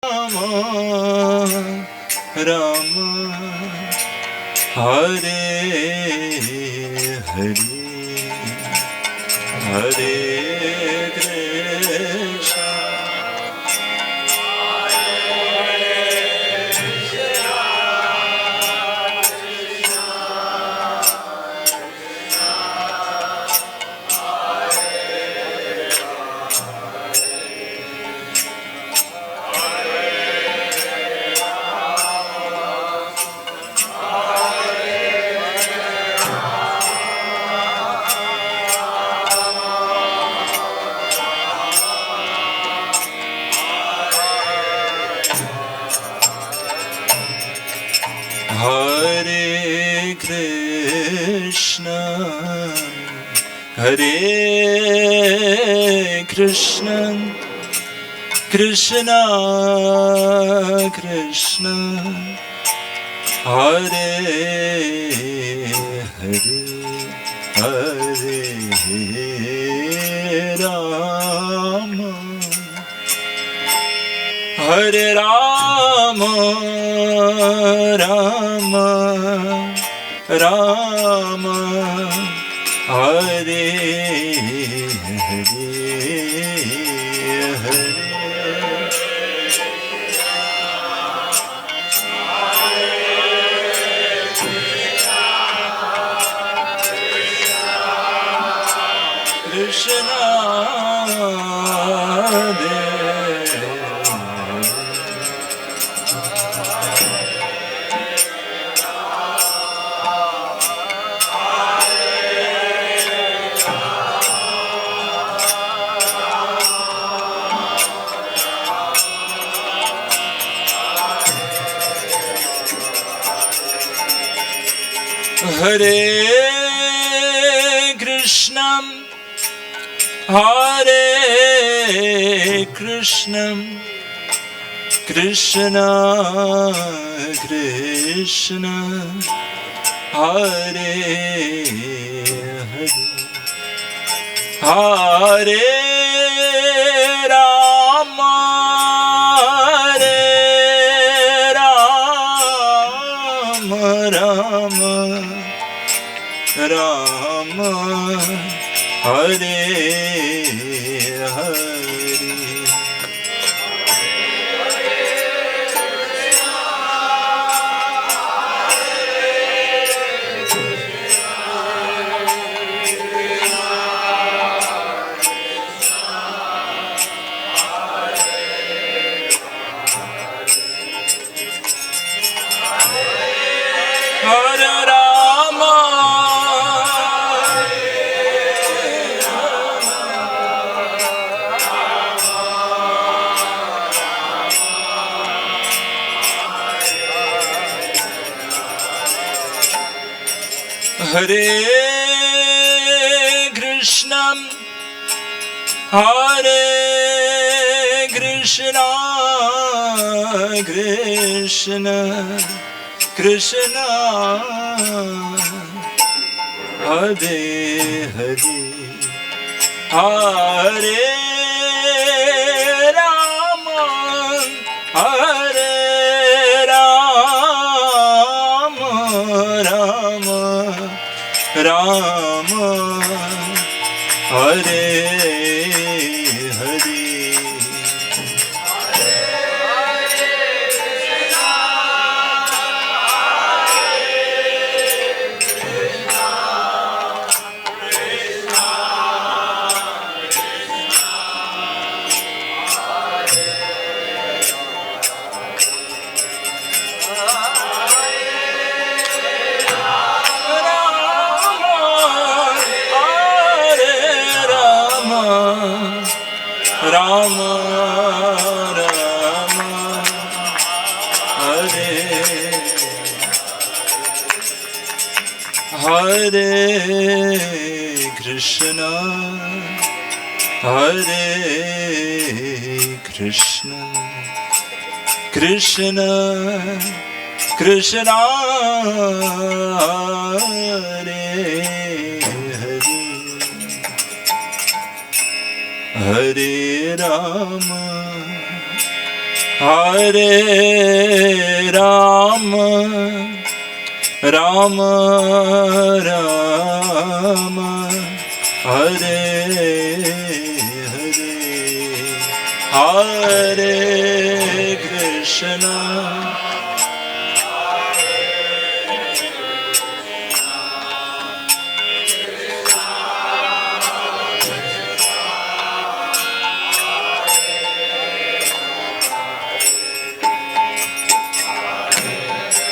Rama Hare Hare Hare Krishna Hare Krishna Hare Krishna Krishna Krishna Hare Hare Hare Rama Hare Rama Rama Rama Hare Hare Hare Krishna Hare Krishna Hare Krishna Krishna Krishna Hare Hare Hare Rama Hare Rama Rama Rama Hare Hare Hare Rama Hare Krishna Hare Krishna Krishna Krishna Hare Hare Hare Rama Hare Rama Rama Rama Hare Hare Rama Rama Hare Hare Krishna Hare Krishna Krishna Krishna Hare Hare Rama Hare Rama, Rama Rama, Hare Hare, Hare Krishna,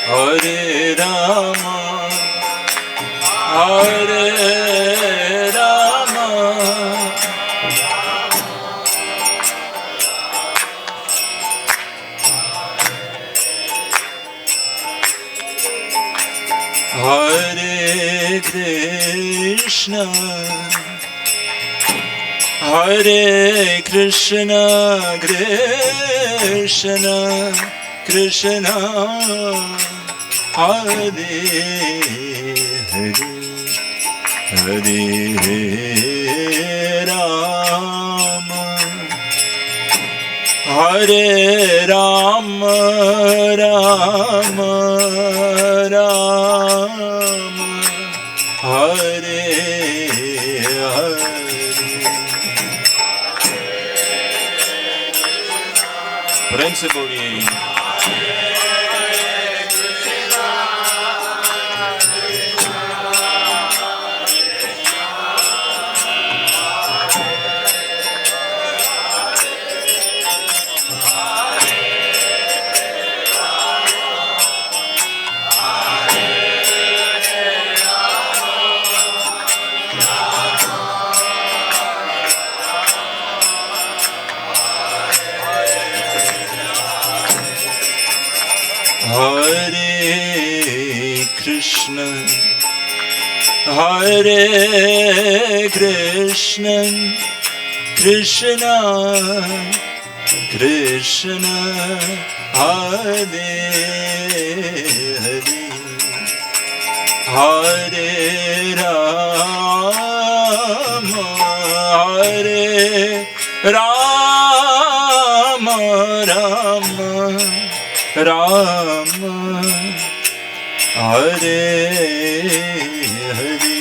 Hare Rama, Hare Rama, Hare Krishna, Hare Krishna, Krishna Krishna, Hare Hare, Hare Rama, Hare Rama, Rama Rama, Hare Hare. प्रेम से बोलिए Hare Krishna, Hare Krishna, Krishna Krishna, Hare Hare, Hare Rama, Hare Rama, Rama Rama, Hare Hare,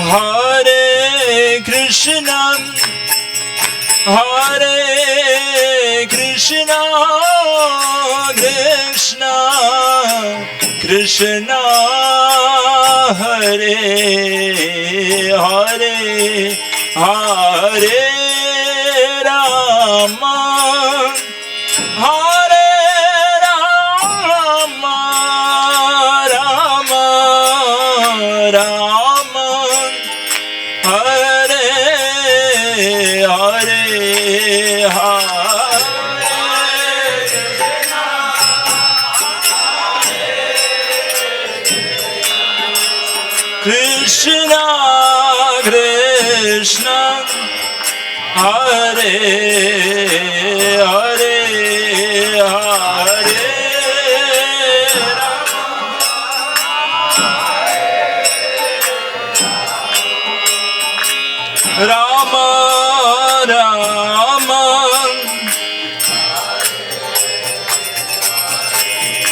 Hare Krishna, Hare Krishna, Krishna Krishna, Hare Hare, Hare Rama, Hare Rama, Rama Rama, Hare Hare, Krishna Krishna, Hare Hare, Hare Rama, Rama,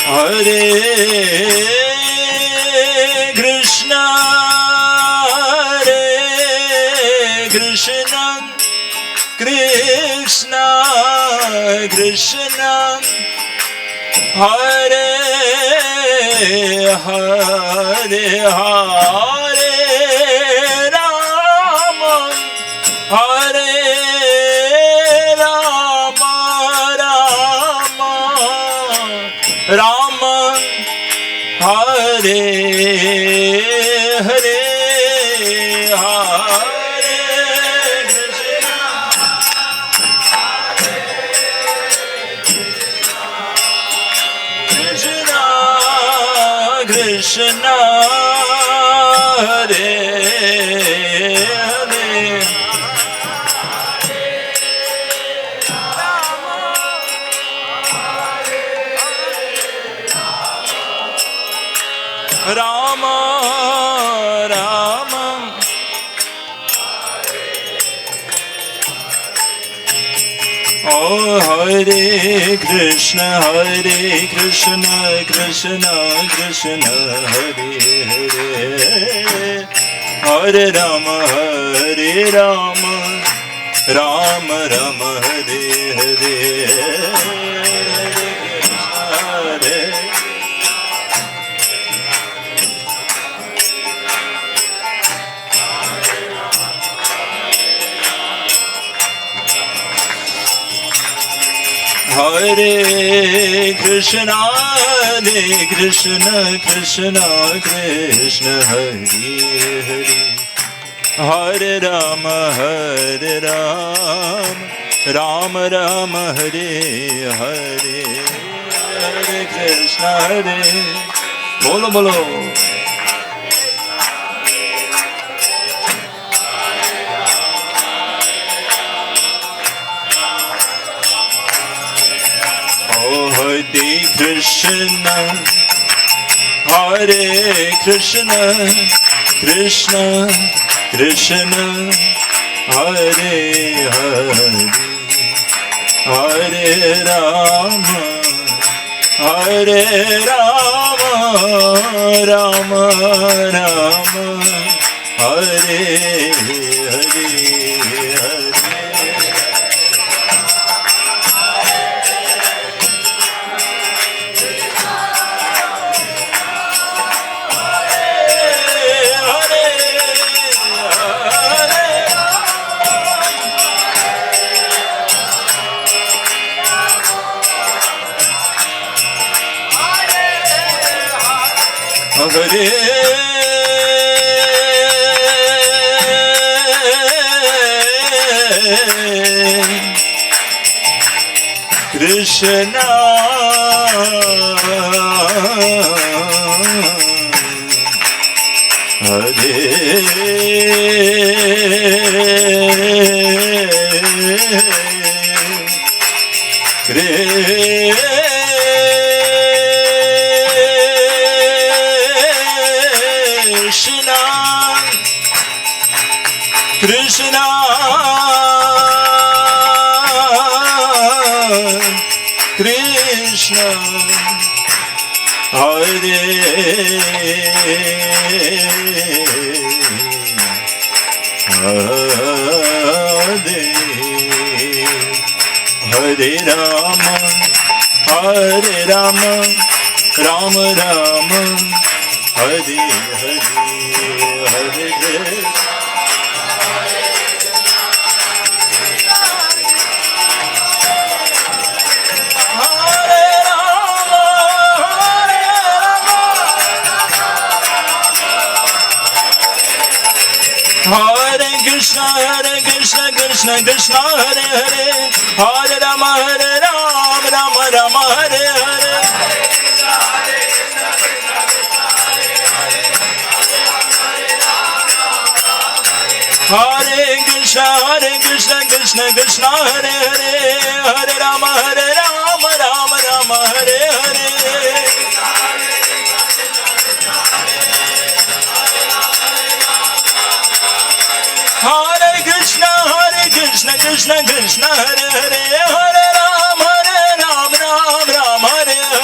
Hare Krishna, Hare Krishna, Krishna Krishna, Hare Hare, Hare Rama, Hare Rama, Rama Rama, Hare Hare, Hare Krishna, Hare Hare, Rama Rama, oh Hare Krishna Krishna Krishna Hare Hare, Hare Rama Rama Rama Hare Hare, Hare Krishna Krishna Krishna Hare Hare, Hare Rama Rama Rama Hare Hare, Hare Krishna Hare, bolo bolo, Hare Krishna Krishna Krishna Hare Hare, Hare Rama Rama Rama Hare Hare, Hare Krishna Hare Krishna Krishna Hare Hare, Hare Rama Rama Rama Hare Hare, Hare Krishna Krishna Krishna Krishna Hare Hare, Hare Rama Rama Rama Hare Hare, Hare Krishna Krishna Krishna Hare Hare, Hare Rama Rama Rama Hare Hare,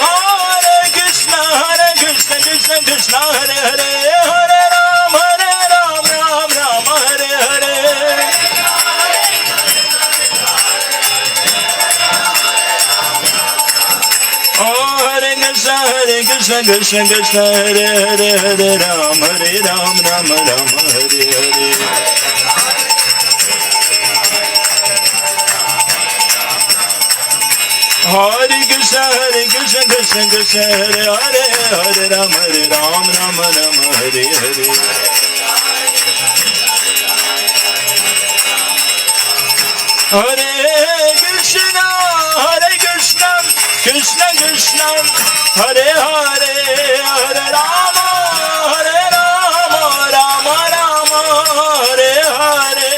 Hare Krishna Krishna Krishna Hare Hare, Hare Rama Rama Hare Hare, Hare Krishna Krishna Krishna Hare Hare, Hare Rama Rama Hare Hare, Hare Krishna Krishna Hare Hare, Hare Rama Rama Hare Hare, Hare Krishna Krishna Hare Hare, Hare Rama Rama Hare Hare, Hare Krishna, Krishna Krishna, Hare Hare, Hare Rama, Rama Rama, Hare Hare.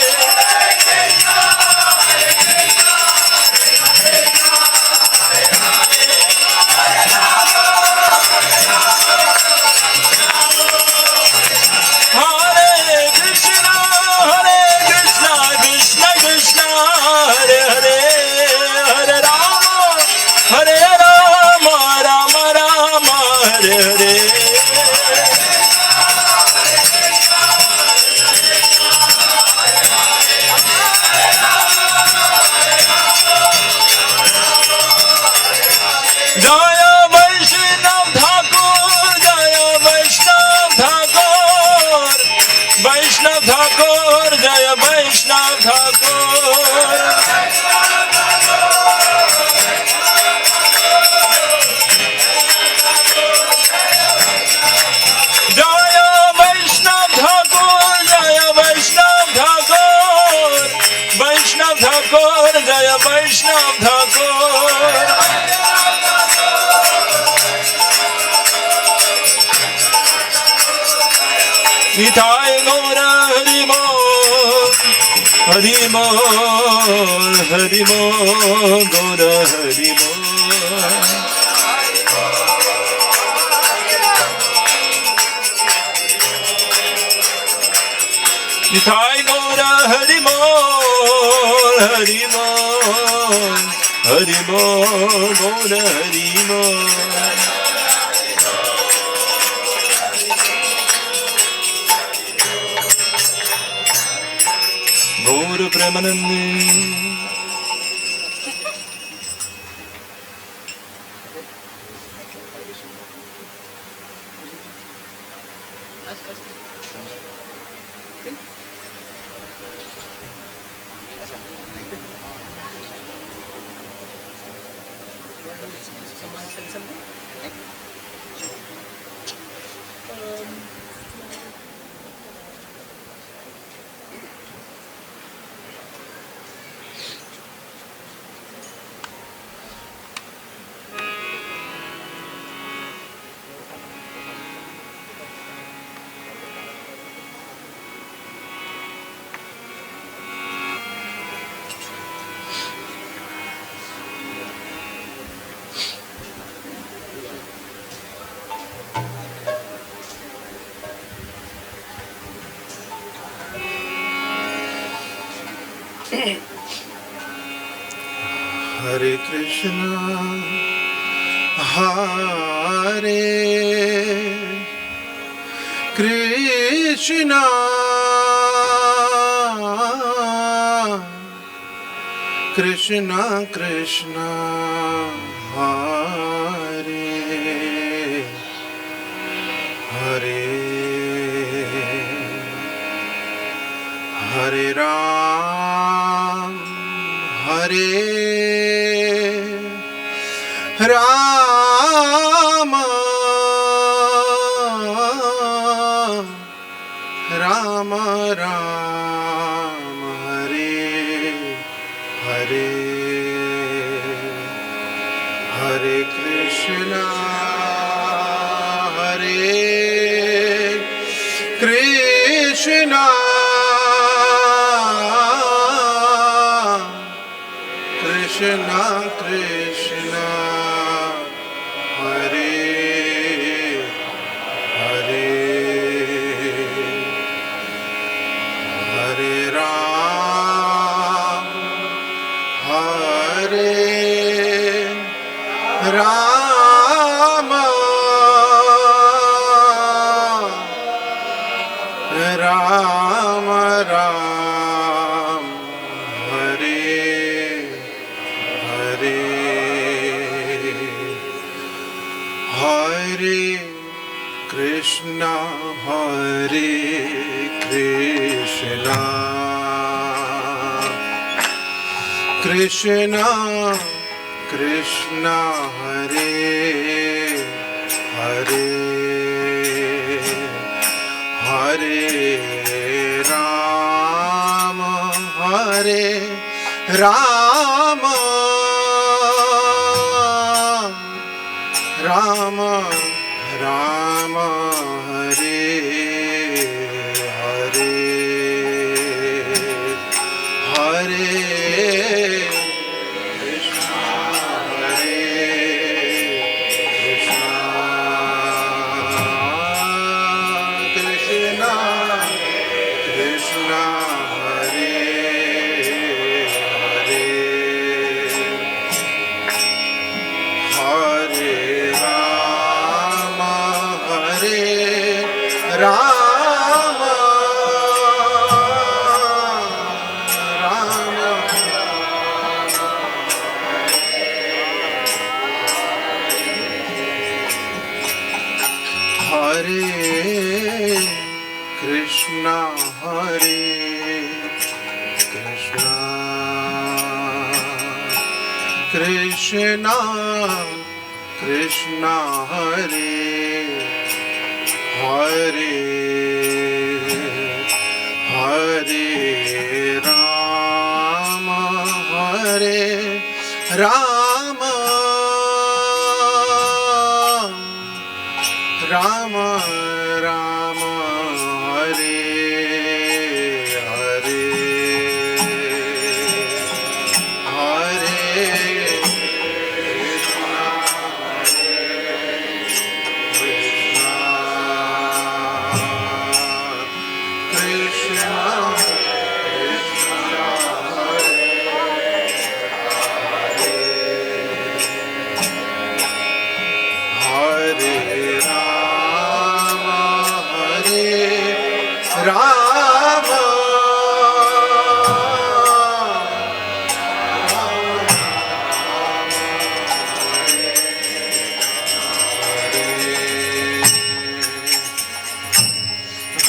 Nitai Gaura Harimol, Harimol, Gaura Harimol. Nitai Gaura Harimol, Harimol, Harimol, Gaura Harimol. Gaura Premanande. Hare Krishna, Hare Krishna, Krishna Krishna, Hare Hare, Hare Ram, Hare Rama, Rama Rama, Hare Hare, Hare Krishna, Hare Krishna, Krishna Krishna, Hare Hare, Hare Ram, Hare Rama, Rama Ram, Hare Hare, Hare Krishna, Hare Krishna, Krishna Krishna, Hare Hare, Hare Rama, Hare Rama Rama Rama Hare Hare Hare Krishna Hare Krishna Krishna Krishna Hare Hare Hare Rama Hare Rama Rama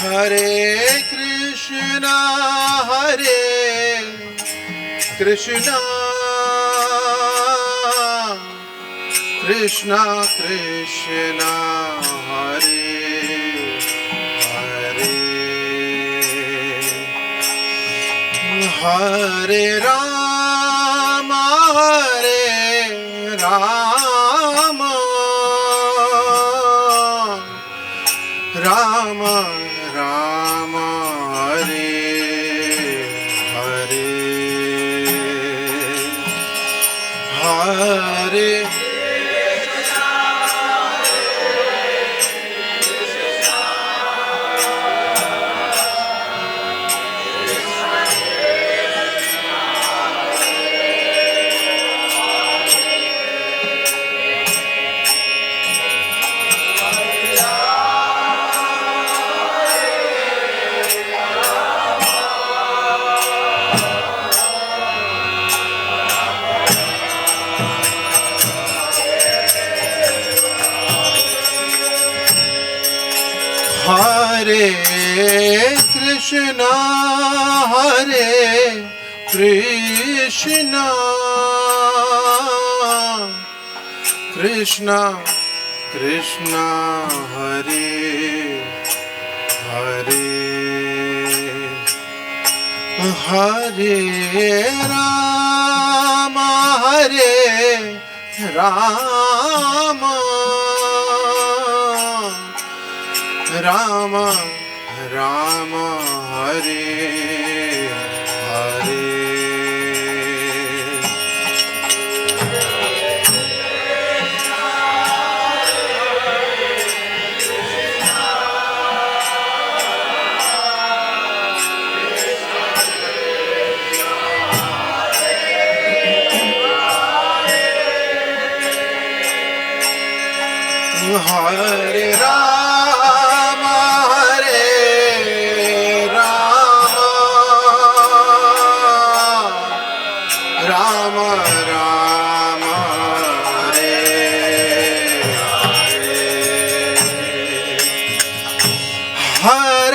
Hare Krishna Hare Krishna Krishna Krishna Hare Hare Hare Rama Hare Rama Rama Rama Hare Hare Hare Krishna Hare Rama Hare Rama Hare Krishna Krishna Krishna Krishna Hare Hare Hare Rama Rama Rama Hare Hare Hare Hare Krishna Krishna Krishna Hare Hare Hare Rama Rama Rama Rama Hare Hare Hare Rama Rama Rama Hare Hare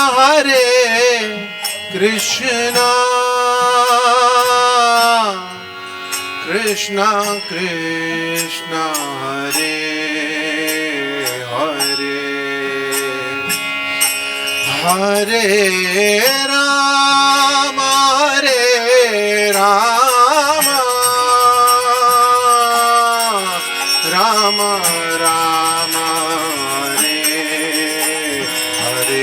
Hare Krishna Krishna Krishna Krishna Hare Hare Hare Rama Rama Rama Hare Hare.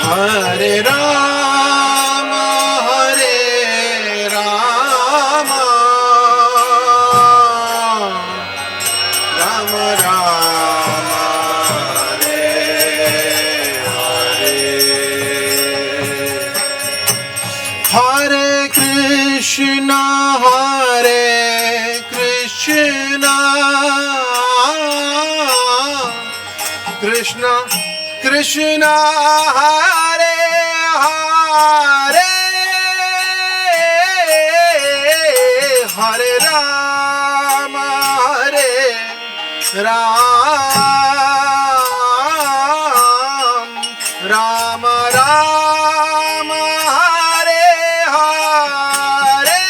Hare Rama, Hare Rama, Rama Rama, Hare Hare. Hare Krishna, Hare Krishna, Krishna Krishna Hare Hare, Hare Rama, Hare Ram, Rama Rama, Hare Hare,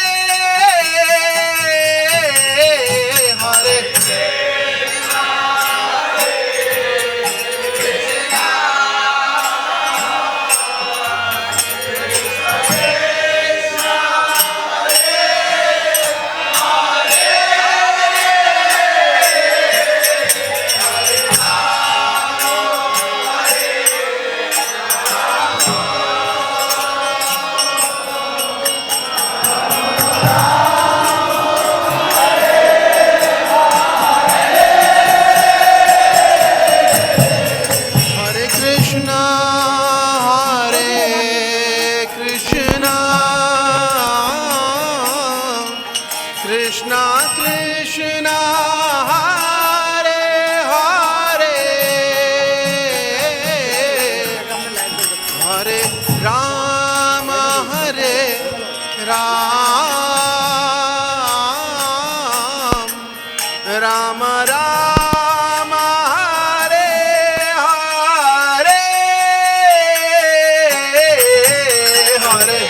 Hare Krishna Krishna Hare Hare, Hare Rama, Hare Ram, Rama Rama, Hare Hare, Hare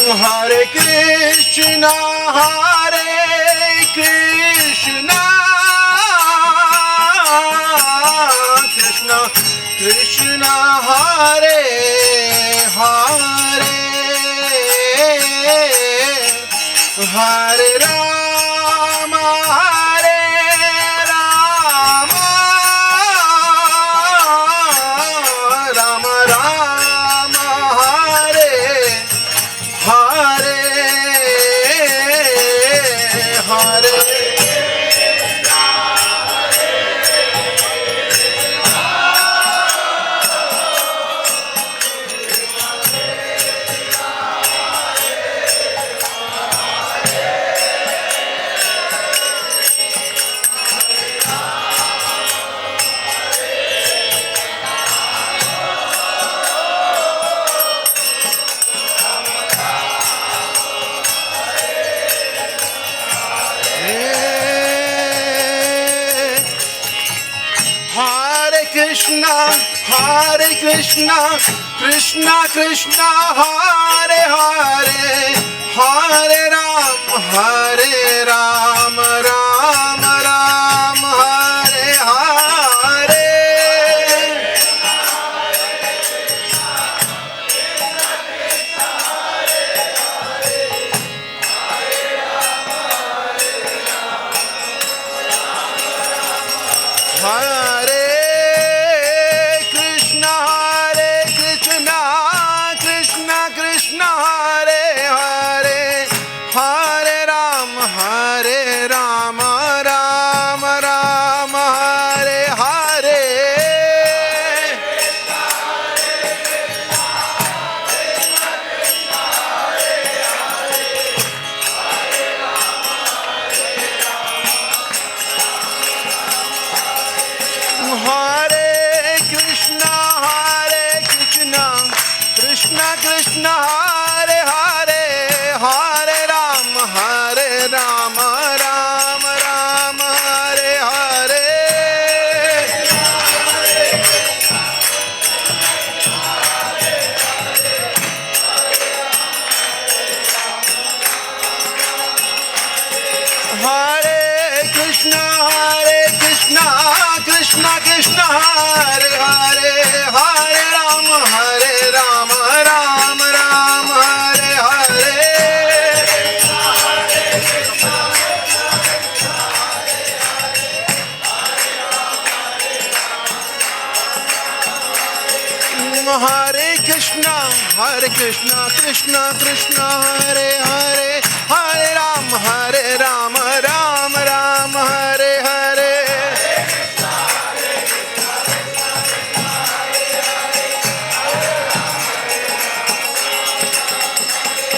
Hare Krishna, Hare Krishna, Krishna Krishna, Hare Hare, Hare Rama, Hare Rama, Rama Rama, Hare Hare Hare. Krishna, Hare Krishna, Krishna Krishna, Hare Hare, Hare Ram, Hare Ram, Ram Ram, Hare Hare. Hare Krishna, Hare Krishna, Krishna Krishna, Hare Hare, Hare Ram, Hare Rama, Krishna Krishna Hare Hare Hare Rama Rama Rama Hare Hare Hare Krishna Krishna Krishna Hare Hare Hare Rama Rama Rama Hare Hare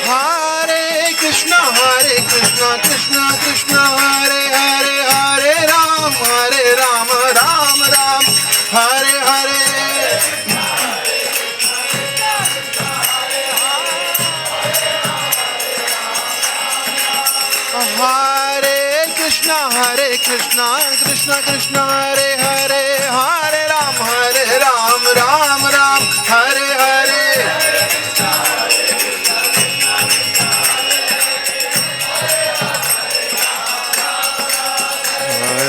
Hare Krishna Krishna Krishna Hare Hare Hare Rama Rama Rama Hare Hare Hare Krishna Krishna Krishna Hare Hare Hare Rama Rama Hare Hare Hare Krishna Krishna Krishna Hare Hare Hare Rama Rama Hare Hare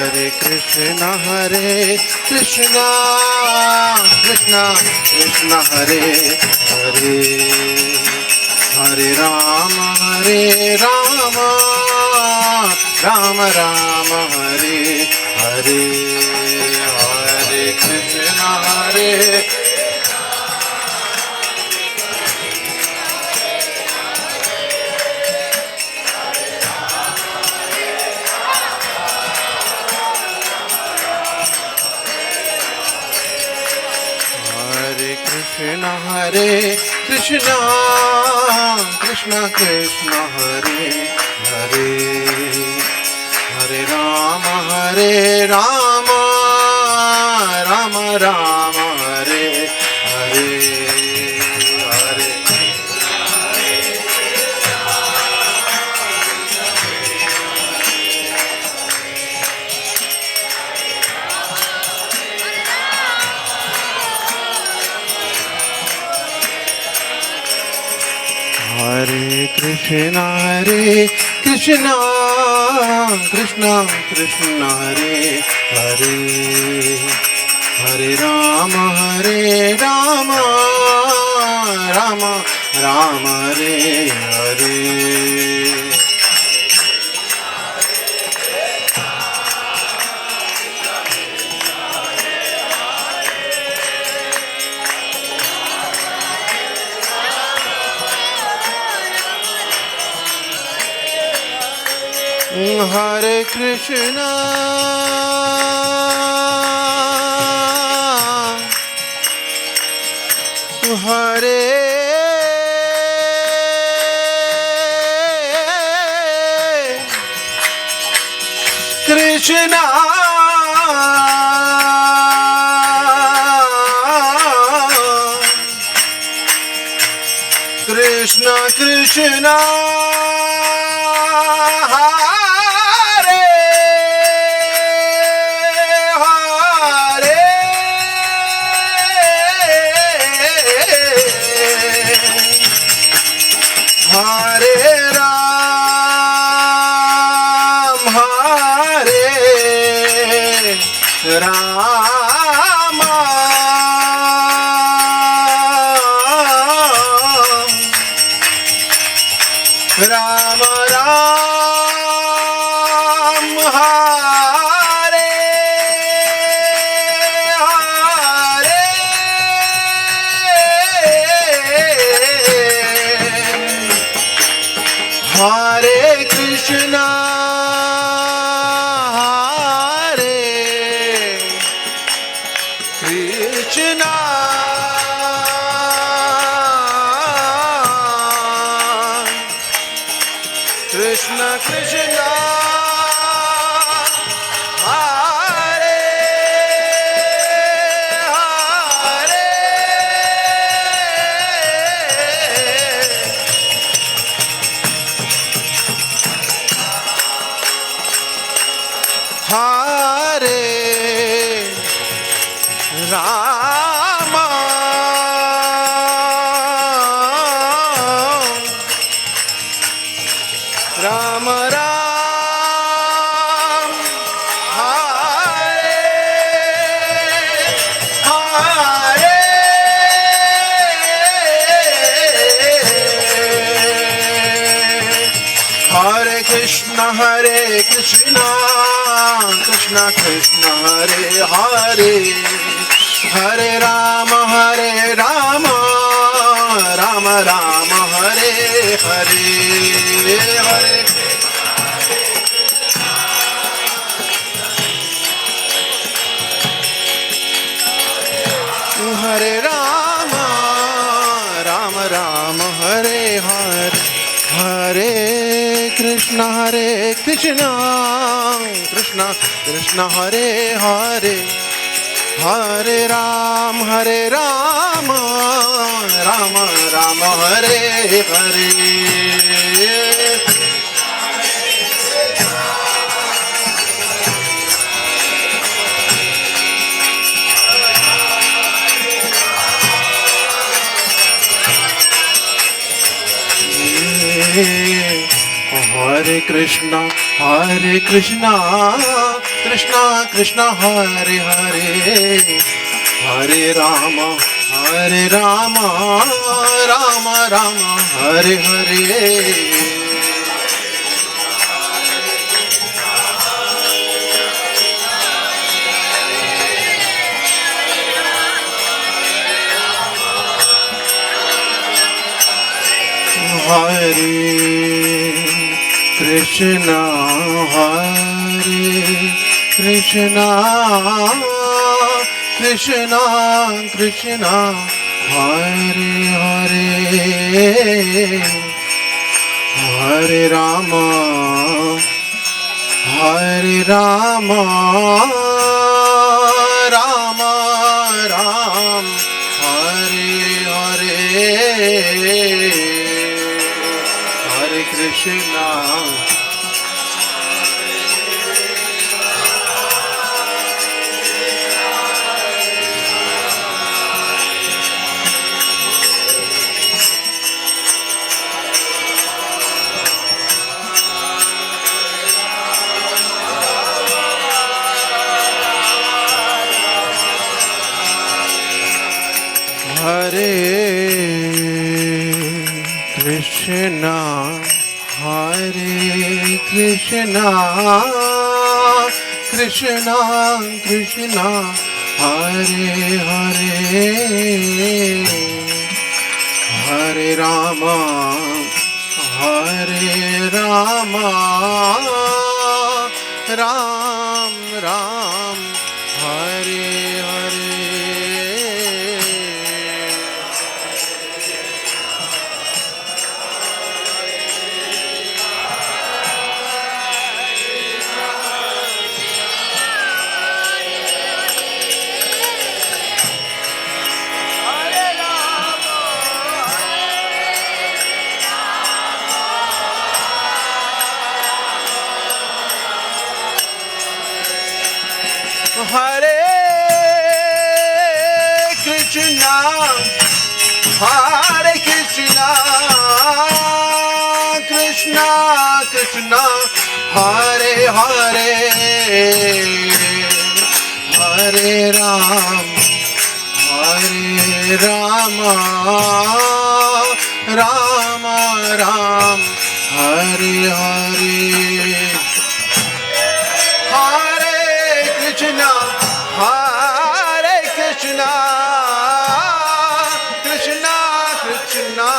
Hare Krishna Krishna Krishna Hare Hare Hare Rama Rama Hare Hare Hare Krishna Krishna Krishna Krishna Hare Hare Hare Rama Rama Hare Hare Hare Hare Krishna Krishna Hare Hare Hare Rama Rama Hare Hare Hare Krishna Hare Krishna Krishna Krishna Rama Ram Hare Hare Hare Krishna Hare Krishna Krishna Krishna Hare Hare Krishna Krishna Krishna Hare Hare Hare Rama Rama Rama Hare Hare Hare Hare Rama Rama Rama Hare Hare Hare Krishna Krishna Krishna Hare Hare Hare Rama Rama Rama Hare Hare Hare Krishna Krishna Krishna Hare Hare Hare Rama Rama Rama Hare Hare Hare Krishna Krishna Krishna Hare Hare Hare Rama Rama Ram Hare Hare Hare Krishna Hare Krishna Krishna Krishna Hare Hare Hare Rama Ram Ram Hare Hare Hare Krishna Krishna Krishna Hare Hare Hare Rama Rama Ram Hare Hare Hare Krishna Krishna Krishna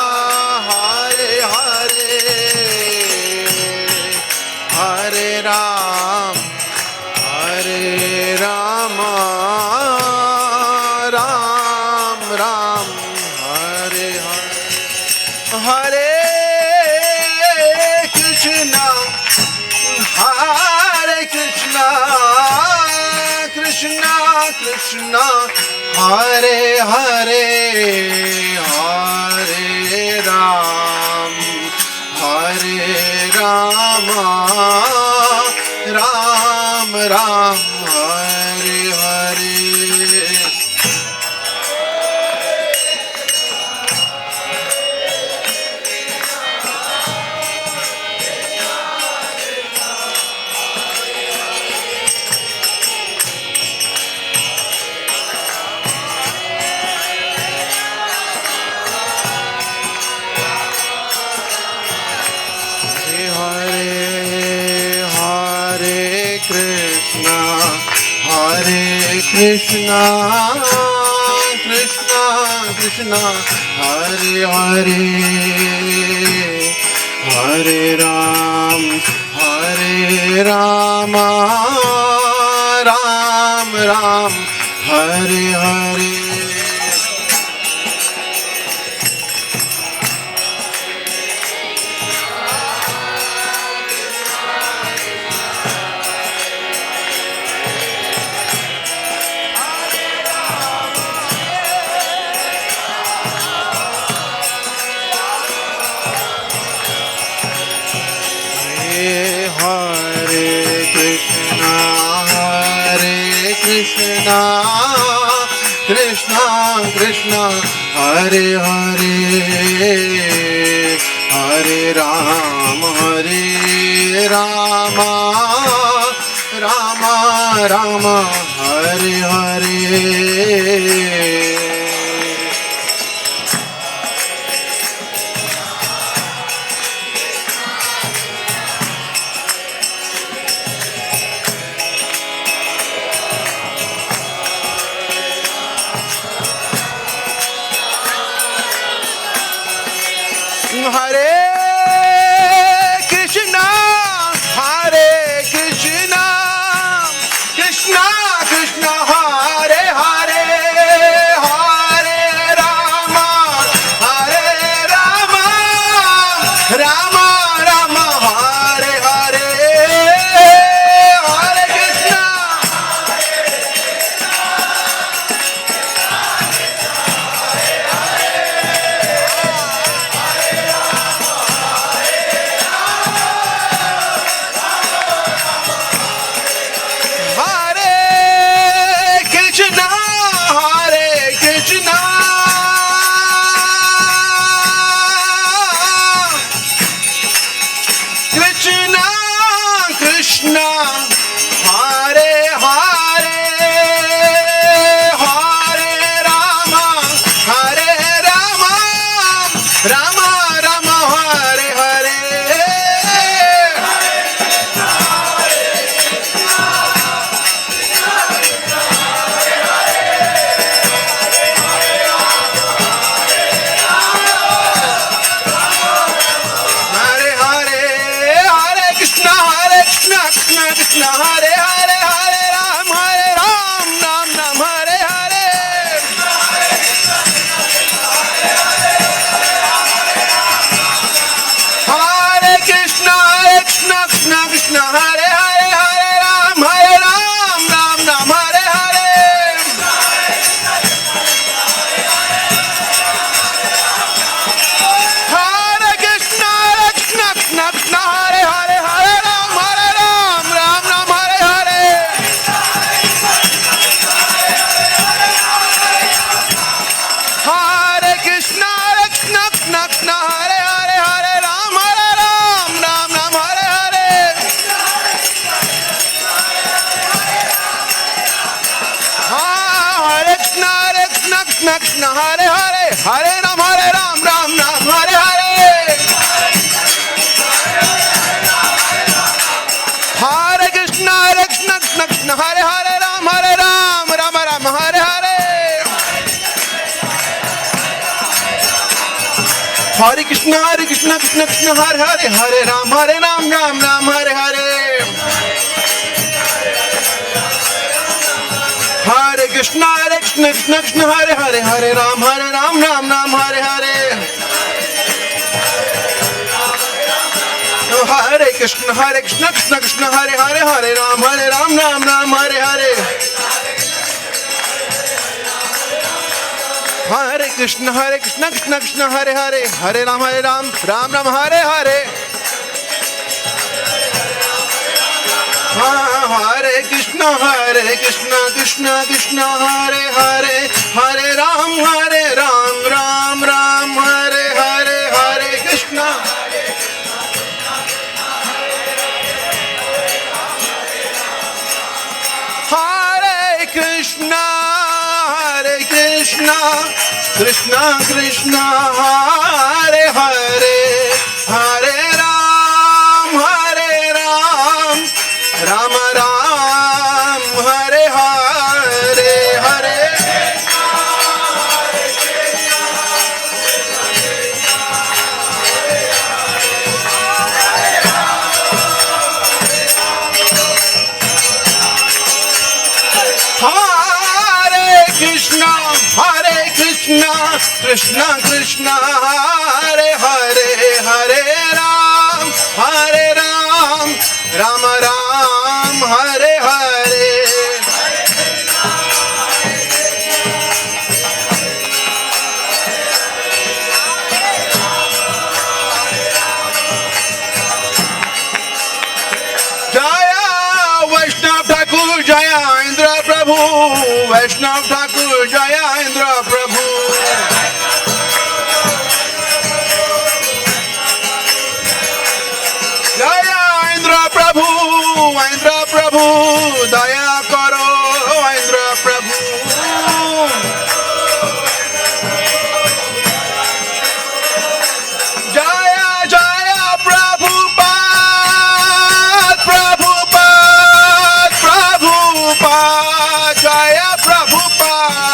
Hare Hare Hare Rama Ram Ram Hare Hare Hare Krishna Krishna Krishna Hare Hare Hare Rama Ram Ram Hare Hare Krishna, Krishna Krishna, Hare Hare, Hare Rama, Ram Ram, Hare Hare. Krishna, Krishna Krishna, Hare Hare, Hare Rama, Rama Rama, Hare Hare. Hare Krishna, Hare Krishna, Krishna Krishna, Hare Hare, Hare Rama, Rama Rama, Hare Hare, Hare Krishna. Krishna, Hare Hare, Hare Rama, Rama Rama, Hare Hare. Hare Hare, Hare Krishna, Krishna Krishna, Hare Hare, Hare Ram, Ram Ram, Hare Hare. Hare Krishna, Krishna Krishna, Hare Hare, Hare Ram, Ram Ram, Hare Hare. Hare Krishna, Krishna Krishna, Hare Hare, Hare Ram, Ram Ram, Hare Hare. Hare Krishna, Krishna Krishna, Hare Hare, Hare Ram, Ram Ram, Hare Hare. Hare Krishna, Krishna Krishna, Hare Hare, Hare Ram, Ram Ram, Hare Hare. Hare Krishna, Krishna Krishna, Hare Hare, Ram Ram, Hare Hare. Hare Krishna, Krishna Krishna, Hare Hare, Hare Ram, Ram Ram, Hare Hare. Hare Krishna, Krishna Krishna, Hare Hare, Hare Ram, Ram Ram, Hare Hare. Hare Krishna, Krishna Krishna, Hare Hare, Hare Ram, Ram Ram, Hare Hare. Hare Krishna, Krishna Krishna, Hare Hare, Hare Ram, Ram Ram, Hare Hare. Hare Krishna, Krishna Krishna, Hare Hare, Hare Ram, Ram Ram, Hare Hare. Hare Krishna, Hare Krishna, Krishna Krishna, Hare Hare, Hare Ram, Ram Ram, Hare Hare. Krishna Krishna Hare Hare Hare Ram Rama Ram Hare Hare Jaya Vaishnav Thakur Jaya Aindra Prabhu Vaishnav Thakur Jaya Aindra Prabhu Jaya Aindra Prabhu Daya Karo Aindra Prabhu Jaya Jaya Prabhupada Prabhupada Jaya Prabhupada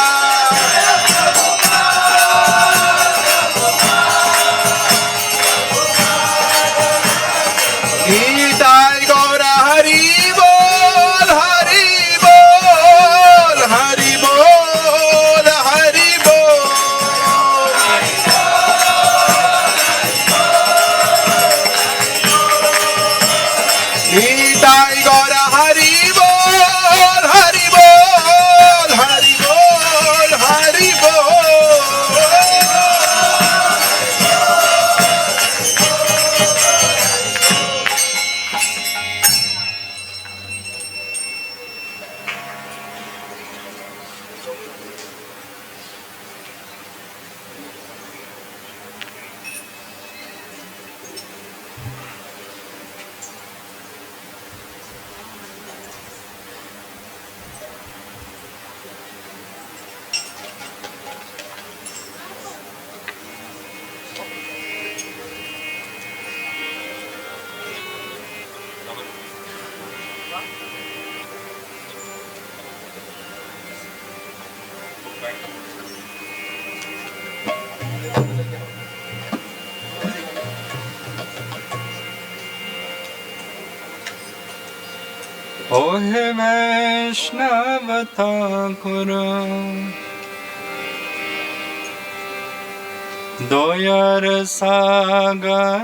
Nitai Gaura Hari Bol Hari Bol Hari Bol Hari Bol Nitai Gaura Hari Bol Hari Bol Hari Bol Hari Bol O he Vaishnava Thakura Doyar Sagar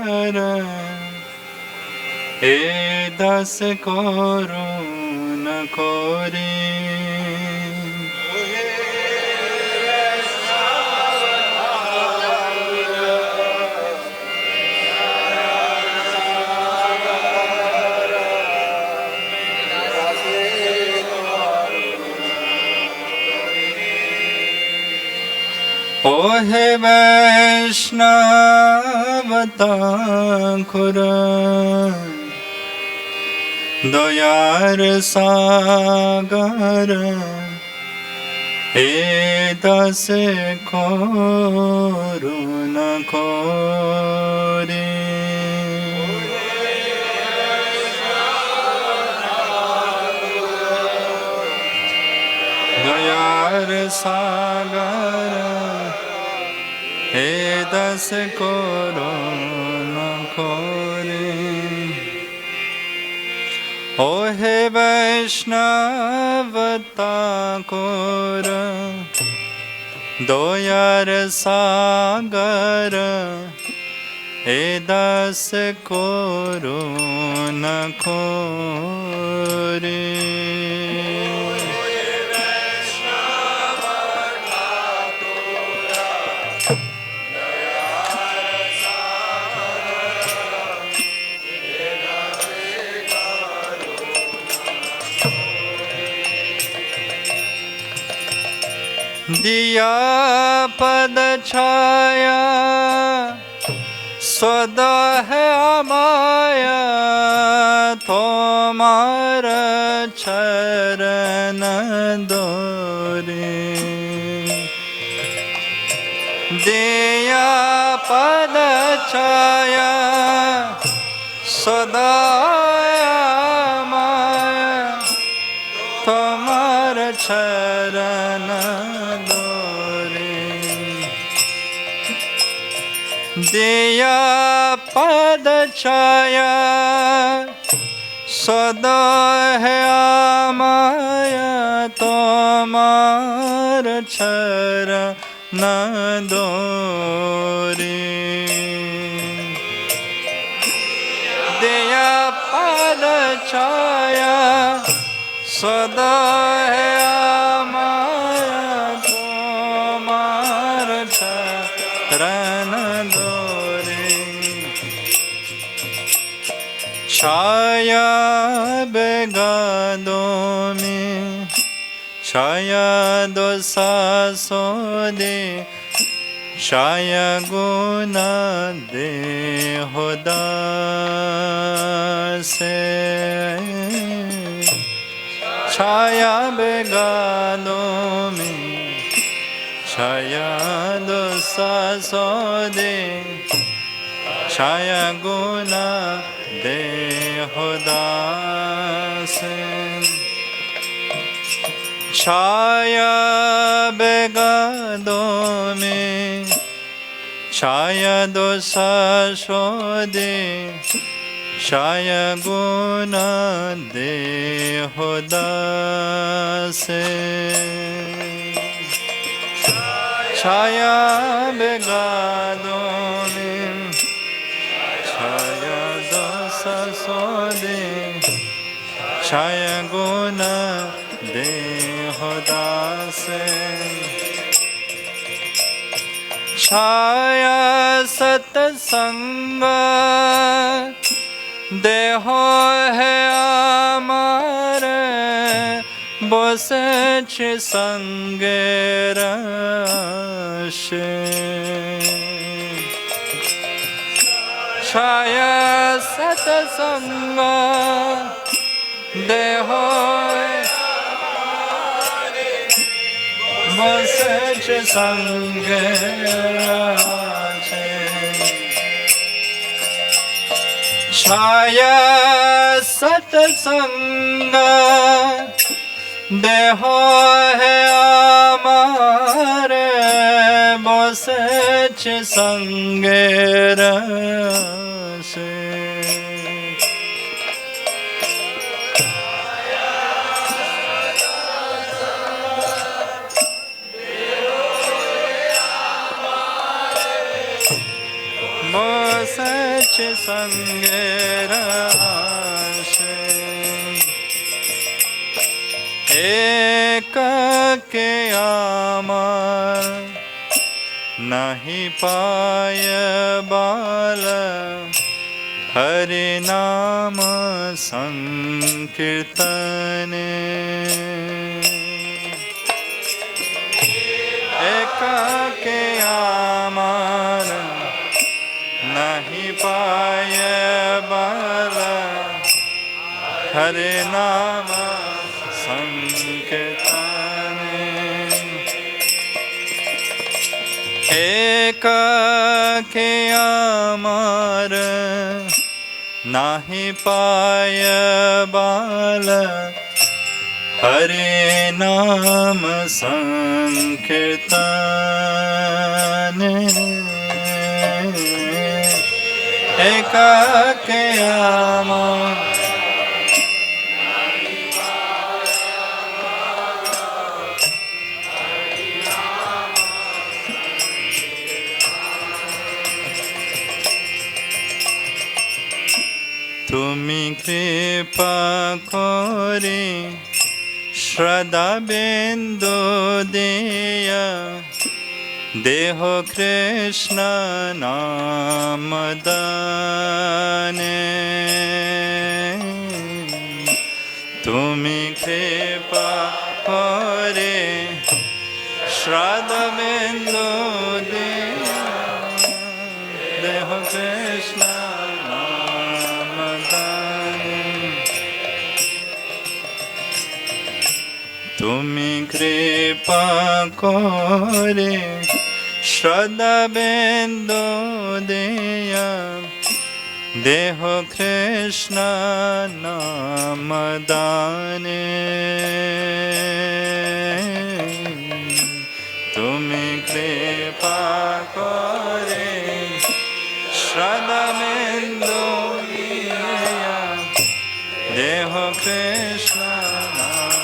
E das Koruna Kori O he Vaishnava Thakura Doyar Sagar E das Koruna Kori Doyar Sagar E das Koruna Kori O he Vaishnava Thakura Doyar Sagar E das Koruna Kori दिया पद छाया सदा है अमाया तोमार चरण दोरे दिया पद छाया सदा अमाया तोमार चरण दिया पद छाया सदा है माया तोमार चरण dore. Deya pada chaya sada hai amara tomar charan dore. Chaya begadon mein Chaya dosa sode Chaya guna dehodase. Chaya begado mein Chaya dosa sode Chaya guna dehodase. Chaya begado mein Chaya dosa sode Chaya guna dehodase. Chaya begado mein Chaya dosa sode Chaya guna dehodase. Chaya satsanga deho hai amare bosech sange rashe. Chaya satsanga deho bosech sange rashe. Chaya satsanga deho hai amare bosech sange rashe. Bosech sange rashe. Ek ke amar nahi paya bala Hari naam sankirtane. Ek ke amar nahi paya bala Hare nama sankirtane. Eka ke amar nahi paya bala Hare naam sankirtane. Eka ke amar Tumi kripa kore Shraddha bindu deya Deho Krishna namadane. Tumi kripa kore Shraddha bindu deya Deho Krishna namadane. Tumi kripa kore Shraddha bindu deya Deho Krishna namadane. Tumi kripa kore Shraddha bindu deya Deho Krishna namadane.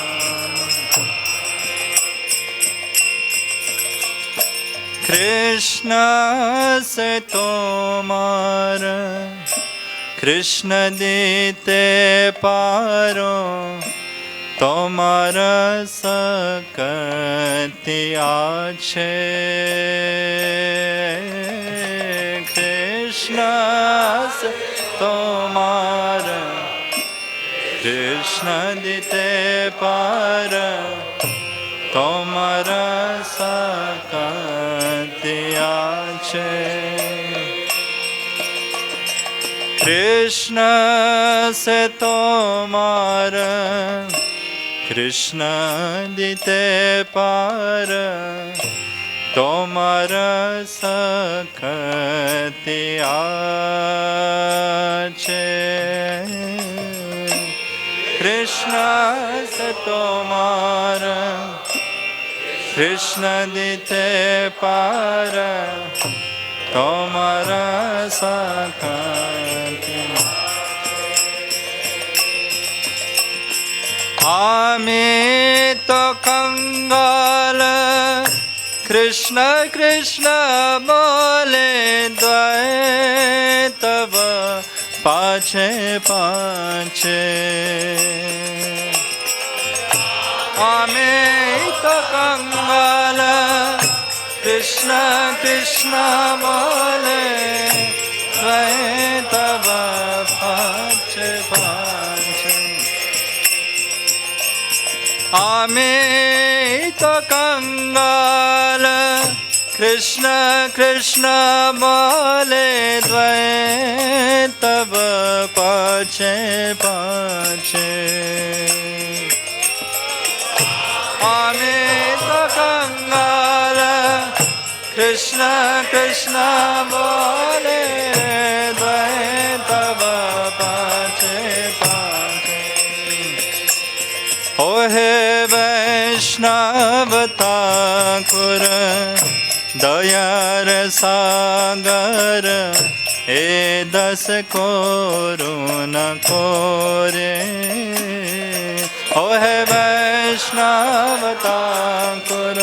Krishna से तुम्हारा कृष्ण दीते पारो तुम्हारा सकति आछे कृष्ण से तुम्हारा कृष्ण दीते पार तुम्हारा सकति आछे कृष्ण से तुम्हारा कृष्ण दीते पार तुम्हारा सकति आछे कृष्ण से तुम्हारा कृष्ण दीते पार तुम्हारा सकति आमी तो कंगाल कृष्ण कृष्ण बोले द्वैत तब पाछे पाछे आमी तो कंगाल कृष्ण कृष्ण बोले द्वैत तब पाछे पाछे आमी तो कंगाल कृष्ण कृष्ण बोले द्वैत तब पाछे पाछे आमी तो कंगाल कृष्ण कृष्ण बोले द्वैत तब पाछे पाछे ओ हे वैष्णव ठाकुर दयार सागर ए दस कोरु न कोरे ओ हे वैष्णव ठाकुर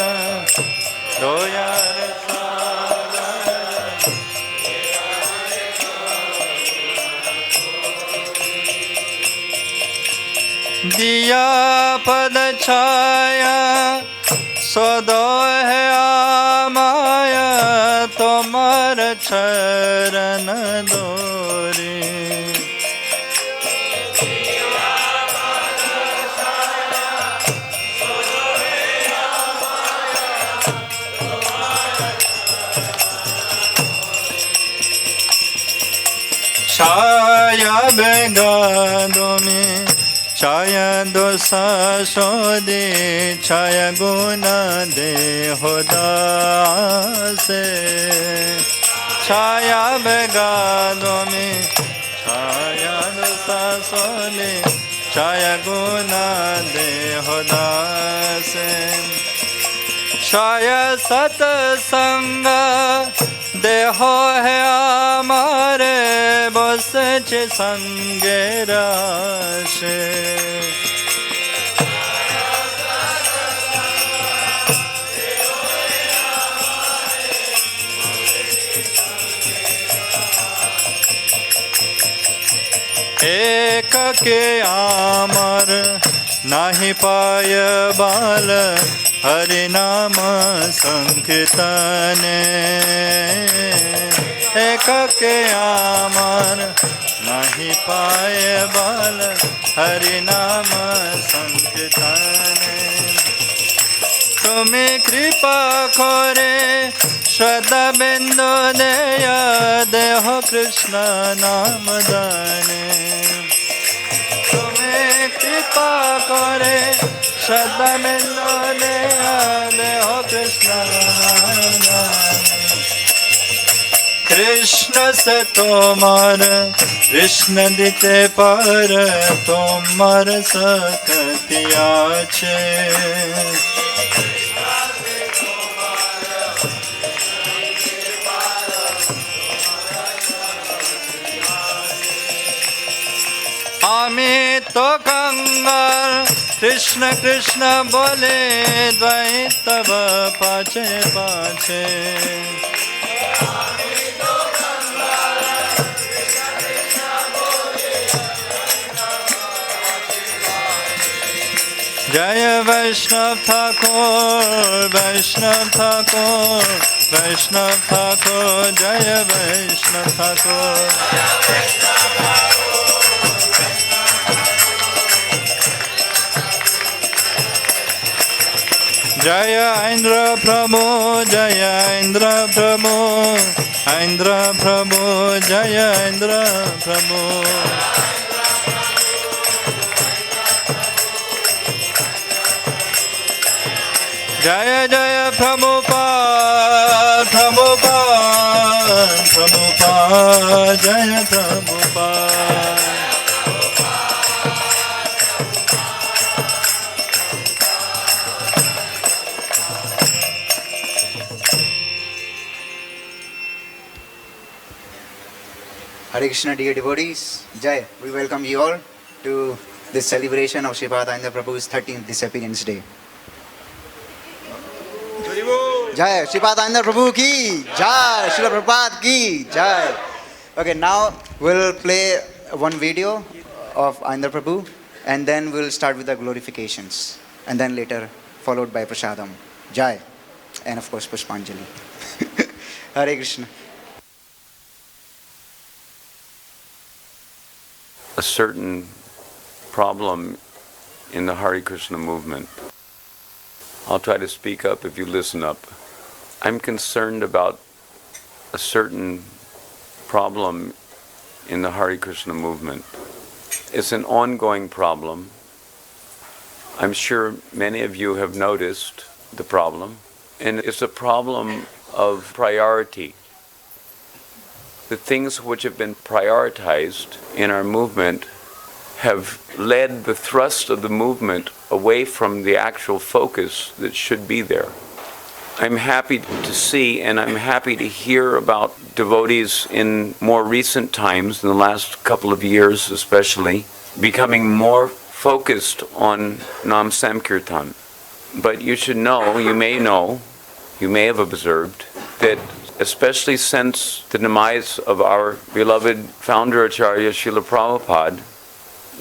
दयार दिया पद छाया सदो है आमाया तुम्हार चरण दोरी छाया बेगादों में छाया दोषा शोदे छाया गुना दे होदासे छाया बेगादों में छाया दोषा शोदे छाया गुना दे होदासे छाया सतसंग देहो है हमारे बस संगे राशे एक के आमर नाही पाय बाल हरि नाम संकीर्तन एक के आमर नहीं पाए बाल हरि नाम संकीर्तन तुम्हें कृपा करे श्रद्धा बिंदु दया देहो कृष्ण नाम दाने तुम्हें कृपा करे श्रद्धा बिंदु दया देहो कृष्ण नाम दाने कृष्ण से तोमार कृष्ण दीते पर तोमार सकति आछे आमी तो कंगाल कृष्ण कृष्ण बोले द्वैत तब पाछे पाछे Jaya Vaishnav Thakur, Vaishnav Thakur, Vaishnav Thakur, Jaya Vaishnav Thakur. Jaya Aindra Prabhu, Jaya Aindra Prabhu, Aindra Prabhu, Jaya Aindra Prabhu. Jaya Jaya Prabhupada, Prabhupada, Prabhupada, Jaya Prabhupada. Hare Krishna, dear devotees, Jai, we welcome you all to this celebration of Sripad Aindra Prabhu's 13th Disappearance Day. Jai, Sripad Aindra Prabhu ki Jai, Srila Prabhupada ki Jai. Okay, now we'll play one video of Aindra Prabhu and then we'll start with the glorifications and then later followed by Prasadam. Jai. And of course Pushpanjali. Hare Krishna. A certain problem in the Hare Krishna movement. I'll try to speak up if you listen up. I'm concerned about a certain problem in the Hare Krishna movement. It's an ongoing problem. I'm sure many of you have noticed the problem, and it's a problem of priority. The things which have been prioritized in our movement have led the thrust of the movement away from the actual focus that should be there. I'm happy to see and I'm happy to hear about devotees in more recent times, in the last couple of years especially, becoming more focused on Nam Samkirtan. But you should know, you may have observed, that especially since the demise of our beloved founder Acharya Srila Prabhupada,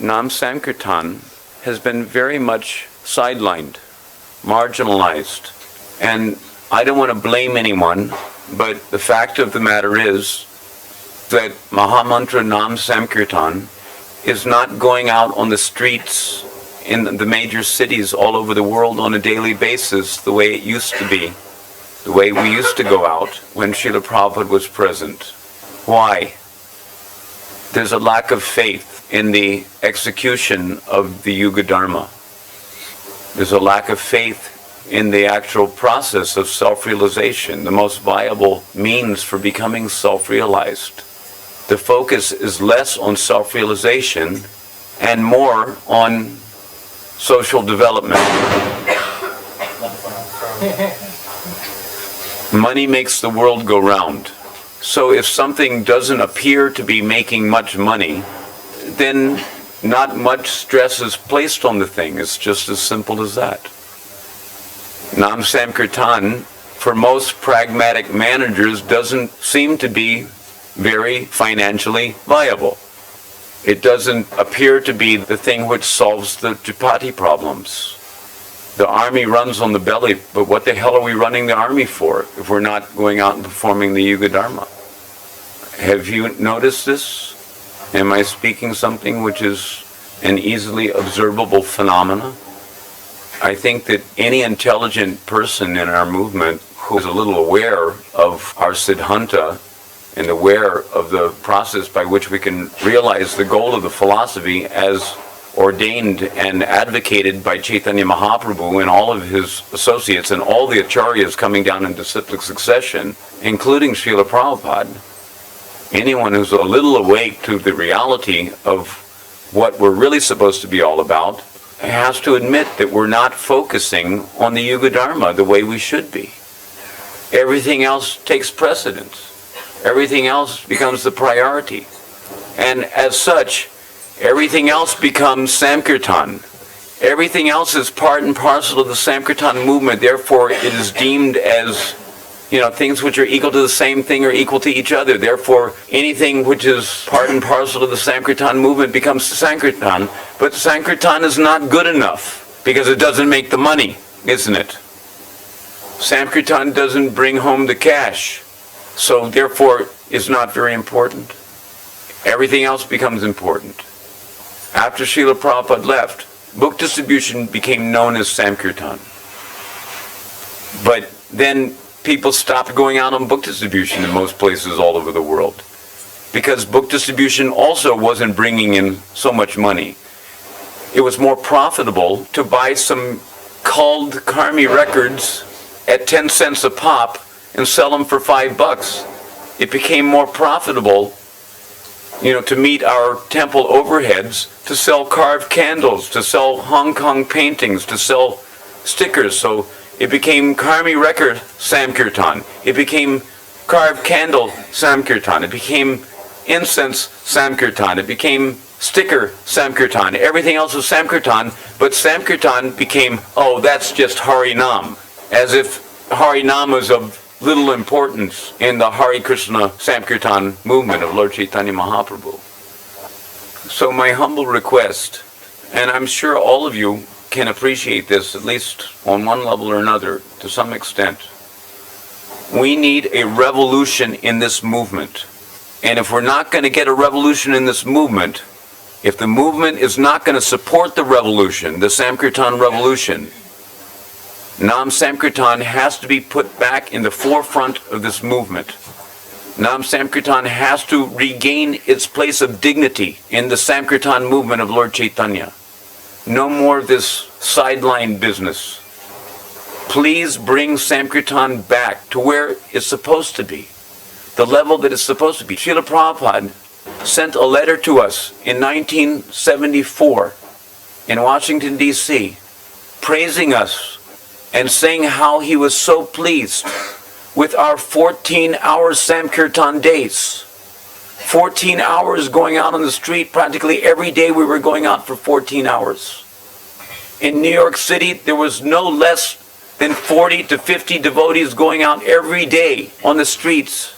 Nam Sankirtan has been very much sidelined, marginalized. And I don't want to blame anyone, but the fact of the matter is that Mahamantra Nam Sankirtan is not going out on the streets in the major cities all over the world on a daily basis the way it used to be. The way we used to go out when Srila Prabhupada was present. Why? There's a lack of faith in the execution of the Yuga Dharma. There's a lack of faith in the actual process of self-realization, the most viable means for becoming self-realized. The focus is less on self-realization and more on social development. Money makes the world go round. So if something doesn't appear to be making much money, then not much stress is placed on the thing. It's just as simple as that. Nam Sankirtan, for most pragmatic managers, doesn't seem to be very financially viable. It doesn't appear to be the thing which solves the Chapati problems. The army runs on the belly, but what the hell are we running the army for if we're not going out and performing the Yuga Dharma? Have you noticed this? Am I speaking something which is an easily observable phenomena? I think that any intelligent person in our movement who is a little aware of our Siddhanta and aware of the process by which we can realize the goal of the philosophy as ordained and advocated by Chaitanya Mahaprabhu and all of his associates and all the acharyas coming down in disciplic succession, including Srila Prabhupada. Anyone who's a little awake to the reality of what we're really supposed to be all about has to admit that we're not focusing on the Yuga Dharma the way we should be. Everything else takes precedence. Everything else becomes the priority. And as such, everything else becomes Samkirtan. Everything else is part and parcel of the Samkirtan movement. Therefore, it is deemed as, things which are equal to the same thing are equal to each other. Therefore, anything which is part and parcel of the Sankirtan movement becomes Sankirtan. But Sankirtan is not good enough. because it doesn't make the money, isn't it? Sankirtan doesn't bring home the cash, so therefore it's not very important. Everything else becomes important. After Srila Prabhupada left, book distribution became known as Sankirtan. But then people stopped going out on book distribution in most places all over the world, because book distribution also wasn't bringing in so much money. It was more profitable to buy some culled Karmi records at 10 cents a pop and sell them for $5. It became more profitable, to meet our temple overheads, to sell carved candles, to sell Hong Kong paintings, to sell stickers. So it became Karmi record Samkirtan. It became carved candle Samkirtan. It became incense Samkirtan. It became sticker Samkirtan. Everything else was Samkirtan, but Samkirtan became, oh, that's just Harinam, as if Harinam was of little importance in the Hare Krishna Samkirtan movement of Lord Chaitanya Mahaprabhu. So my humble request, and I'm sure all of you can appreciate this, at least on one level or another, to some extent, we need a revolution in this movement. And if we're not going to get a revolution in this movement, if the movement is not going to support the revolution, the Samkirtan revolution, Nam Samkirtan has to be put back in the forefront of this movement. Nam Samkirtan has to regain its place of dignity in the Samkirtan movement of Lord Chaitanya. No more of this sideline business. Please bring Samkirtan back to where it's supposed to be, the level that it's supposed to be. Srila Prabhupada sent a letter to us in 1974 in Washington, D.C., praising us and saying how he was so pleased with our 14-hour Samkirtan days. 14 hours going out on the street. Practically every day we were going out for 14 hours. In New York City, there was no less than 40 to 50 devotees going out every day on the streets,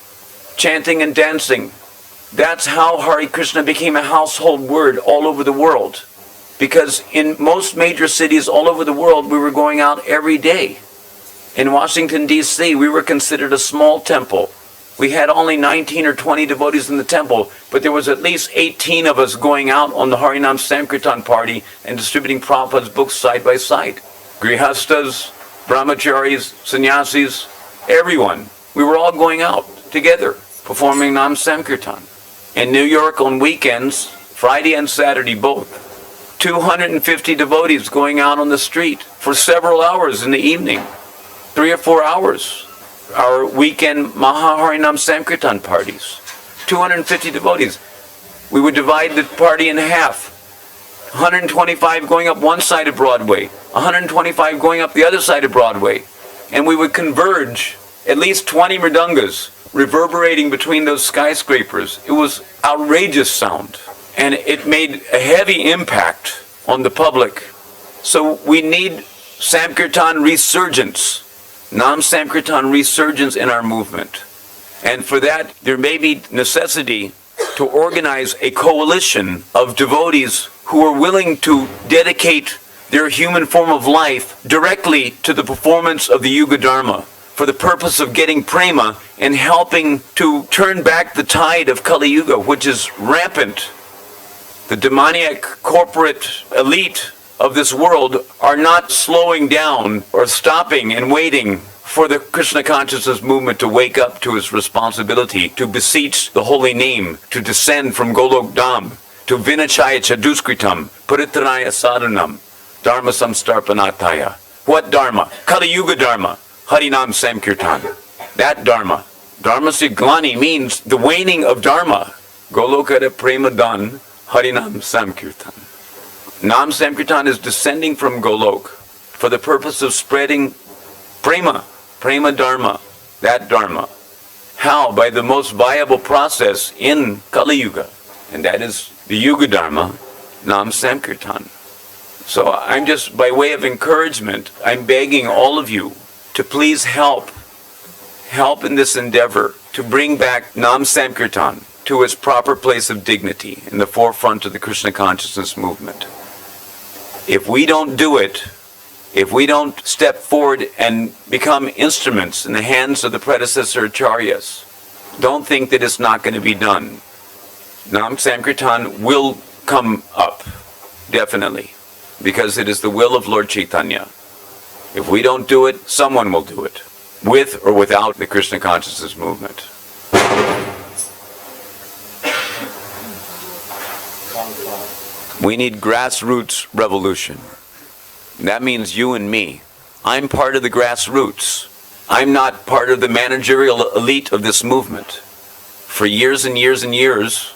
chanting and dancing. That's how Hare Krishna became a household word all over the world. Because in most major cities all over the world, we were going out every day. In Washington, D.C., we were considered a small temple. We had only 19 or 20 devotees in the temple, but there was at least 18 of us going out on the Harinam Sankirtan party and distributing Prabhupada's books side by side. Grihastas, Brahmacharis, Sannyasis, everyone. We were all going out together, performing Nam Sankirtan. In New York on weekends, Friday and Saturday both, 250 devotees going out on the street for several hours in the evening, 3 or 4 hours. Our weekend Mahaharinam Sankirtan parties, 250 devotees. We would divide the party in half. 125 going up one side of Broadway, 125 going up the other side of Broadway. And we would converge, at least 20 mridangas reverberating between those skyscrapers. It was outrageous sound. And it made a heavy impact on the public. So we need Samkirtan resurgence, Nam Samkirtan resurgence in our movement. And for that, there may be necessity to organize a coalition of devotees who are willing to dedicate their human form of life directly to the performance of the Yuga Dharma, for the purpose of getting prema and helping to turn back the tide of Kali Yuga, which is rampant. The demoniac corporate elite of this world are not slowing down or stopping and waiting for the Krishna consciousness movement to wake up to its responsibility, to beseech the holy name, to descend from Golok Dham, to Vinachaya Chaduskritam, Paritranaya Sadhanam, Dharma Samstarpanataya. What Dharma? Kali Yuga Dharma, Harinam Samkirtan. That Dharma. Dharma Siglani means the waning of Dharma. Golokara Premadan, Harinam Samkirtan. Nam Samkirtan is descending from Golok for the purpose of spreading Prema Dharma, that Dharma. How? By the most viable process in Kali Yuga, and that is the Yuga Dharma, Nam Samkirtan. So I'm just, by way of encouragement, I'm begging all of you to please help in this endeavor to bring back Nam Samkirtan to its proper place of dignity in the forefront of the Krishna consciousness movement. If we don't do it, if we don't step forward and become instruments in the hands of the predecessor acharyas, don't think that it's not going to be done. Nam Sankirtan will come up, definitely, because it is the will of Lord Chaitanya. If we don't do it, someone will do it, with or without the Krishna consciousness movement. We need grassroots revolution. That means you and me. I'm part of the grassroots. I'm not part of the managerial elite of this movement. For years and years and years,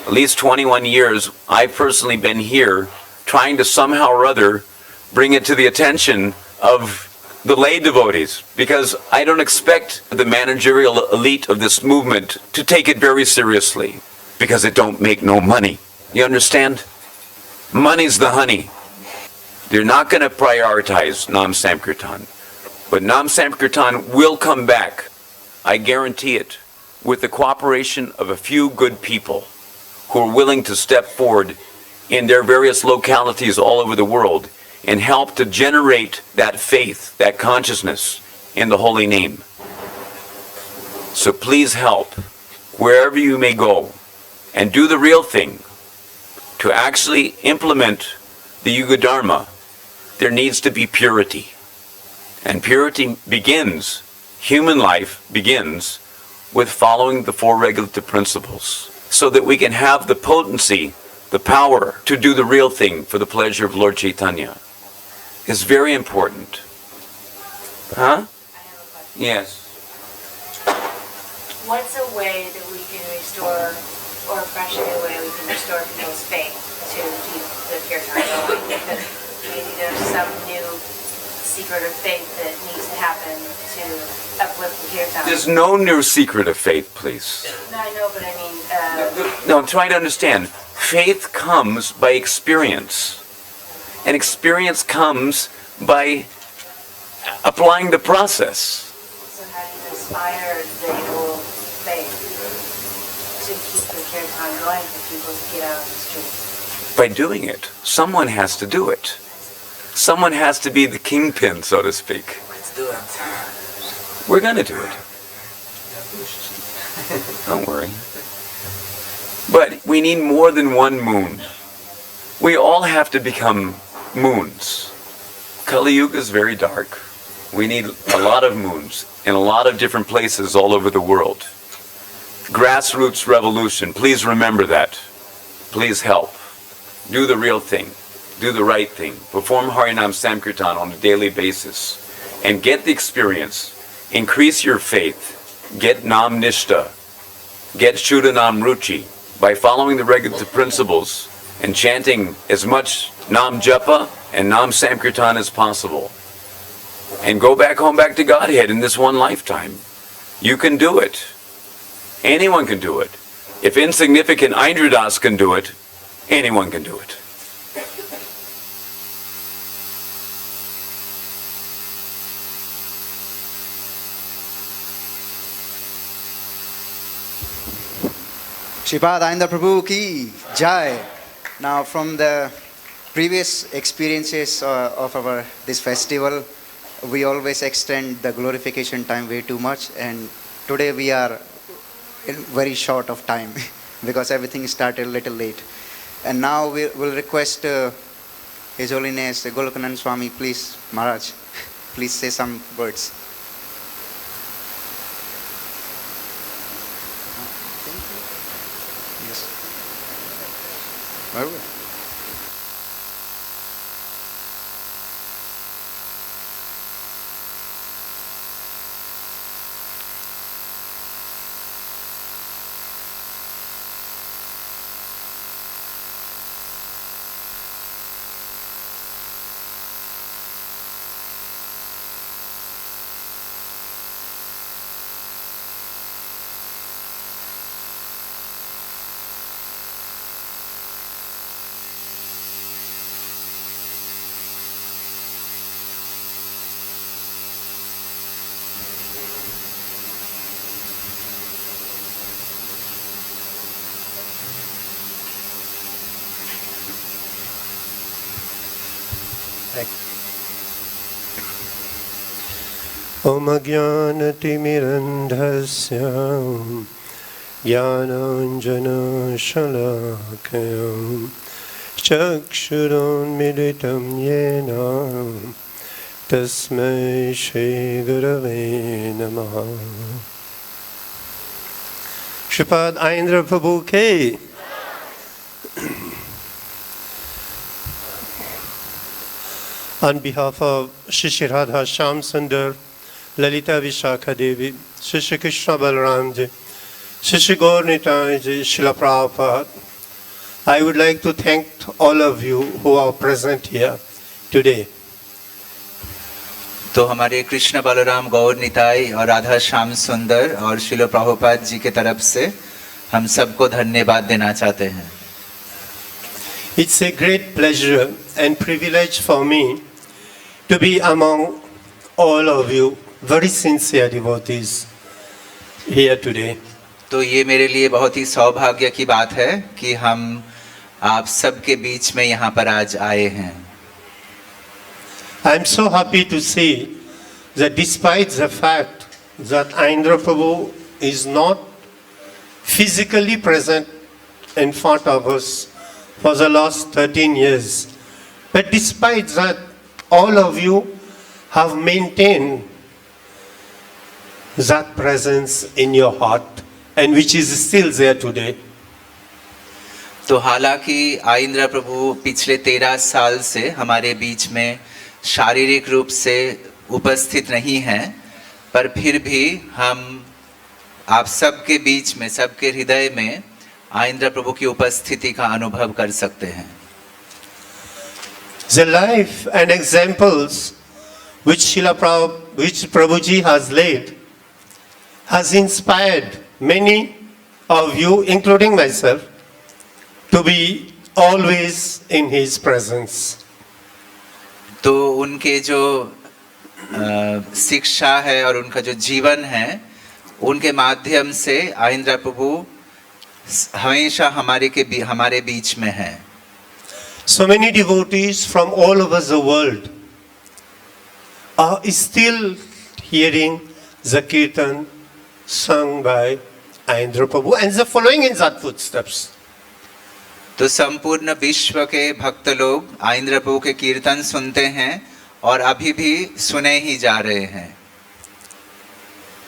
at least 21 years, I've personally been here trying to somehow or other bring it to the attention of the lay devotees, because I don't expect the managerial elite of this movement to take it very seriously, because it don't make no money. You understand? Money's the honey. They're not going to prioritize Nam Sankirtan. But Nam Sankirtan will come back, I guarantee it, with the cooperation of a few good people who are willing to step forward in their various localities all over the world and help to generate that faith, that consciousness in the holy name. So please help, wherever you may go, and do the real thing. To actually implement the Yuga Dharma, there needs to be purity. And purity begins, human life begins, with following the four regulative principles, so that we can have the potency, the power to do the real thing for the pleasure of Lord Chaitanya. It's very important. Huh? Yes. What's a way that we can restore, or a fresh new way we can restore people's faith to keep the kirtan going? Because maybe there's some new secret of faith that needs to happen to uplift the kirtan. There's no new secret of faith, please. No, I know, but I mean... No, try to understand. Faith comes by experience. And experience comes by applying the process. So how do you inspire the old faith to keep the kirtan going for people to get out on the streets? By doing it. Someone has to do it. Someone has to be the kingpin, so to speak. Let's do it. We're going to do it. Don't worry. But we need more than one moon. We all have to become moons. Kali Yuga is very dark. We need a lot of moons in a lot of different places all over the world. Grassroots revolution. Please remember that. Please help. Do the real thing. Do the right thing. Perform Harinam Sankirtan on a daily basis. And get the experience. Increase your faith. Get Nam Nishta. Get Shuddha Nam Ruchi. By following the regulative principles and chanting as much Nam Japa and Nam Sankirtan as possible. And go back home, back to Godhead in this one lifetime. You can do it. Anyone can do it. If insignificant Aindra Das can do it, anyone can do it. Shripad Aindra Prabhu ki Jai. Now from the previous experiences of this festival, we always extend the glorification time way too much, and today we are in very short of time because everything started a little late. And now we will request His Holiness Golokanand Swami, please, Maharaj, please say some words. Yes. Very well. Om Jnanatimirandhasya Jnananjana Shalakayam Chakshurunmilitam Yena Tasmai Shri Gurave Namaha. Shripad Aindra Prabhu Ki. On behalf of Shri Radha Shyam Sundar, Lalita Vishakha Devi, Shri Krishna Balaram Ji, Shri Gaur Nitai Ji, Srila Prabhupada, I would like to thank all of you who are present here today. तो हमारे कृष्ण बलराम गौर निताई और राधा श्याम सुंदर और श्रील प्रभुपाद जी के तरफ से हम सबको धन्यवाद देना चाहते हैं. It's a great pleasure and privilege for me to be among all of you, very sincere devotees here today. तो ये मेरे लिए बहुत ही सौभाग्य की बात है कि हम आप सबके बीच में यहाँ पर आज आए हैं. I am so happy to see that despite the fact that Aindra Prabhu is not physically present in front of us for the last 13 years, but despite that, all of you have maintained that presence in your heart and which is still there today. तो हालांकि आइंद्र प्रभु पिछले 13 साल से हमारे बीच में शारीरिक रूप से उपस्थित नहीं हैं, पर फिर भी हम आप सबके बीच में, सबके हृदय में आइंद्र प्रभु की उपस्थिति का अनुभव कर सकते हैं. The life and examples which Prabhuji has laid has inspired many of you, including myself, to be always in his presence. तो उनके जो शिक्षा है और उनका जो जीवन है, उनके माध्यम से आइंद्र प्रभु हमेशा हमारे बीच में है. So many devotees from all over the world are still hearing the kirtan sung by Aindra Prabhu and they are following in that footsteps. तो संपूर्ण विश्व के भक्त लोग आइंद्र प्रभु के कीर्तन सुनते हैं और अभी भी सुने ही जा रहे हैं.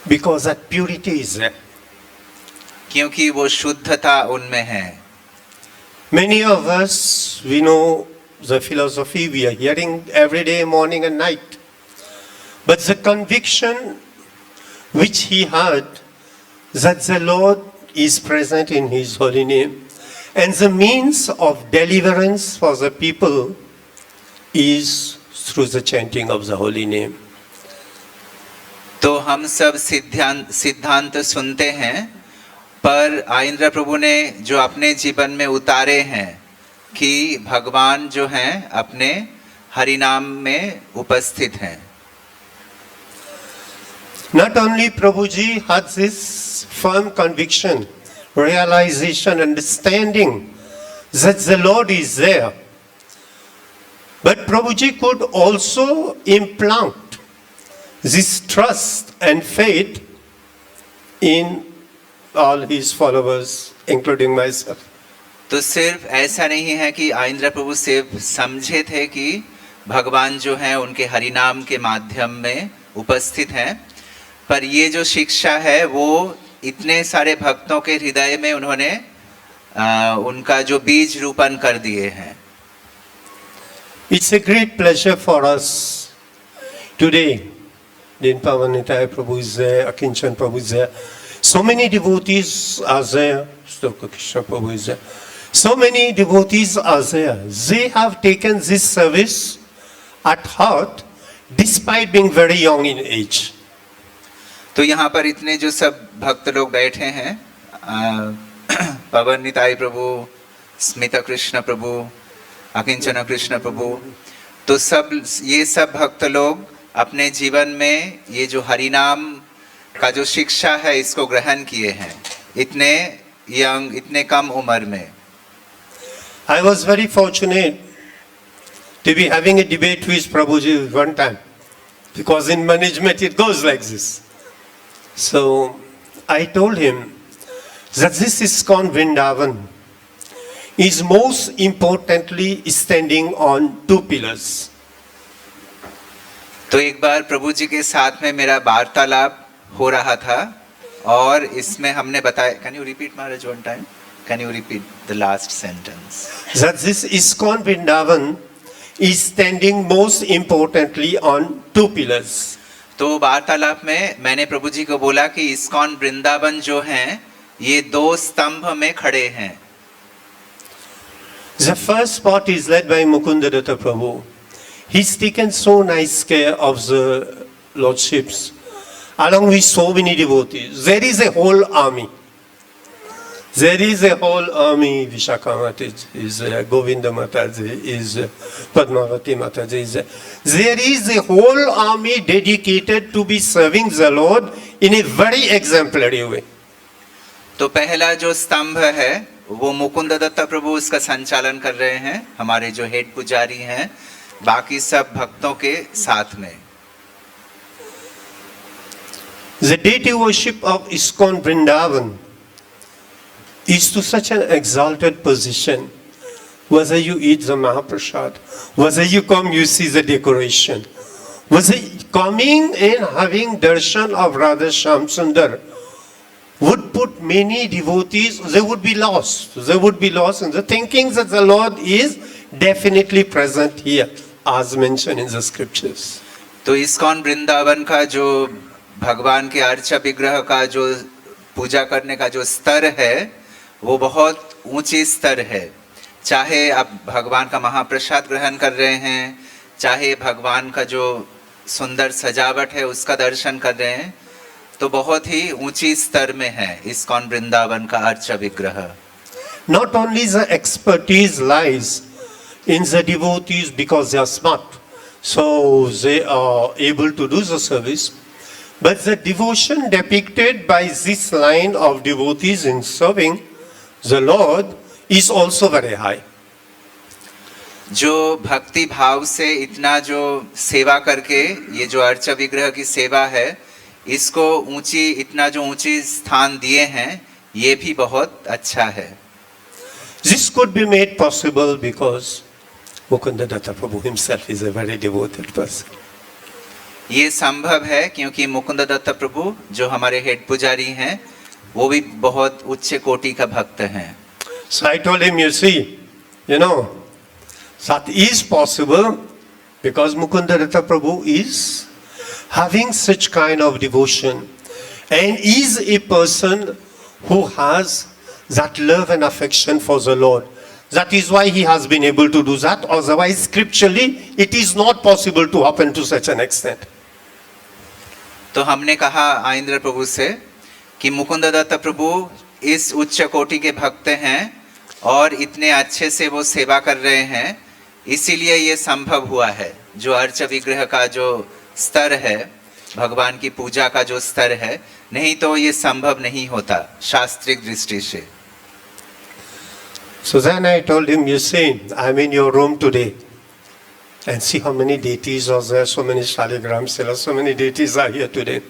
Because that purity is there. क्योंकि वो शुद्धता उनमें है. Many of us, we know the philosophy, we are hearing every day, morning and night. But the conviction which he had that the Lord is present in his holy name and the means of deliverance for the people is through the chanting of the holy name. तो हम सब सिद्धांत सुनते हैं, पर आइंद्र प्रभु ने जो अपने जीवन में उतारे हैं कि भगवान जो हैं अपने हरिनाम में उपस्थित हैं. Not only Prabhuji had this firm conviction, realization, understanding that the Lord is there, but Prabhuji could also implant this trust and faith in all his followers, including myself. तो सिर्फ ऐसा नहीं है कि आइंद्र प्रभु सिर्फ समझे थे कि भगवान जो हैं उनके हरिनाम के माध्यम में उपस्थित हैं, पर ये जो शिक्षा है वो इतने सारे भक्तों के हृदय में उन्होंने उनका जो बीज रोपण कर दिए हैं. It's a great pleasure for us today. Din Pavanitai Prabhu is there, Akinchan Prabhu is there. So many devotees are there. Stoka Krishna Prabhu is there. So many devotees are there. They have taken this service at heart despite being very young in age. तो यहाँ पर इतने जो सब भक्त लोग बैठे हैं, पवन निताई प्रभु, स्मित कृष्ण प्रभु, अकिंचन कृष्ण प्रभु, तो ये सब भक्त लोग अपने जीवन में ये जो हरिनाम का जो शिक्षा है इसको ग्रहण किए हैं इतने कम उम्र में. I was very fortunate to be having a debate with Prabhuji one time. because in management it goes like this. So I told him that this ISKCON Vrindavan is most importantly standing on two pillars. तो एक बार प्रभु जी के साथ में मेरा वार्तालाप हो रहा था और इसमें हमने बताया, can you repeat Maharaj one time, can you repeat the last sentence, That this ISKCON Vrindavan is standing most importantly on two pillars. तो वार्तालाप में मैंने प्रभु जी को बोला कि इस्कॉन वृंदावन जो हैं ये दो स्तंभ में खड़े हैं. The first part is led by Mukunda Datta Prabhu. He's taken so nice care of the lordships, along with so many devotees. There is a whole army. There is a whole army. Vishakha Mataji is there, Govinda Mataji is there, Padmavati Mataji is there. There is a whole army dedicated to be serving the Lord in a very exemplary way. तो पहला जो स्तंभ है वो मुकुंद दत्ता प्रभु उसका संचालन कर रहे हैं, हमारे जो हेड पुजारी हैं, बाकी सब भक्तों के साथ में. The deity worship of ISKCON Vrindavan is to such an exalted position. Whether you eat the Mahaprasad, whether you come, you see the decoration, whether coming and having darshan of Radha Shyam Sundar would put many devotees, they would be lost. They would be lost in the thinking that the Lord is definitely present here, as mentioned in the scriptures. तो ISKCON Vrindavan का जो भगवान के अर्चा विग्रह का जो पूजा करने का जो स्तर है वो बहुत ऊंची स्तर है. चाहे आप भगवान का महाप्रसाद ग्रहण कर रहे हैं, चाहे भगवान का जो सुंदर सजावट है उसका दर्शन कर रहे हैं, तो बहुत ही ऊंची स्तर में है इस्कॉन वृंदावन का अर्चा विग्रह. Not only the expertise lies in the devotees because they are smart, so they are able to do the service, but the devotion depicted by this line of devotees in serving the Lord is also very high. जो भक्ति भाव से इतना जो सेवा करके ये जो अर्चा विग्रह की सेवा है इसको ऊंची, इतना जो ऊंची स्थान दिए हैं, ये भी बहुत अच्छा है. This could be made possible because Mukunda Datta Prabhu himself is a very devoted person. ये संभव है क्योंकि मुकुंद दत्त प्रभु जो हमारे हेड पुजारी हैं वो भी बहुत उच्च कोटि का भक्त हैं. So I told him, you see, that is possible because Mukunda Datta Prabhu is having such kind of devotion and is a person who has that love and affection for the Lord. That is why he has been able to do that. Otherwise, scripturally, it is not possible to happen to such an extent. तो हमने कहा आइंद्र प्रभु से कि मुकुंद दत्त प्रभु इस उच्च कोटि के भक्त हैं और इतने अच्छे से वो सेवा कर रहे हैं, इसीलिए ये संभव हुआ है. जो अर्च विग्रह का जो स्तर है, भगवान की पूजा का जो स्तर है, नहीं तो ये संभव नहीं होता शास्त्रिक दृष्टि से. So then I told him, you see, I'm in your room today and see how many deities are there, so many shaligrams, so many deities are here today.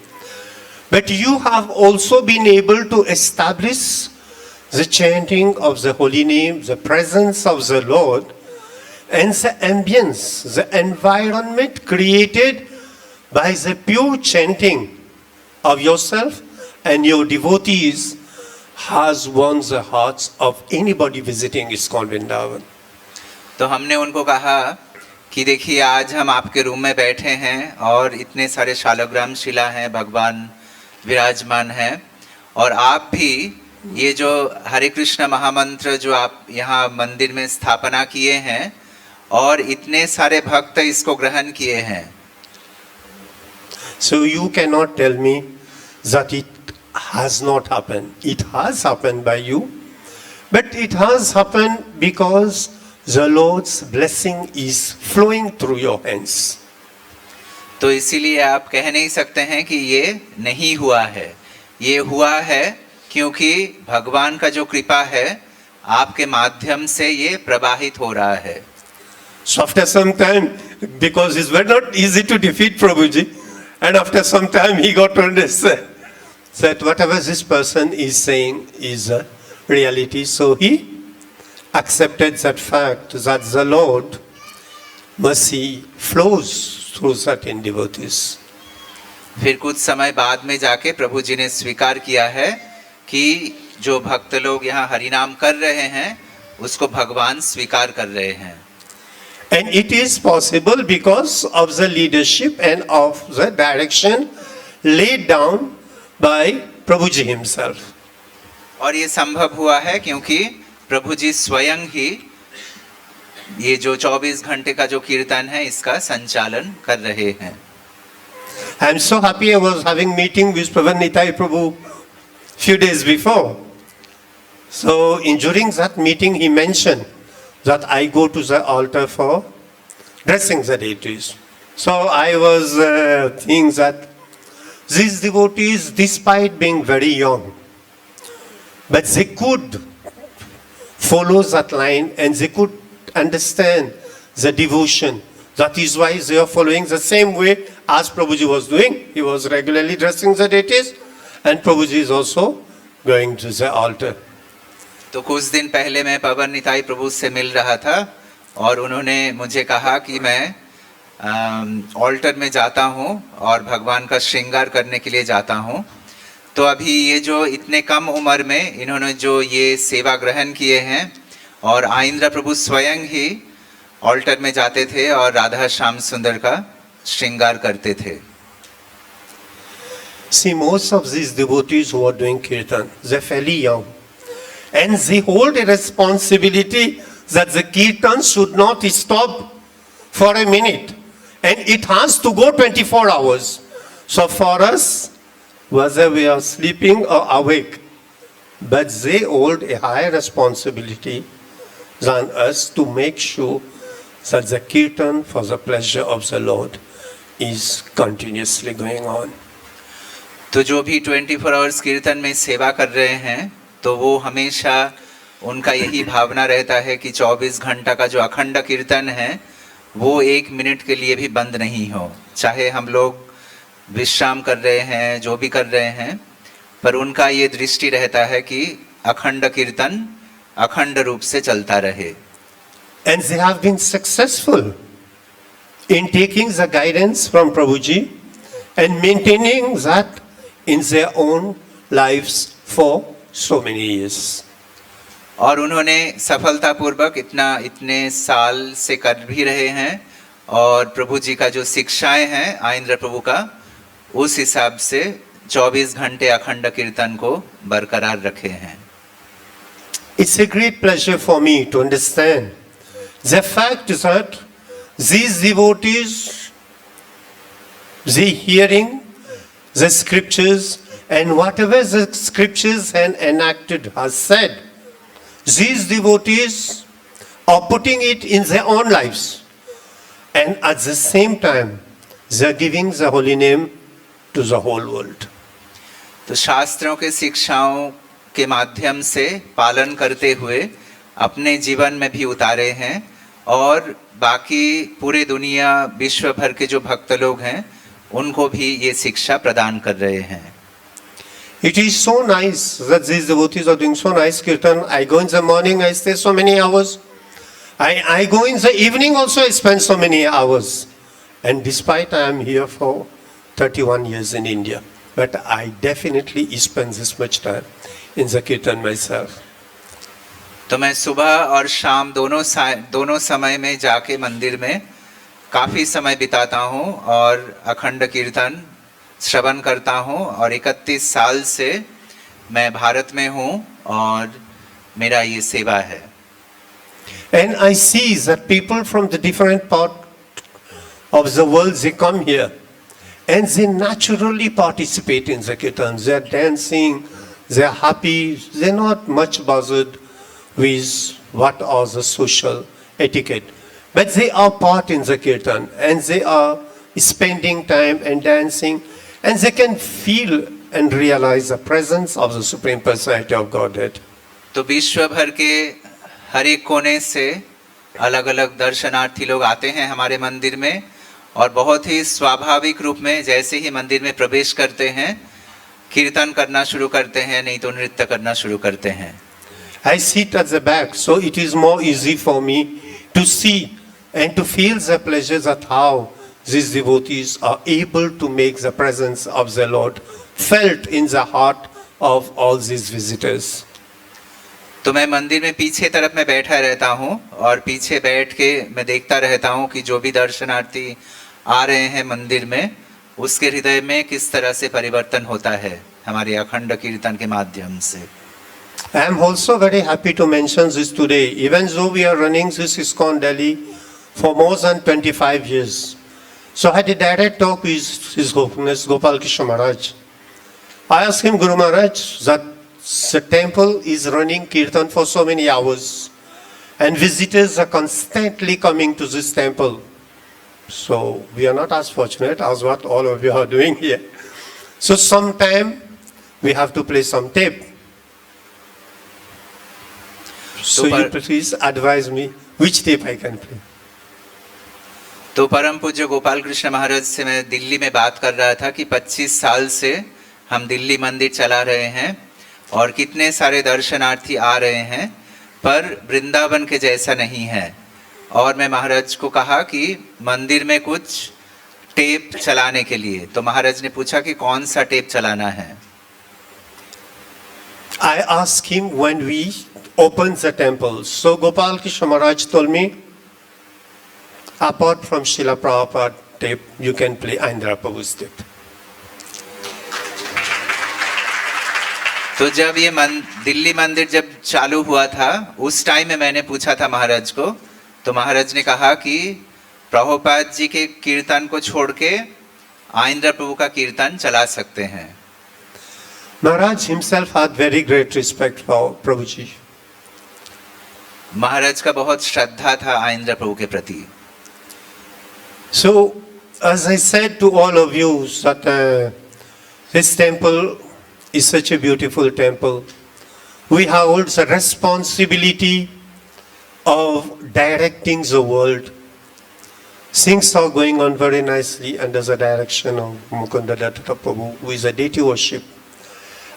But you have also been able to establish the chanting of the holy name, the presence of the Lord, and the ambience, the environment created by the pure chanting of yourself and your devotees has won the hearts of anybody visiting ISKCON Vrindavan. तो हमने उनको कहा कि देखिए आज हम आपके room में बैठे हैं और इतने सारे शालग्राम शिला हैं, भगवान विराजमान हैं, और आप भी ये जो हरे कृष्ण महामंत्र जो आप यहाँ मंदिर में स्थापना किए हैं और इतने सारे भक्त इसको ग्रहण किए हैं. So you cannot tell me that it has not happened. It has happened by you, but it has happened because the Lord's blessing is flowing through your hands. तो इसीलिए आप कह नहीं सकते हैं कि ये नहीं हुआ है. ये हुआ है क्योंकि भगवान का जो कृपा है आपके माध्यम से ये प्रवाहित हो रहा है. So after some time, because it was not easy to defeat Prabhuji. And after some time he got to understand that whatever this person is saying is a reality. So he accepted that fact that the Lord mercy flows through certain devotees. फिर कुछ समय बाद में जाके प्रभु जी ने स्वीकार किया है कि जो भक्त लोग यहाँ हरिनाम कर रहे हैं उसको भगवान स्वीकार कर रहे हैं. And it is possible because of the leadership and of the direction laid down by Prabhuji himself. और ये संभव हुआ है क्योंकि प्रभु जी स्वयं ही ये जो 24 घंटे का जो कीर्तन है इसका संचालन कर रहे हैं. I am so happy I was having meeting with Nitai Prabhu few days before. So during that meeting he mentioned that I go to the altar for dressing the deities. So I was thinking that these devotees, despite being very young, but they could follow that line and they could understand the devotion. That is why they are following the same way as Prabhuji was doing. He was regularly dressing the deities and Prabhuji is also going to the altar. तो कुछ दिन पहले मैं पवन निताई प्रभु से मिल रहा था और उन्होंने मुझे कहा कि मैं ऑल्टर में जाता हूँ और भगवान का श्रृंगार करने के लिए जाता हूँ. तो अभी ये जो इतने कम उम्र में इन्होंने जो ये सेवा ग्रहण किए हैं और आइंद्र प्रभु स्वयं ही ऑल्टर में जाते थे और राधा श्याम सुंदर का श्रृंगार करते थे. See, most of these devotees who are doing kirtan, they're fairly young. And they hold a responsibility that the kirtan should not stop for a minute. And it has to go 24 hours. So for us, whether we are sleeping or awake, but they hold a higher responsibility than us to make sure that the kirtan for the pleasure of the Lord is continuously going on. तो जो भी 24 hours कीर्तन में सेवा कर रहे हैं तो वो हमेशा उनका यही भावना रहता है कि 24 घंटा का जो अखंड कीर्तन है वो एक मिनट के लिए भी बंद नहीं हो. चाहे हम लोग विश्राम कर रहे हैं जो भी कर रहे हैं पर उनका ये दृष्टि रहता है कि अखंड कीर्तन अखंड रूप से चलता रहे. And they have been successful in taking the guidance from Prabhuji and maintaining that in their own lives for so many years. और उन्होंने सफलतापूर्वक इतने साल से कर भी रहे हैं और प्रभु जी का जो शिक्षाएं हैं आइंद्र प्रभु का उस हिसाब से 24 घंटे अखंड कीर्तन को बरकरार रखे हैं. It's a great pleasure for me to understand the fact that these devotees, they hearing the scriptures and whatever the scriptures and enacted has said, these devotees are putting it in their own lives. And at the same time, they are giving the holy name to the whole world. तो शास्त्रों के शिक्षाओं के माध्यम से पालन करते हुए अपने जीवन में भी उतारे हैं और बाकी पूरे दुनिया विश्व भर के जो भक्त लोग हैं उनको भी ये शिक्षा प्रदान कर रहे हैं. It is so nice that these devotees are doing so nice kirtan. I go in the morning, I stay so many hours. I go in the evening also, I spend so many hours. And despite I am here for 31 years in India, but I definitely spend this much time in the kirtan myself. तो मैं सुबह और शाम दोनों समय में जाके मंदिर में काफ़ी समय बिताता हूँ और अखंड कीर्तन श्रवण करता हूँ और 31 साल से मैं भारत में हूँ और मेरा ये सेवा है. And I see that people from the different part of the world, they come here and they naturally participate in the kirtan. They are dancing, they are happy, they are not much bothered with what are the social etiquette. But they are part in the kirtan and they are spending time and dancing and they can feel and realize the presence of the Supreme Personality of Godhead. तो विश्व भर के हर एक कोने से अलग अलग दर्शनार्थी लोग आते हैं हमारे मंदिर में और बहुत ही स्वाभाविक रूप में जैसे ही मंदिर में प्रवेश करते हैं कीर्तन करना शुरू करते हैं, नहीं तो नृत्य करना शुरू करते हैं। I sit at the back, so it is more easy for me to see and to feel the pleasures at how these devotees are able to make the presence of the Lord felt in the heart of all these visitors. तो मैं मंदिर में पीछे तरफ में बैठा रहता हूँ और पीछे बैठ के मैं देखता रहता हूँ कि जो भी दर्शनार्थी आ रहे हैं मंदिर में उसके हृदय में किस तरह से परिवर्तन होता है हमारे अखंड कीर्तन के माध्यम से। I am also very happy to mention this today, even though we are running this ISKCON Delhi for more than 25 years. So I had a direct talk with His Holiness Gopal Krishna Maharaj. I asked him, Guru Maharaj, that the temple is running kirtan for so many hours and visitors are constantly coming to this temple. So we are not as fortunate as what all of you are doing here. So sometime we have to play some tape. So you please advise me which tape I can play. तो परम पूज्य गोपाल कृष्ण महाराज से मैं दिल्ली में बात कर रहा था कि 25 साल से हम दिल्ली मंदिर चला रहे हैं और कितने सारे दर्शनार्थी आ रहे हैं पर वृंदावन के जैसा नहीं है। और मैं महाराज को कहा कि मंदिर में कुछ टेप चलाने के लिए, तो महाराज ने पूछा कि कौन सा टेप चलाना है। I asked him when we opened the temple. So Gopal Krishna Maharaj told me, apart from Srila Prabhupada tape, you can play Aindra Prabhu's tape. तो जब ये दिल्ली मंदिर जब चालू हुआ था उस टाइम में मैंने पूछा था महाराज को, तो महाराज ने कहा कि प्रभुपाद जी के कीर्तन को छोड़ के आइंद्र प्रभु का कीर्तन चला सकते हैं। Maharaj himself had very great respect for Prabhuji. महाराज का बहुत श्रद्धा था आइंद्र प्रभु के प्रति। So, as I said to all of you, that this temple is such a beautiful temple. We have also the responsibility of directing the world. Things are going on very nicely under the direction of Mukunda Datta Prabhu, who is a deity worship,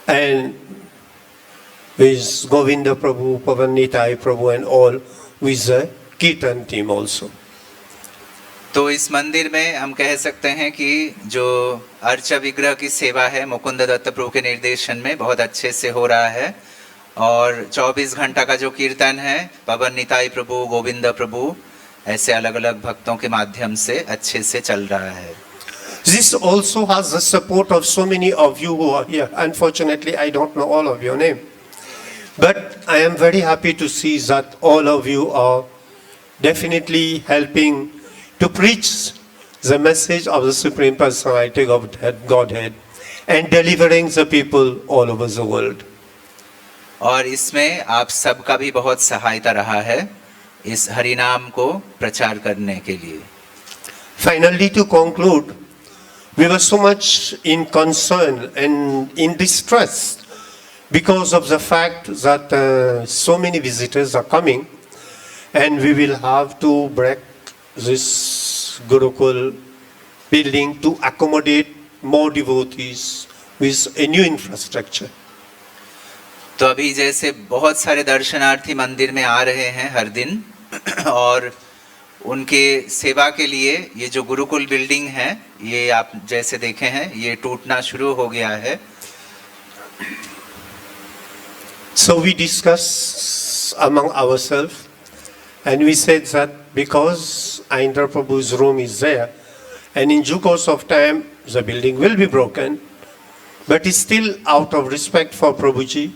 and with Govinda Prabhu, Pavanitai Prabhu, and all, with the Kirtan team also. तो इस मंदिर में हम कह सकते हैं कि जो अर्चा विग्रह की सेवा है मुकुंद दत्त प्रभु के निर्देशन में बहुत अच्छे से हो रहा है और 24 घंटा का जो कीर्तन है पवन निताई प्रभु, गोविंद प्रभु, ऐसे अलग अलग भक्तों के माध्यम से अच्छे से चल रहा है। This also has the support of so many of you who are here. Unfortunately, I don't know all of your name. But I am very happy to see that all of you are definitely helping to preach the message of the Supreme Personality of Godhead and delivering the people all over the world. और इसमें आप सबका भी बहुत सहायता रहा है इस हरिनाम को प्रचार करने के लिए। Finally, to conclude, we were so much in concern and in distress because of the fact that so many visitors are coming and we will have to break this Gurukul building to accommodate more devotees with a new infrastructure. तो अभी जैसे बहुत सारे दर्शनार्थी मंदिर में आ रहे हैं हर दिन और उनके सेवा के लिए ये जो गुरुकुल बिल्डिंग है ये आप जैसे देखे हैं ये टूटना शुरू हो गया है। So we discussed among ourselves and we said that because Aindra Prabhu's room is there and in due course of time the building will be broken, but it's still out of respect for Prabhuji.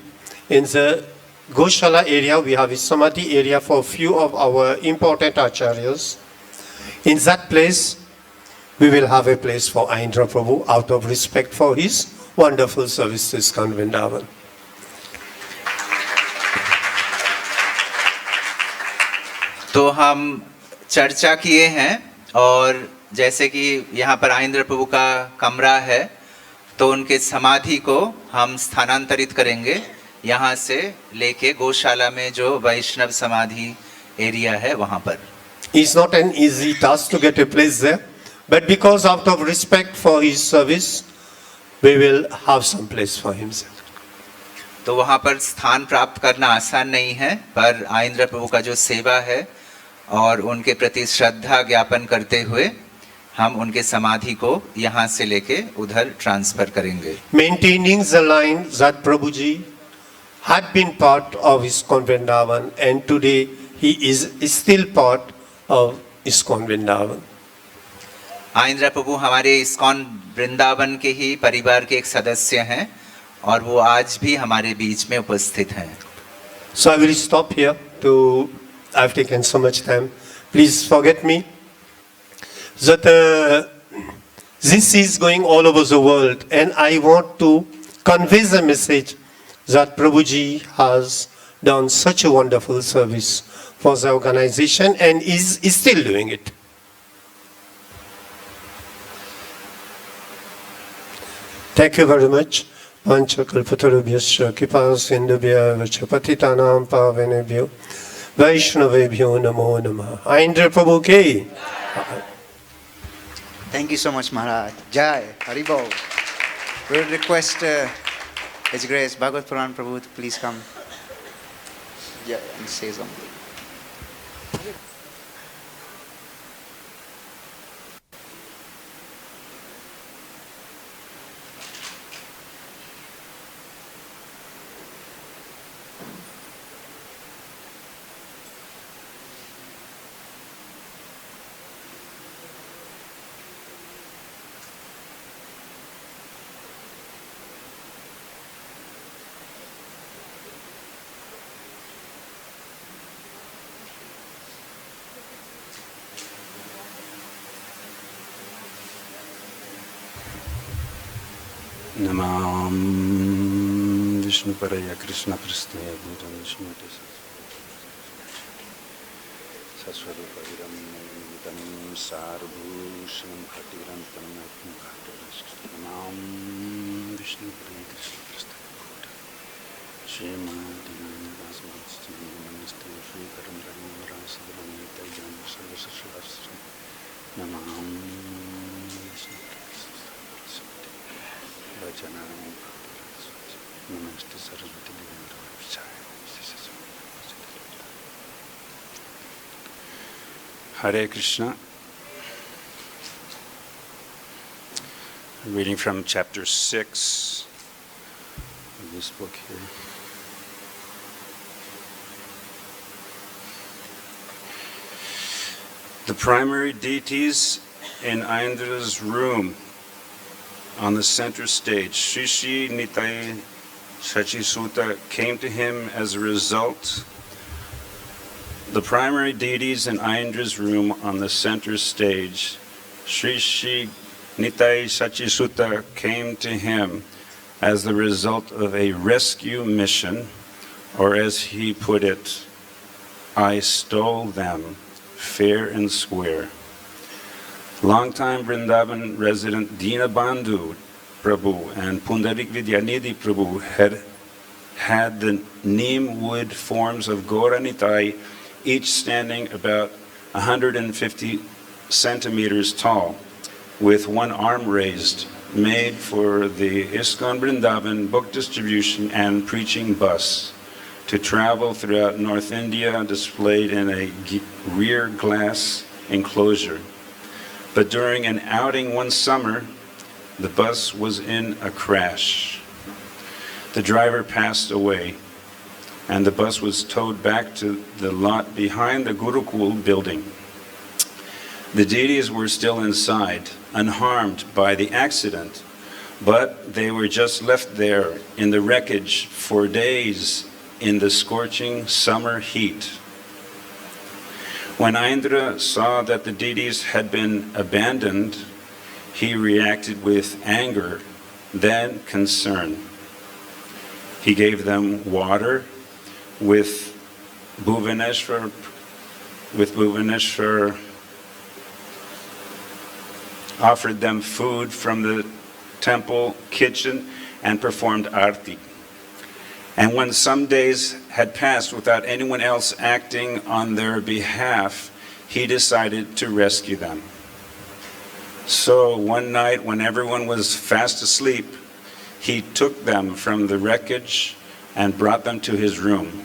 In the Goshala area we have a Samadhi area for a few of our important acharyas. In that place we will have a place for Aindra Prabhu out of respect for his wonderful service to ISKCON Vrindavan. तो हम चर्चा किए हैं और जैसे कि यहाँ पर आइंद्र प्रभु का कमरा है तो उनके समाधि को हम स्थानांतरित करेंगे यहाँ से लेके गौशाला में जो वैष्णव समाधि एरिया है वहाँ पर। It's not an easy task to get a place there, but because out of respect for his service, we will have some place for him. तो वहाँ पर स्थान प्राप्त करना आसान नहीं है, पर आइंद्र प्रभु का जो सेवा है और उनके प्रति श्रद्धा ज्ञापन करते हुए हम उनके समाधि को यहाँ से लेके उधर ट्रांसफर करेंगे। Maintaining the line that Prabhuji had been part of ISKCON Vrindavan and today he is still part of ISKCON Vrindavan. आइंद्र प्रभु हमारे इस्कॉन वृंदावन के ही परिवार के एक सदस्य हैं और वो आज भी हमारे बीच में उपस्थित हैं। So I will stop here. I've taken so much time. Please forget me. That this is going all over the world, and I want to convey the message that Prabhuji has done such a wonderful service for the organization and is still doing it. Thank you very much. Panchakalpatarubhyasya kipasindubhya vachapatitanam pavanebhyo Vaishnavebhyo namo namah. Aindra Prabhu ki. Thank you so much, Maharaj. Jai, Haribol. We will request His Grace Bhagavad Puran Prabhu to please come and say something. Namam Vishnu Paraya Krishna Prasthaya Bhutam Vishnu Saswarupa Viram Nitam Sarvushanam Khatirantam Namam Vishnu Paraya Krishna Prasthaya Bhutam Shrimati Namaste Namaste Shri Karam Rama Rasadram Nitayam Sarvasasvasram Namam Vishnu Hare Krishna. Reading from chapter 6 of this book here. The primary deities in Aindra's room on the center stage, Shri Nitai Shachisuta, came to him as a result. The primary deities in Aindra's room on the center stage, Shri Nitai Shachisuta, came to him as the result of a rescue mission, or as he put it, I stole them fair and square. Longtime Vrindavan resident Dinabandhu Prabhu and Pundarik Vidyanidhi Prabhu had the neem wood forms of Gauranitai, each standing about 150 centimeters tall, with one arm raised, made for the ISKCON Vrindavan book distribution and preaching bus to travel throughout North India, displayed in a rear glass enclosure. But during an outing one summer, the bus was in a crash. The driver passed away, and the bus was towed back to the lot behind the Gurukul building. The deities were still inside, unharmed by the accident, but they were just left there in the wreckage for days in the scorching summer heat. When Aindra saw that the deities had been abandoned, he reacted with anger, then concern. He gave them water with Bhuvaneshwar offered them food from the temple kitchen and performed arti. And when some days had passed without anyone else acting on their behalf, he decided to rescue them. So one night when everyone was fast asleep, he took them from the wreckage and brought them to his room.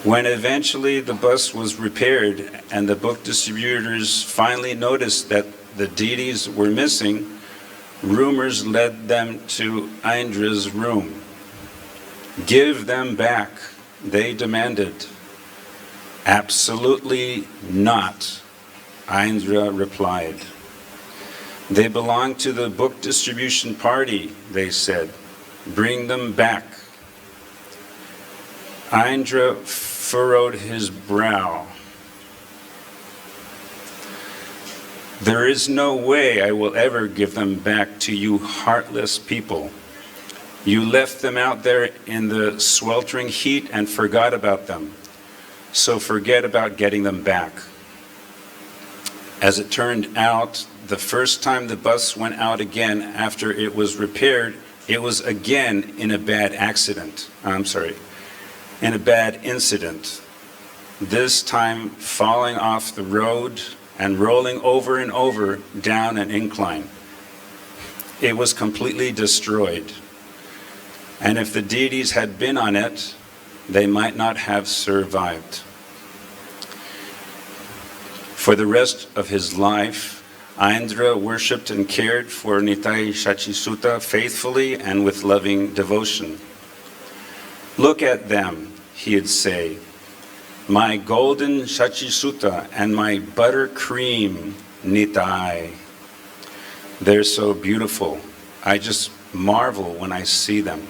When eventually the bus was repaired and the book distributors finally noticed that the deities were missing, rumors led them to Aindra's room. "Give them back," they demanded. "Absolutely not," Aindra replied. "They belong to the book distribution party," they said. "Bring them back." Aindra furrowed his brow. "There is no way I will ever give them back to you heartless people. You left them out there in the sweltering heat and forgot about them. So forget about getting them back." As it turned out, the first time the bus went out again after it was repaired, it was again in a bad incident. This time falling off the road and rolling over and over down an incline. It was completely destroyed. And if the deities had been on it, they might not have survived. For the rest of his life, Aindra worshipped and cared for Nitai Shachisutta faithfully and with loving devotion. "Look at them," he'd say, "my golden Shachisutta and my buttercream Nitai. They're so beautiful. I just marvel when I see them."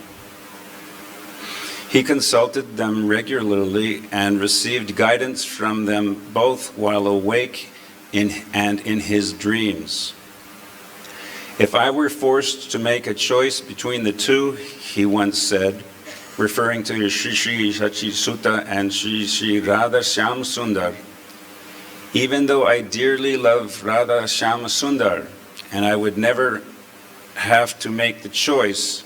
He consulted them regularly and received guidance from them both while awake and in his dreams. "If I were forced to make a choice between the two," he once said, referring to Shri Shri Shachisutta and Shri Shri Radha Shyam Sundar, "even though I dearly love Radha Shyam Sundar, and I would never have to make the choice,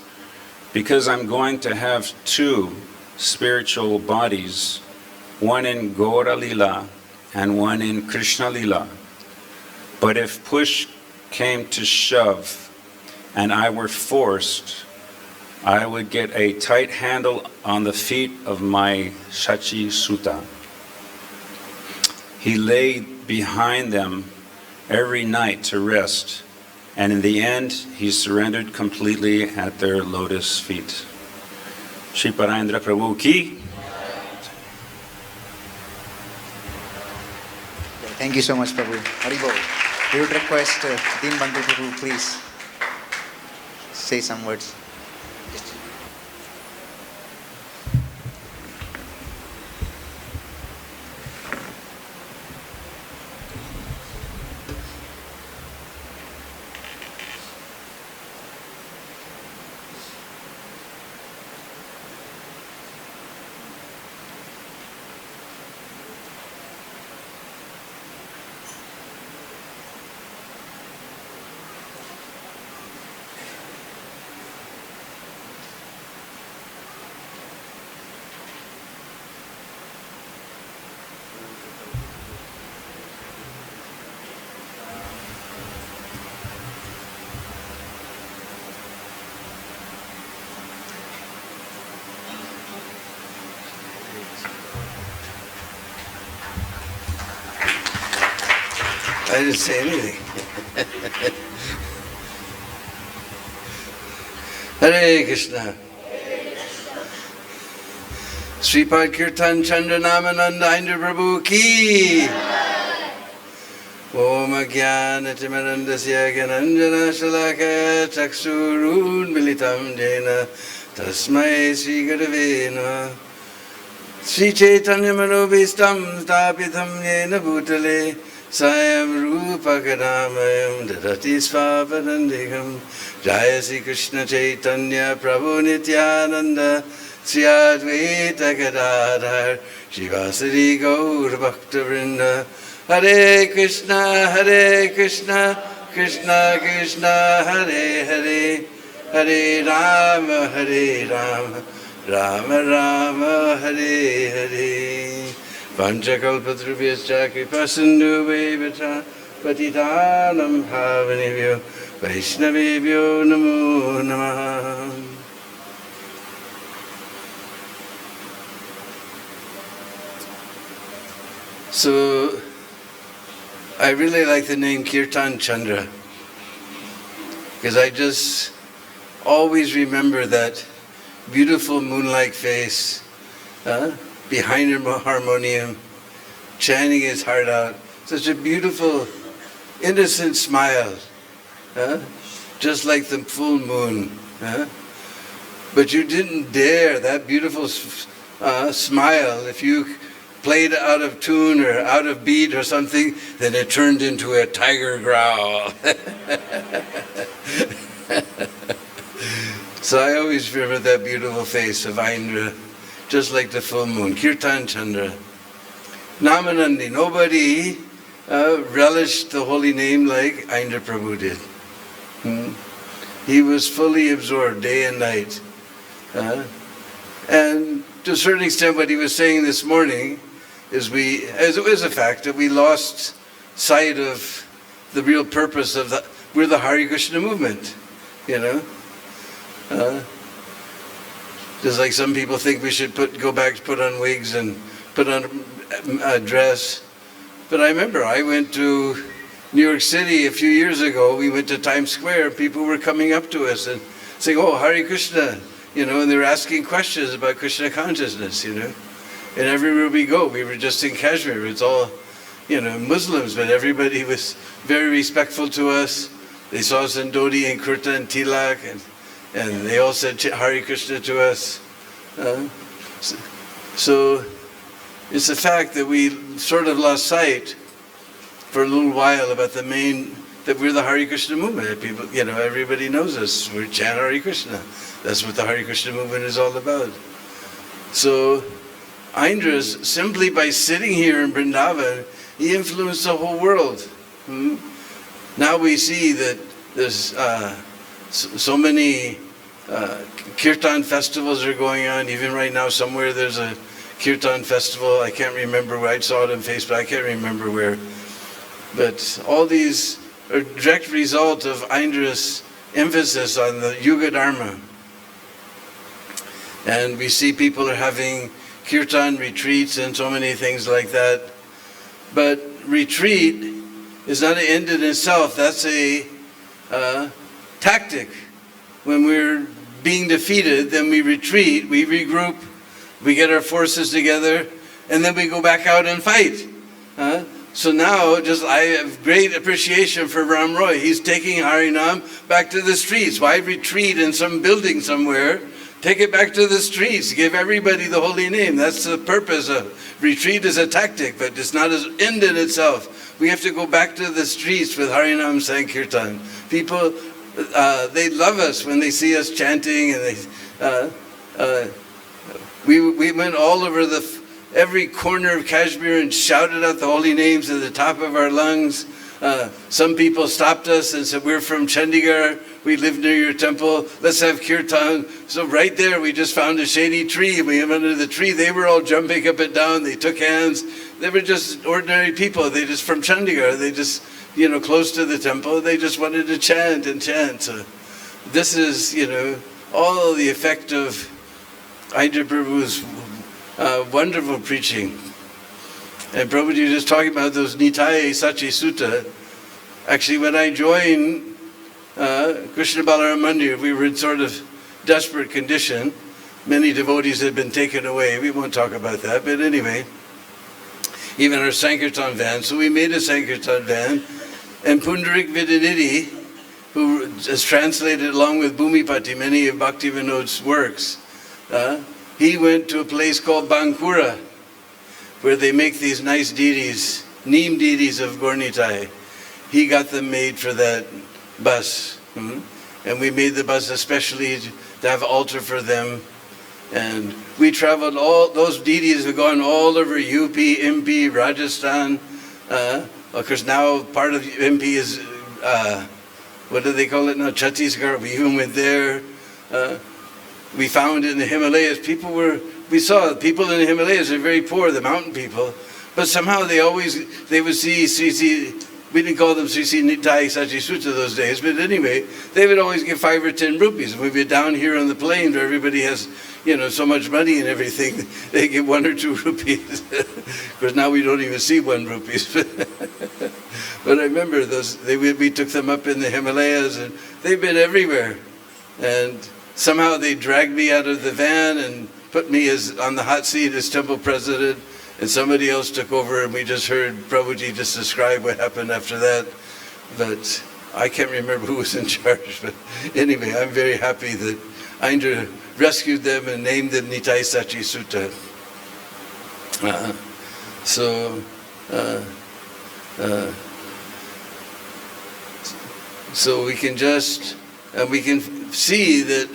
because I'm going to have two spiritual bodies, one in Gaura Lila and one in Krishna Lila. But if push came to shove and I were forced, I would get a tight handle on the feet of my Shachisutta." He lay behind them every night to rest, and in the end, he surrendered completely at their lotus feet. Shri Aindra Prabhu ki. Thank you so much, Prabhu. Haribol. We would request Deen Bandhu Prabhu, please say some words. I didn't say anything. Hare Krishna. Sripad Kirtan Chandra Namananda Aindra Prabhu ki. Om Agyana Timarandasya Gyananjana Shalakaya Chaksurun Militam Jena Tasmai Sri Gurave Namah. Sri Chaitanya Manobhistam Sthapitam Yena Bhutale Sayam Rupa Kadamayam Dadati Svapanandikam. Jaya Sri Krishna Chaitanya Prabhu Nityananda Sri Advaita Gadadhar Shivasari Gaur Bhakta Vrinda. Hare Krishna, Krishna Krishna, Hare Hare, Hare Rama, Hare Rama, Rama Rama, Hare Hare. Vanchakalpatrubhyascha kripasindu vevata patitanam bhavanebhyo Vaishnavebhyo namo namaha. So, I really like the name Kirtan Chandra, because I just always remember that beautiful moon-like face behind her harmonium, chanting his heart out. Such a beautiful, innocent smile, just like the full moon. But you didn't dare that beautiful smile. If you played out of tune or out of beat or something, then it turned into a tiger growl. So I always remember that beautiful face of Aindra, just like the full moon. Kirtan Chandra. Namanandi, nobody relished the holy name like Aindra Prabhu did. He was fully absorbed day and night. And to a certain extent what he was saying this morning is as it was a fact that we lost sight of the real purpose of we're the Hare Krishna movement, you know. Just like some people think we should go back to put on wigs and put on a dress. But I remember I went to New York City a few years ago. We went to Times Square. People were coming up to us and saying, "Oh, Hare Krishna," you know, and they were asking questions about Krishna consciousness, you know. And everywhere we go, we were just in Kashmir. It's all, you know, Muslims, but everybody was very respectful to us. They saw us in Dodi and Kurta and Tilak, and they all said Hare Krishna to us. So it's the fact that we sort of lost sight for a little while about that we're the Hare Krishna movement. That people, you know, everybody knows us. We chant Hare Krishna. That's what the Hare Krishna movement is all about. So Aindra's, simply by sitting here in Vrindavan, he influenced the whole world. Now we see that there's so many kirtan festivals are going on. Even right now, somewhere there's a kirtan festival. I can't remember where. I saw it on Facebook. I can't remember where. But all these are a direct result of Aindra's emphasis on the Yuga Dharma. And we see people are having kirtan retreats and so many things like that. But retreat is not an end in itself. That's a tactic. When we're being defeated, then we retreat, we regroup, we get our forces together, and then we go back out and fight. So now, I have great appreciation for Ram Roy. He's taking Harinam back to the streets. Why retreat in some building somewhere? Take it back to the streets. Give everybody the holy name. That's the purpose of retreat. Is a tactic, but it's not an end in itself. We have to go back to the streets with Harinam Sankirtan. People, they love us when they see us chanting, and we went all over every corner of Kashmir and shouted out the holy names at the top of our lungs. Some people stopped us and said, "We're from Chandigarh. We live near your temple. Let's have kirtan." So right there, we just found a shady tree. We went under the tree. They were all jumping up and down. They took hands. They were just ordinary people. They just from Chandigarh. They just, you know, close to the temple. They just wanted to chant and chant. So this is, you know, all the effect of Aindra Prabhu's wonderful preaching. And Prabhuji was talking about those Nitai Sachi Sutta. Actually, when I joined Krishna Balaram Mandir, we were in sort of desperate condition. Many devotees had been taken away. We won't talk about that, but anyway, even our Sankirtan van. So we made a Sankirtan van, and Pundarik Vidanidhi, who has translated along with Bhumipati many of Bhaktivinoda's works, he went to a place called Bankura, where they make these nice deities, neem deities of Gornitai. He got them made for that bus. And we made the bus especially to have altar for them. And we traveled those deities have gone all over UP, MP, Rajasthan. Of course now part of MP is what do they call it now, Chhattisgarh. We even went there. We found in the Himalayas, we saw people in the Himalayas are very poor, the mountain people, but somehow they would see, we didn't call them Sri Nitai Sachi Sutta those days, but anyway, they would always give 5 or 10 rupees. We'd be down here on the plains where everybody has, so much money and everything, they give 1 or 2 rupees. Of course, now we don't even see 1 rupees. But I remember we took them up in the Himalayas, and they've been everywhere. And somehow they dragged me out of the van and put me on the hot seat as temple president, and somebody else took over, and we just heard Prabhuji just describe what happened after that. But I can't remember who was in charge. But anyway, I'm very happy that Aindra rescued them and named them Nitai Sachi Sutta. So we can we can see that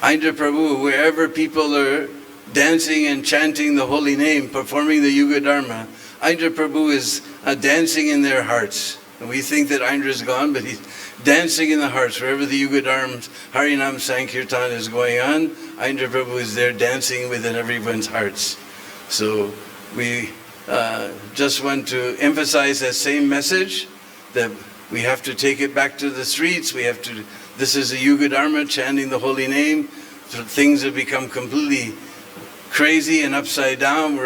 Aindra Prabhu, wherever people are dancing and chanting the holy name, performing the Yuga Dharma, Aindra Prabhu is dancing in their hearts. And we think that Aindra is gone, but he's dancing in the hearts. Wherever the Yuga Dharma, Harinam Sankirtan is going on, Aindra Prabhu is there dancing within everyone's hearts. So we just want to emphasize that same message, that we have to take it back to the streets. This is a Yuga Dharma, chanting the holy name. So things have become completely crazy and upside down.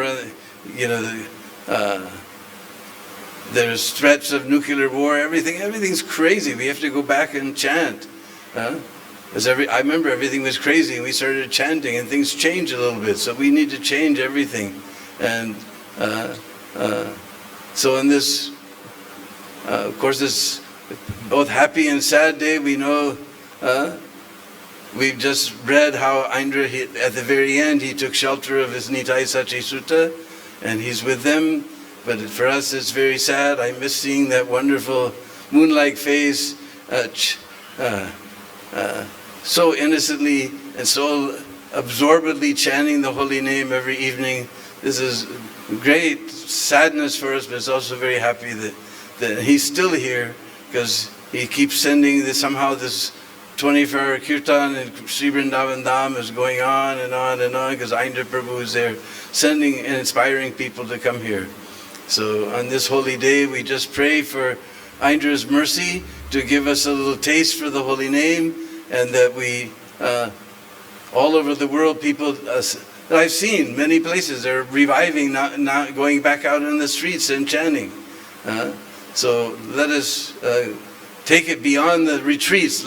There's threats of nuclear war. Everything's crazy. We have to go back and chant. I remember everything was crazy, and we started chanting, and things changed a little bit. So we need to change everything. And so in this, of course, this both happy and sad day, we know. We've just read how Aindra, at the very end, he took shelter of his Nitai Sachi Sutta, and he's with them. But for us, it's very sad. I miss seeing that wonderful moon-like face, so innocently and so absorbedly chanting the holy name every evening. This is great sadness for us, but it's also very happy that he's still here, because he keeps sending somehow this 24-hour kirtan and Sri Vrindavan Dham is going on and on and on, because Aindra Prabhu is there sending and inspiring people to come here. So on this holy day, we just pray for Aindra's mercy to give us a little taste for the holy name, and that we, all over the world, people that I've seen, many places, they're reviving, not going back out in the streets and chanting. So let us take it beyond the retreats.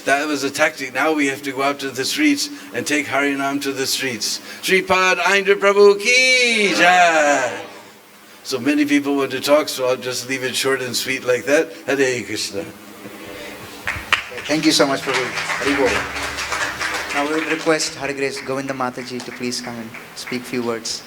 That was a tactic. Now we have to go out to the streets and take Harinam to the streets. Sripad Aindra Prabhu ki jai. So many people want to talk, so I'll just leave it short and sweet like that. Hare Krishna. Thank you so much, Prabhu. Hari Bol. Now we will request Hare Grace Govinda Mataji to please come and speak few words.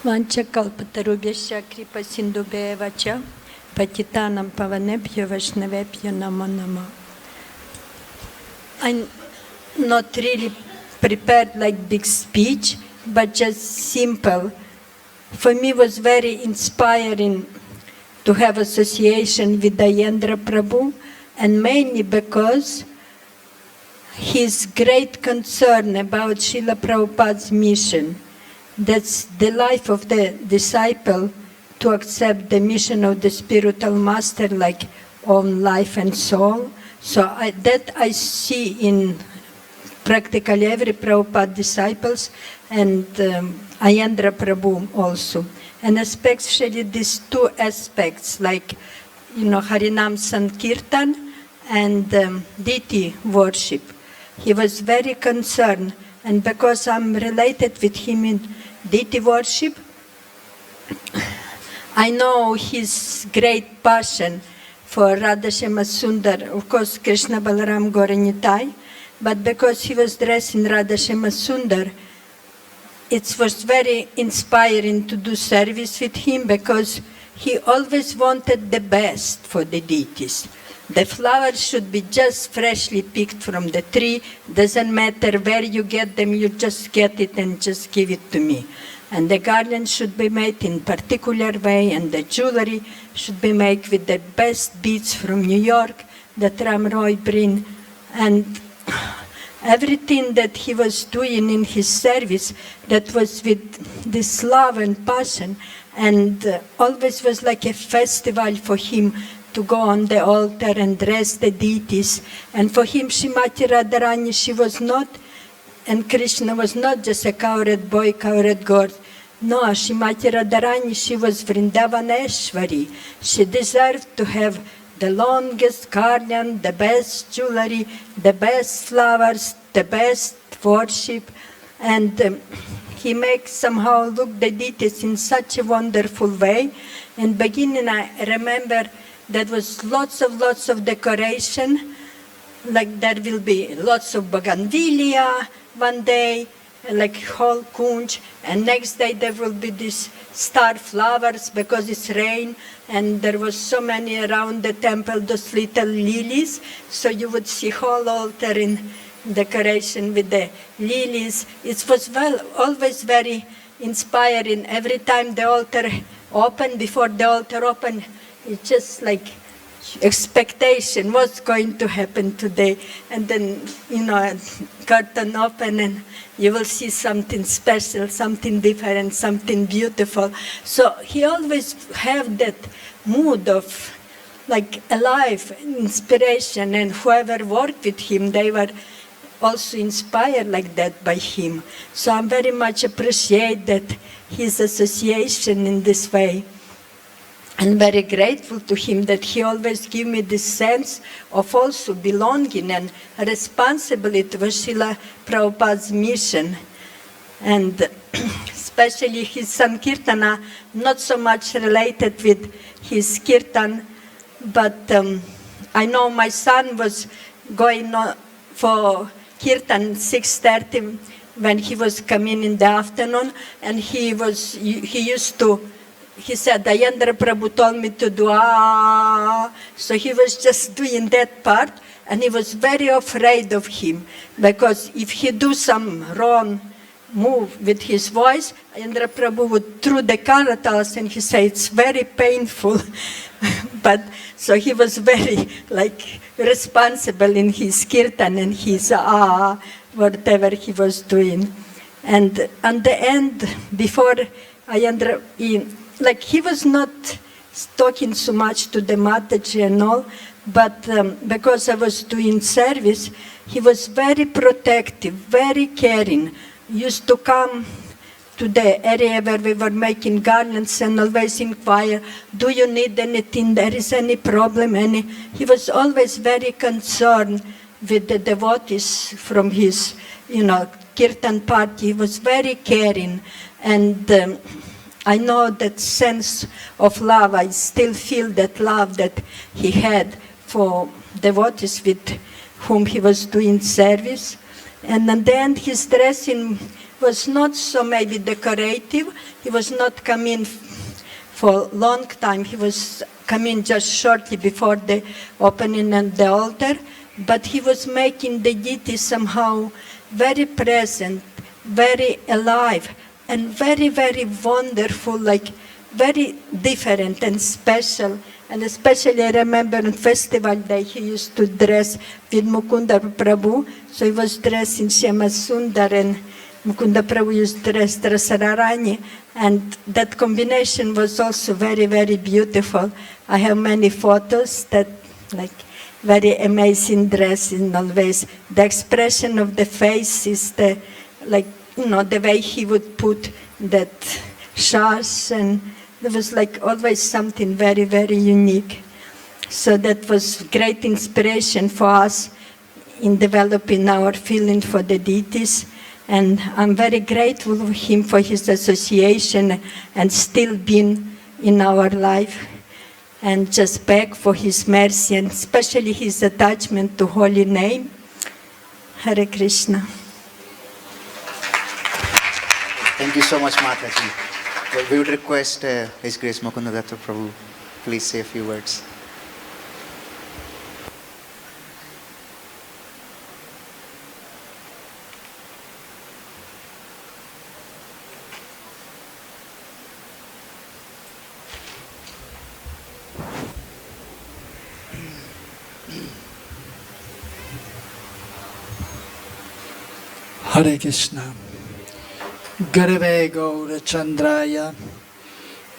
Vanchakalpatarubhyasya kripa sindubheva cha patitanam pavanebhyo vaishnavebhyo namo namo. I'm not really prepared like big speech, but just simple. For me, it was very inspiring to have association with Aindra Prabhu, and mainly because his great concern about Srila Prabhupada's mission. That's the life of the disciple, to accept the mission of the spiritual master like own life and soul. So that I see in practically every Prabhupada disciples, and Aindra Prabhu also. And especially these two aspects, like, Harinam Sankirtan and deity worship. He was very concerned, and because I'm related with him in deity worship, I know his great passion for Radhashema Sundar, of course Krishna Balaram Gaura Nitai, but because he was dressed in Radhashema Sundar, it was very inspiring to do service with him because he always wanted the best for the deities. The flowers should be just freshly picked from the tree. Doesn't matter where you get them, you just get it and just give it to me. And the garland should be made in particular way, and the jewelry should be made with the best beads from New York that Ram Roy bring. And everything that he was doing in his service, that was with this love and passion, and always was like a festival for him to go on the altar and dress the deities. And for him, Srimati Radharani, she was not, and Krishna was not just a cowherd boy, cowherd girl. No, Srimati Radharani, she was Vrindavaneshwari. She deserved to have the longest garland, the best jewelry, the best flowers, the best worship. And he makes somehow look the deities in such a wonderful way. In beginning, I remember there was lots of decoration. Like there will be lots of bougainvillea one day, like whole kunj, and next day there will be these star flowers because it's rain, and there was so many around the temple, those little lilies, so you would see whole altar in decoration with the lilies. It was always very inspiring. Every time the altar opened, before the altar opened, it's just like expectation, what's going to happen today. And then, curtain open and you will see something special, something different, something beautiful. So he always have that mood of like alive, inspiration, and whoever worked with him, they were also inspired like that by him. So I very much appreciate that his association in this way. And very grateful to him that he always gave me this sense of also belonging and responsibility for Srila Prabhupada's mission. And especially his Sankirtana, not so much related with his kirtan, but I know my son was going for kirtan 6:30 when he was coming in the afternoon, and he said, Aindra Prabhu told me to do so he was just doing that part, and he was very afraid of him, because if he do some wrong move with his voice, Aindra Prabhu would throw the karatals, and he said it's very painful. But so he was very responsible in his kirtan and his whatever he was doing. And at the end, before Aindra, he was not talking so much to the Mataji and all, but because I was doing service, he was very protective, very caring. He used to come to the area where we were making garlands and always inquire, do you need anything, there is any problem, He was always very concerned with the devotees from his, kirtan party. He was very caring, and I know that sense of love. I still feel that love that he had for devotees with whom he was doing service. And at the end, his dressing was not so maybe decorative. He was not coming for a long time. He was coming just shortly before the opening of the altar. But he was making the deity somehow very present, very alive, and very, very wonderful, very different and special. And especially I remember on festival day, he used to dress with Mukunda Prabhu. So he was dressed in Shyama Sundar, and Mukunda Prabhu used to dress Rasararani. And that combination was also very, very beautiful. I have many photos that very amazing dress in always. The expression of the face is the way he would put that shash, and there was always something very, very unique. So that was great inspiration for us in developing our feeling for the deities. And I'm very grateful to him for his association and still being in our life. And just beg for his mercy, and especially his attachment to holy name. Hare Krishna. Thank Thank you so much, Mataji. Well, we would request His Grace Mukundadatta Prabhu, please say a few words. Hare Krishna. Gurave Gaura Chandraya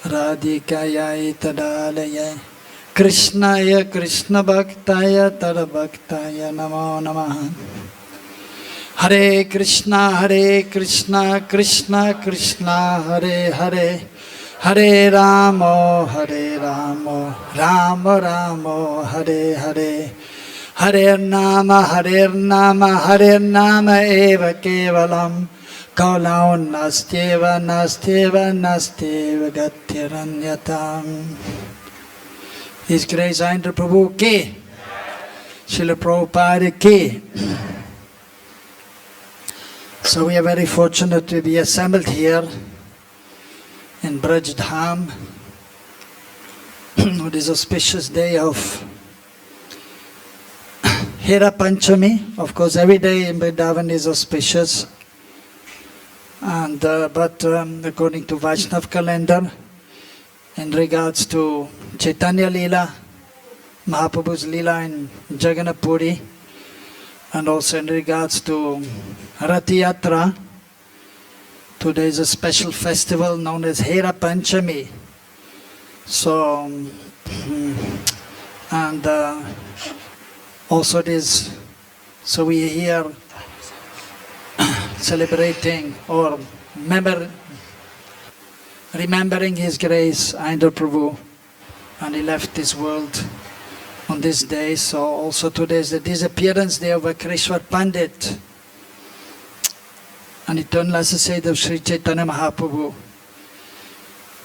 Radhikaya Tadalaya Krishnaya Krishna Bhaktaya Tadabhaktaya Namo Namaha. Hare Krishna, Krishna Krishna, Hare Hare, Hare Ramo, Rama Ramo, Hare Hare. Hare Nama, Eva Kevalam, Kaulau Nasteva, Gatyaranyatam. His Grace Aindra Prabhu ki, Srila Prabhupada ki. So we are very fortunate to be assembled here in Braj Dham on this auspicious day of Hera Panchami. Of course, every day in Vrindavan is auspicious, and but according to Vaishnav calendar, in regards to Chaitanya Leela, Mahaprabhu's Leela in Jagannath Puri, and also in regards to Rath Yatra, today is a special festival known as Hera Panchami. So, and also it is, so we are here celebrating or remembering His Grace Aindra Prabhu, and he left this world on this day. So also today is the disappearance day of Vakreshwar Pandit, an eternal associate of Sri Chaitanya Mahaprabhu,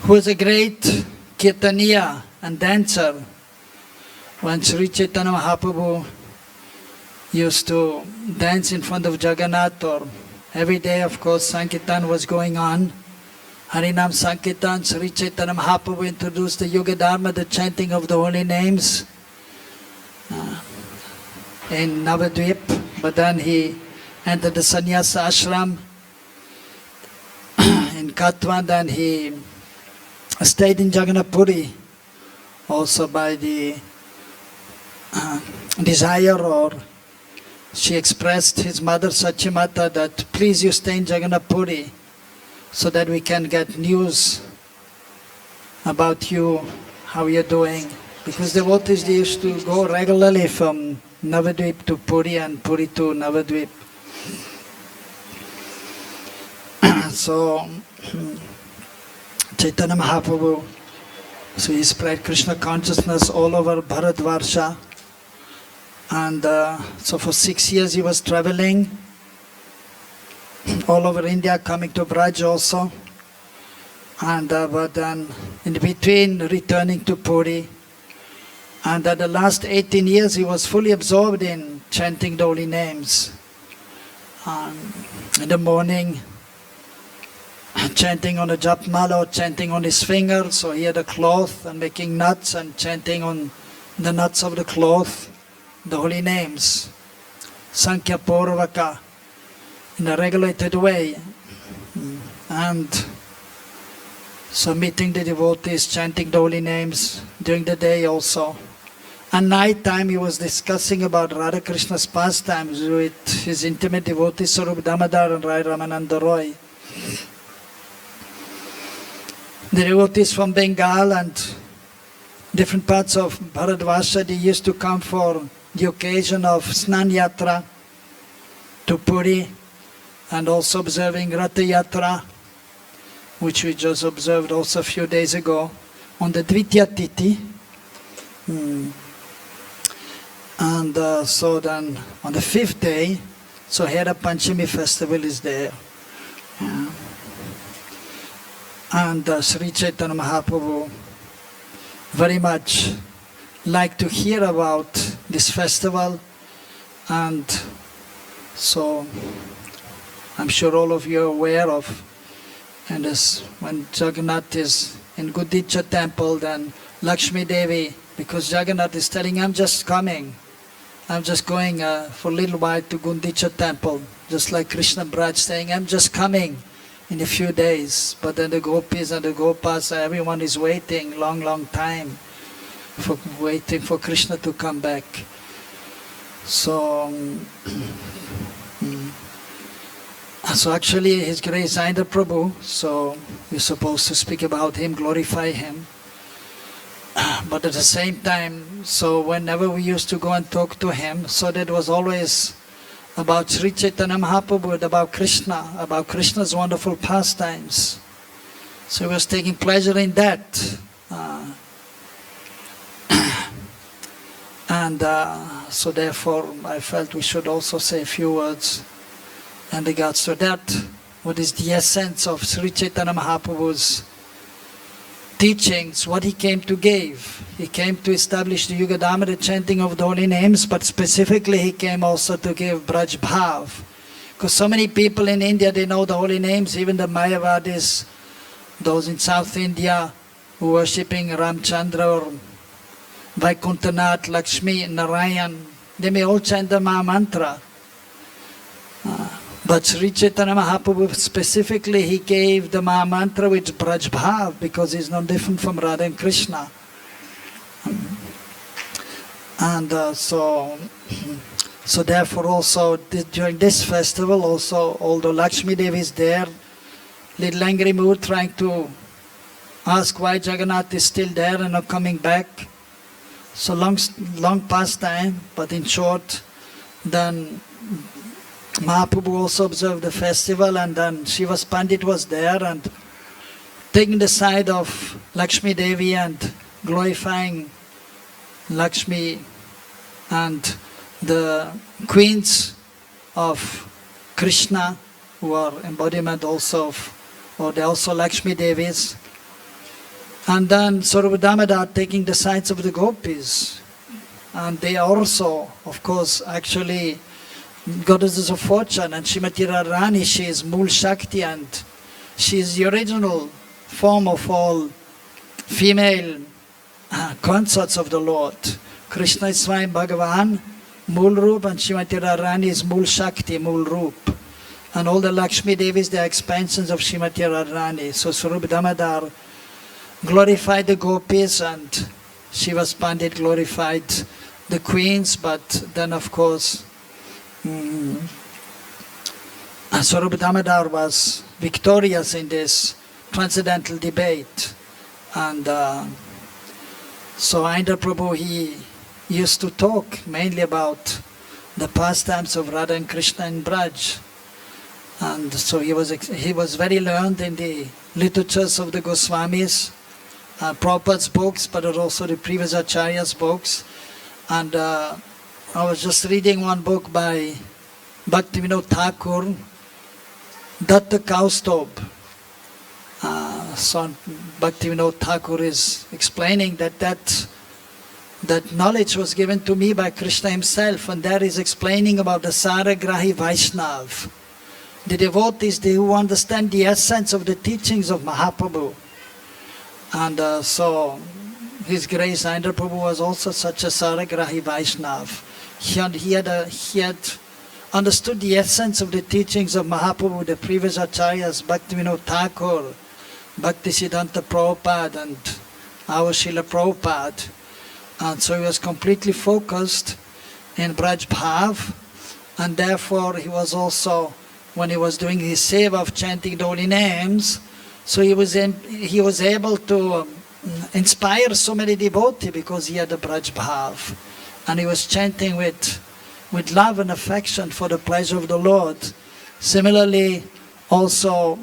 who was a great kirtaniya and dancer. When Sri Chaitanya Mahaprabhu used to dance in front of Jagannath, or every day, of course, Sankirtan was going on, Harinam Sankirtan, Sri Chaitanya Mahaprabhu introduced the Yoga Dharma, the chanting of the holy names in Navadvip, but then he entered the sannyasa ashram in Katwa, then he stayed in Jagannath Puri, also by the desire, or she expressed his mother Sachimata that please you stay in Jagannath Puri so that we can get news about you, how you're doing. Because the devotees, they used to go regularly from Navadvip to Puri and Puri to Navadvip. So Chaitanya Mahaprabhu, so he spread Krishna consciousness all over Bharatvarsha. And so for 6 years he was traveling all over India, coming to Braj also. And but then in between returning to Puri. And the last 18 years he was fully absorbed in chanting the holy names. In the morning, chanting on a japmala or chanting on his finger. So he had a cloth and making knots and chanting on the knots of the cloth the holy names, Sankhya Purvaka, in a regulated way. And so meeting the devotees, chanting the holy names during the day also. And night time he was discussing about Radha Krishna's pastimes with his intimate devotees Sarup Damodar and Rai Ramananda Roy. The devotees from Bengal and different parts of Bharatvarsha, they used to come for the occasion of Snan Yatra to Puri, and also observing Rath Yatra, which we just observed also a few days ago on the Dvitiya Tithi. And so then on the 5th day, so Hera Panchami festival is there. And Sri Chaitanya Mahaprabhu very much like to hear about this festival, and so I'm sure all of you are aware of And this, when Jagannath is in Gundicha temple, then Lakshmi Devi, because Jagannath is telling, I'm just coming. I'm just going for a little while to Gundicha temple. Just like Krishna Braj saying, I'm just coming in a few days. But then the gopis and the gopas, everyone is waiting long time, waiting for Krishna to come back. So actually His Grace Aindra Prabhu, so we're supposed to speak about him, glorify him. But at the same time, so whenever we used to go and talk to him, so that was always about Sri Chaitanya Mahaprabhu, about Krishna, about Krishna's wonderful pastimes. So he was taking pleasure in that. So therefore I felt we should also say a few words in regards to that. What is the essence of Sri Chaitanya Mahaprabhu's teachings, what he came to give. He came to establish the Yugadhamma, the chanting of the holy names, but specifically he came also to give Braj Bhav. Because so many people in India, they know the holy names, even the Mayavadis, those in South India who are worshipping Ramchandra or Vaikuntanath, Lakshmi, Narayan, they may all chant the Maha Mantra. But Sri Chaitanya Mahaprabhu specifically, he gave the Maha Mantra with Braj Bhav because he's not different from Radha and Krishna. And so therefore also during this festival also, although Lakshmi Devi is there, little angry mood trying to ask why Jagannath is still there and not coming back. So long past time, but in short, then Mahaprabhu also observed the festival, and then Srivas Pandit was there and taking the side of Lakshmi Devi and glorifying Lakshmi and the queens of Krishna, who are embodiment also of, or they're also Lakshmi Devis. And then Sarupa Damodar taking the sides of the gopis. And they also, of course, actually goddesses of fortune, and Srimati Radharani, she is Mool Shakti, and she is the original form of all female consorts of the Lord. Krishna is Swayam Bhagavan, Mool Roop, and Srimati Radharani is Mool Shakti, Mool Roop. And all the Lakshmi Devis, they are expansions of Srimati Radharani. So Sarupa Damodar glorified the gopis, and Srivas Pandit glorified the queens, but then of course Sarupa Damodar was victorious in this transcendental debate. And so Aindra Prabhu, he used to talk mainly about the pastimes of Radha and Krishna in Braj. And so he was very learned in the literatures of the Goswamis, Prabhupada's books, but also the previous Acharya's books. And I was just reading one book by Bhakti-Vinod Thakur, Datta Kaustubh. So Bhakti-Vinod Thakur is explaining that knowledge was given to me by Krishna himself, and that is explaining about the Saragrahi Vaishnav, the devotees who understand the essence of the teachings of Mahaprabhu. And so His Grace Aindra Prabhu was also such a Saragrahi Vaishnav. He had understood the essence of the teachings of Mahaprabhu, the previous Acharyas, Bhakti-Vinod Thakur, Bhakti-Siddhanta Prabhupada, and our Srila Prabhupada. And so he was completely focused in Braj Bhav, and therefore he was also, when he was doing his seva of chanting the holy names, so he was able to inspire so many devotees because he had the Braj Bhav. And he was chanting with love and affection for the pleasure of the Lord. Similarly, also,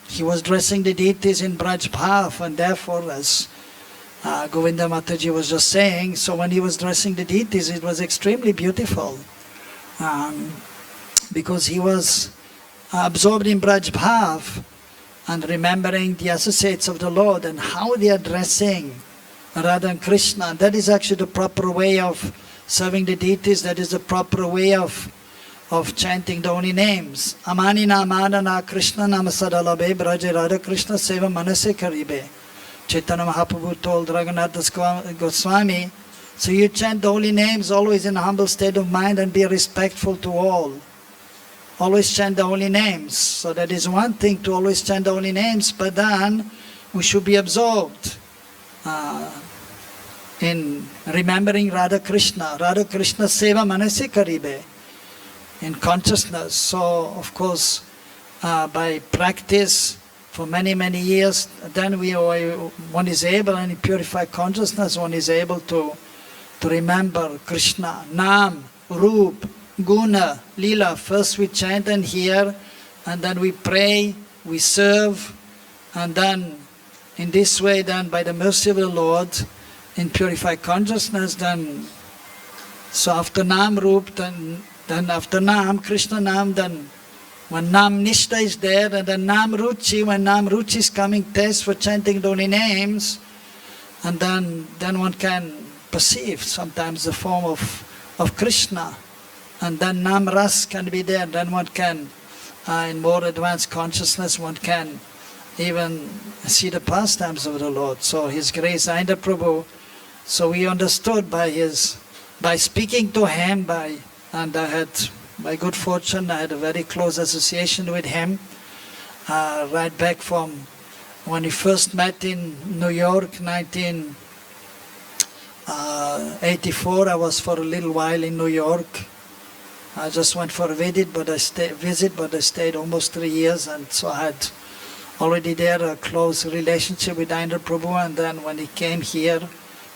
he was dressing the deities in Braj Bhav, and therefore, as Govinda Mataji was just saying, so when he was dressing the deities, it was extremely beautiful. Because he was absorbed in Braj Bhav and remembering the associates of the Lord and how they are dressing Radha and Krishna. And that is actually the proper way of serving the deities. That is the proper way of of chanting the holy names. Amanina Madana Krishna Namasadalabe Braja Radha Krishna Seva Manase Karibe. Chaitanya Mahaprabhu told Raghunath Goswami, so you chant the holy names always in a humble state of mind and be respectful to all. Always chant the holy names. So that is one thing, to always chant the holy names, but then we should be absorbed in remembering Radha Krishna. Radha Krishna Seva Manase Karibe, in consciousness. So of course by practice for many years, then one is able, in purified consciousness, one is able to remember Krishna, Nam, Roop, Guna, Lila. First we chant and hear, and then we pray, we serve, and then in this way, then by the mercy of the Lord, in purified consciousness, then so after Nam, Roop, then after Nam, Krishna Nam, then when Nam Nishta is there, and then Nam Ruchi, when Nam Ruchi is coming, taste for chanting the holy names, and then one can perceive sometimes the form of Krishna, and then Nam Ras can be there, then one can, in more advanced consciousness, one can even see the pastimes of the Lord. So His Grace Aindra Prabhu, so we understood by speaking to him, and I had, by good fortune, I had a very close association with him, right back from when we first met in New York, 1984. I was for a little while in New York. I just went for a visit, but I stayed almost 3 years, and so I had already there a close relationship with Aindra Prabhu, and then when he came here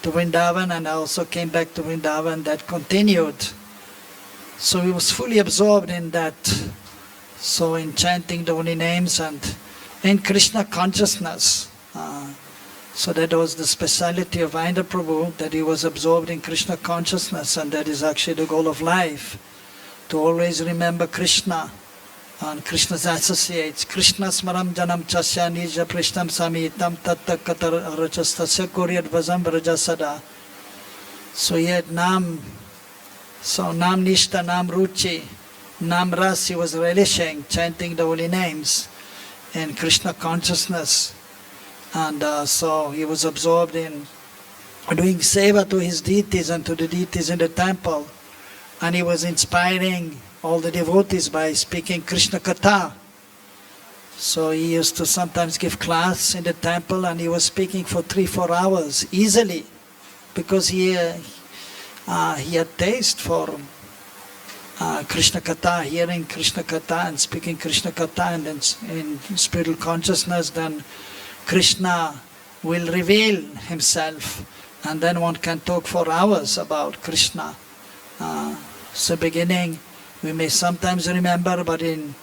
to Vrindavan, and I also came back to Vrindavan, that continued. So he was fully absorbed in that, so in chanting the holy names and in Krishna consciousness. So that was the speciality of Aindra Prabhu, that he was absorbed in Krishna consciousness, and that is actually the goal of life, to always remember Krishna and Krishna's associates. Krishna smaram janam chasya nija prishnam samitam tatta katar rachastasya kuryat vazam vrajasada. So he had Nam, so Nam Nishta, Nam Ruchi, Nam Ras, he was relishing, chanting the holy names in Krishna consciousness. And so he was absorbed in doing seva to his deities and to the deities in the temple. And he was inspiring all the devotees by speaking Krishna Katha. So he used to sometimes give class in the temple, and he was speaking for 3-4 hours easily, because he had taste for Krishna Katha, hearing Krishna Katha and speaking Krishna Katha, and then in spiritual consciousness, then Krishna will reveal himself, and then one can talk for hours about Krishna. So beginning, we may sometimes remember, but in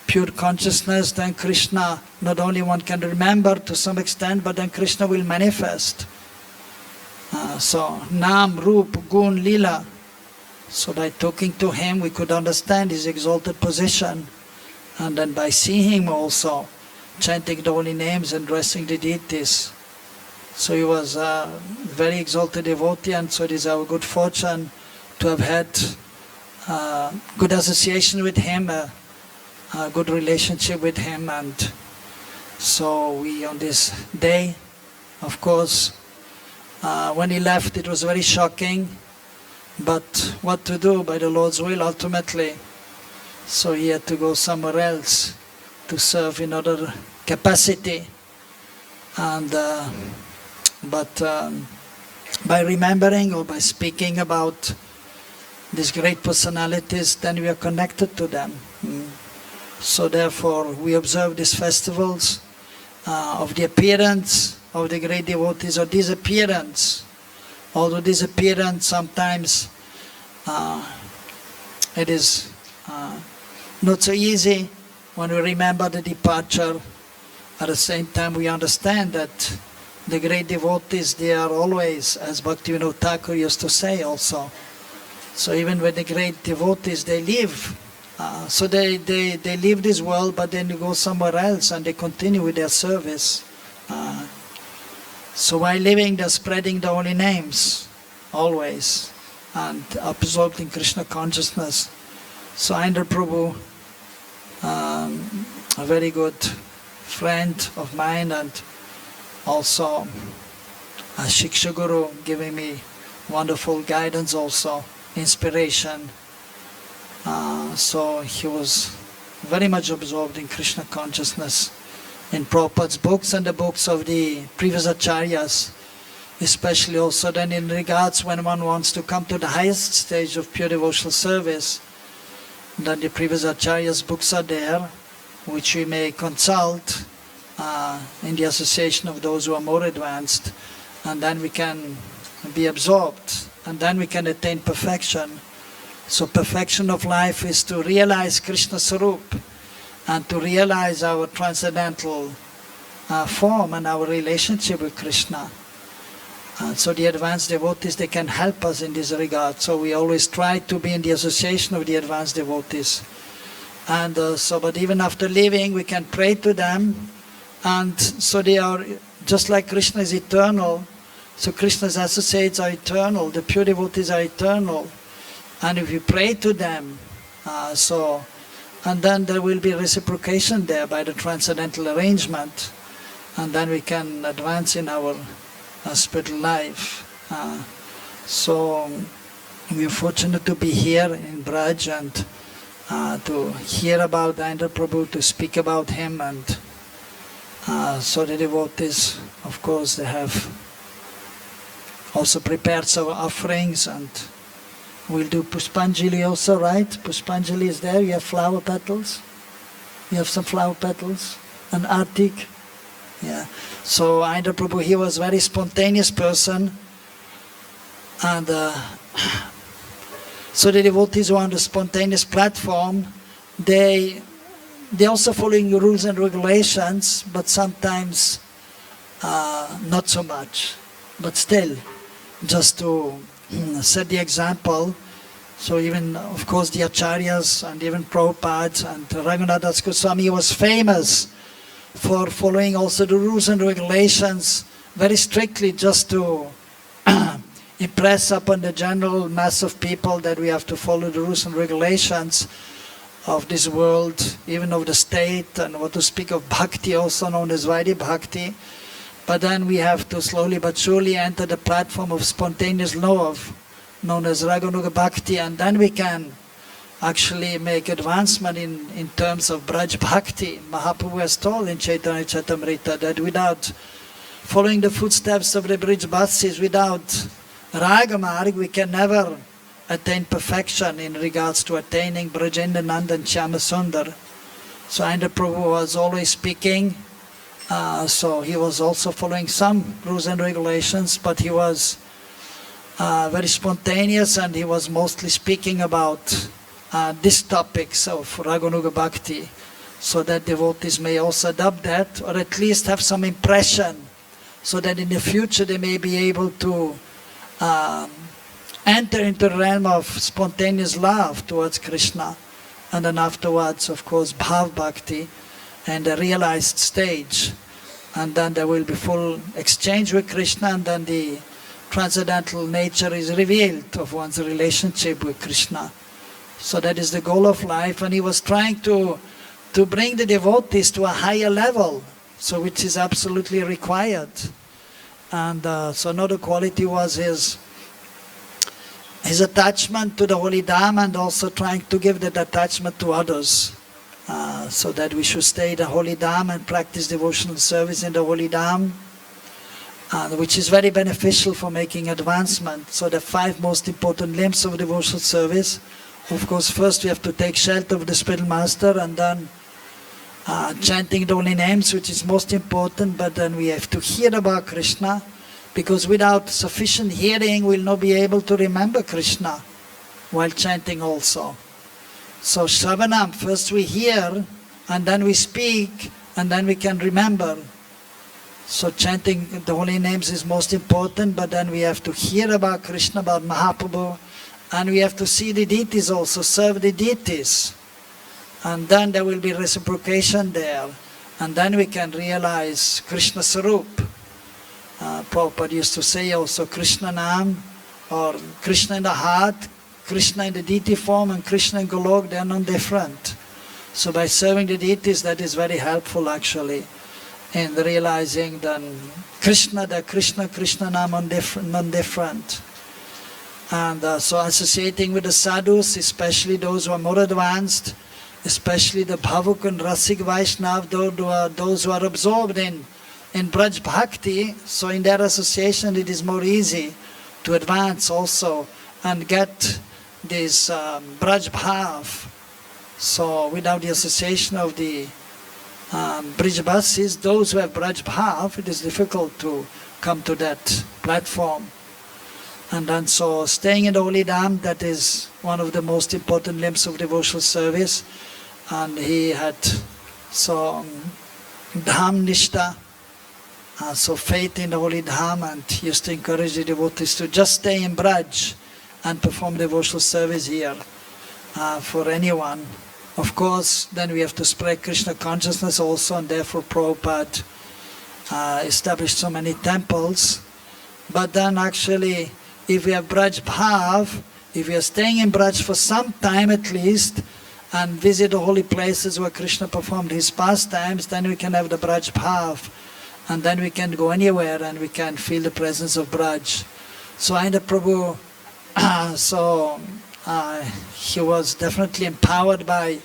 pure consciousness, then Krishna, not only one can remember to some extent, but then Krishna will manifest. So Nam, Roop, Gun, Lila. So by talking to him, we could understand his exalted position. And then by seeing him also, chanting the holy names and addressing the deities. So he was a very exalted devotee, and so it is our good fortune to have had good association with him, a good relationship with him. And so we, on this day, of course, when he left, it was very shocking, but what to do by the Lord's will ultimately. So he had to go somewhere else to serve in other capacity. And but by remembering or by speaking about these great personalities, then we are connected to them. So therefore we observe these festivals of the appearance of the great devotees, or disappearance. Although disappearance sometimes it is not so easy when we remember the departure. At the same time, we understand that the great devotees, they are always, as Bhakti-yoga Thakur used to say also. So even when the great devotees, they live, so they leave this world, but then they go somewhere else and they continue with their service. So while living, they're spreading the holy names, always, and absorbed in Krishna consciousness. So Aindra Prabhu, a very good friend of mine, and also a Shiksha Guru, giving me wonderful guidance also, inspiration. So he was very much absorbed in Krishna consciousness, in Prabhupada's books and the books of the previous acharyas, especially also then in regards when one wants to come to the highest stage of pure devotional service, then the previous acharyas' books are there, which we may consult in the association of those who are more advanced, and then we can be absorbed, and then we can attain perfection. So perfection of life is to realize Krishna Sarup and to realize our transcendental form and our relationship with Krishna. So the advanced devotees, they can help us in this regard. So we always try to be in the association of the advanced devotees. And but even after leaving, we can pray to them. And so they are, just like Krishna is eternal, so Krishna's associates are eternal, the pure devotees are eternal. And if we pray to them, and then there will be reciprocation there by the transcendental arrangement, and then we can advance in our spiritual life. So we are fortunate to be here in Braj and to hear about Aindra Prabhu, to speak about him, and so the devotees, of course, they have also prepared some offerings, and we'll do Pushpanjali also, right? Pushpanjali is there. You have flower petals. You have some flower petals. And Artik. Yeah. So Aindra Prabhu, he was a very spontaneous person. And so the devotees who are on the spontaneous platform, they also following the rules and regulations, but sometimes not so much. But still, just to set the example. So even, of course, the acharyas and even Prabhupada and Raghunath Das Goswami was famous for following also the rules and regulations very strictly, just to impress upon the general mass of people that we have to follow the rules and regulations of this world, even of the state, and what to speak of bhakti, also known as Vaidhi Bhakti. But then we have to slowly but surely enter the platform of spontaneous love, known as Raganuga Bhakti, and then we can actually make advancement in terms of Braj Bhakti. Mahaprabhu has told in Chaitanya Charitamrita that without following the footsteps of the Braj Basis, without Ragamarg, we can never attain perfection in regards to attaining Brajendra Nandan Shyama Sundar. So Aindra Prabhu was always speaking. So he was also following some rules and regulations, but he was very spontaneous, and he was mostly speaking about these topics of Raganuga Bhakti, so that devotees may also adopt that, or at least have some impression, so that in the future they may be able to enter into the realm of spontaneous love towards Krishna, and then afterwards, of course, Bhav Bhakti, and a realized stage, and then there will be full exchange with Krishna, and then the transcendental nature is revealed of one's relationship with Krishna. So that is the goal of life, and he was trying to bring the devotees to a higher level, so which is absolutely required. And so another quality was his attachment to the holy Dham, and also trying to give that attachment to others. So that we should stay in the holy Dham and practice devotional service in the holy Dham, which is very beneficial for making advancement. So the 5 most important limbs of devotional service, of course, first we have to take shelter of the spiritual master, and then chanting the holy names, which is most important, but then we have to hear about Krishna, because without sufficient hearing we'll not be able to remember Krishna while chanting also. So Shravanam, first we hear, and then we speak, and then we can remember. So chanting the holy names is most important, but then we have to hear about Krishna, about Mahaprabhu, and we have to see the deities also, serve the deities. And then there will be reciprocation there, and then we can realize Krishna Sarup. Prabhupada used to say also Krishna Nam, or Krishna in the heart, Krishna in the deity form and Krishna in Golok, they are non-different. So by serving the deities, that is very helpful actually in realizing that Krishna are non-different. And so associating with the sadhus, especially those who are more advanced, especially the Bhavuk and Rasik Vaishnav, those who are absorbed in Braj Bhakti, so in their association it is more easy to advance also and get this Braj Bhav. So without the association of the Brijbasis, those who have Braj Bhav, it is difficult to come to that platform. And then so staying in the Holy Dham, that is one of the most important limbs of devotional service. And he had so Dham Nishta, so faith in the Holy Dham, and he used to encourage the devotees to just stay in Braj and perform devotional service here for anyone. Of course, then we have to spread Krishna consciousness also, and therefore Prabhupada established so many temples. But then actually, if we have Braj Bhav, if we are staying in Braj for some time at least, and visit the holy places where Krishna performed his pastimes, then we can have the Braj Bhav, and then we can go anywhere and we can feel the presence of Braj. So Aindra Prabhu, he was definitely empowered by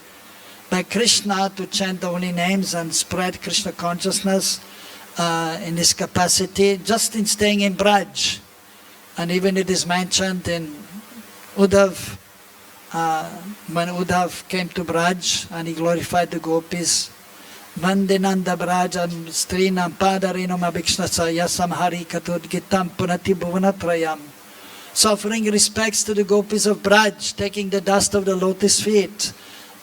Krishna to chant the holy names and spread Krishna consciousness in his capacity, just in staying in Braj. And even it is mentioned in Uddhav, when Uddhav came to Braj and he glorified the gopis, Vandinanda Brajam Strinam Padarinam Abhikshnasa Yasam Hari Katud Gitam Punati Bhuvanatrayam. So offering respects to the gopis of Braj, taking the dust of the lotus feet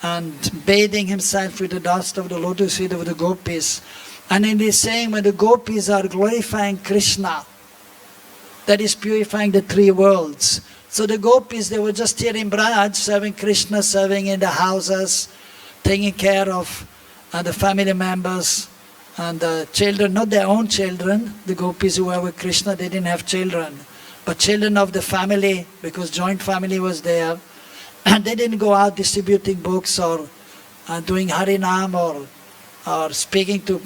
and bathing himself with the dust of the lotus feet of the gopis. And in this saying, when the gopis are glorifying Krishna, that is purifying the three worlds. So the gopis, they were just here in Braj, serving Krishna, serving in the houses, taking care of the family members and the children, not their own children. The gopis who were with Krishna, they didn't have children, but children of the family, because joint family was there. And they didn't go out distributing books or doing Harinam or speaking to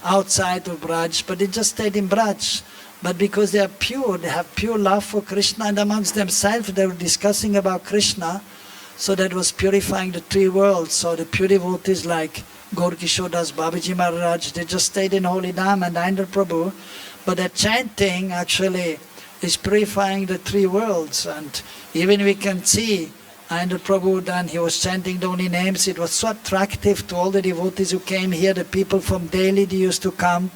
outside of Braj, but they just stayed in Braj. But because they are pure, they have pure love for Krishna, and amongst themselves they were discussing about Krishna, so that was purifying the three worlds. So the pure devotees like Gaur Kishore Das, Babaji Maharaj, they just stayed in Holy Dham and Aindra Prabhu, but their chanting actually is purifying the three worlds. And even we can see Aindra Prabhu, then he was chanting the holy names. It was so attractive to all the devotees who came here. The people from Delhi, they used to come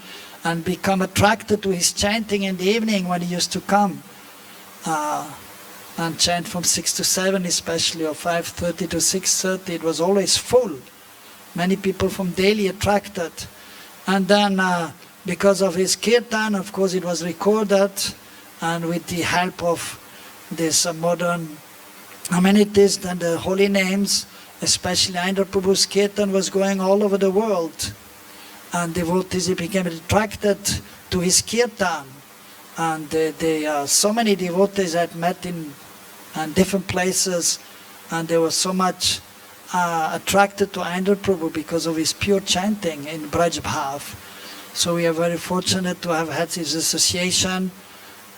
and become attracted to his chanting in the evening when he used to come and chant from 6 to 7 especially, or 5:30 to 6:30. It was always full. Many people from Delhi attracted. And then because of his kirtan, of course it was recorded, and with the help of this modern amenities and the holy names, especially Aindra Prabhu's kirtan was going all over the world. And devotees became attracted to his kirtan. And so many devotees had met in different places, and they were so much attracted to Aindra Prabhu because of his pure chanting in Braj Bhav. So we are very fortunate to have had his association.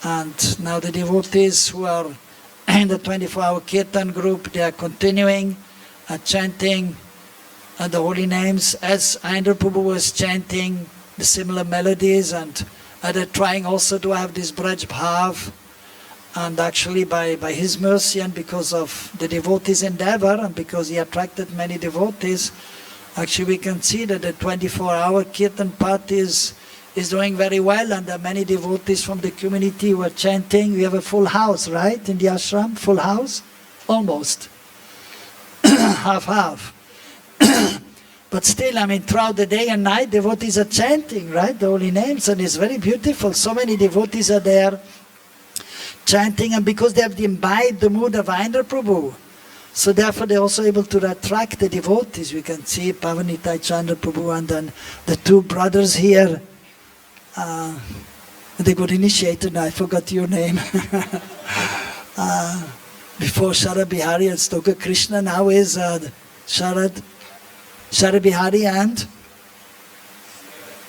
And now the devotees who are in the 24-hour kirtan group, they are continuing chanting the holy names as Aindra Prabhu was chanting the similar melodies, and they're trying also to have this Braj Bhav. And actually by his mercy and because of the devotees' endeavor, and because he attracted many devotees, actually we can see that the 24-hour kirtan party is doing very well, and there are many devotees from the community who are chanting. We have a full house, right, in the ashram? Full house? Almost. Half. But still, I mean, throughout the day and night, devotees are chanting, right, the holy names, and it's very beautiful. So many devotees are there chanting, and because they have imbibed the mood of Aindra Prabhu, so therefore they're also able to attract the devotees. We can see Pavanitai Chandra Prabhu and then the two brothers here. They got initiated, I forgot your name. Before Sharad Bihari and Stoka Krishna, now is Sharad Bihari and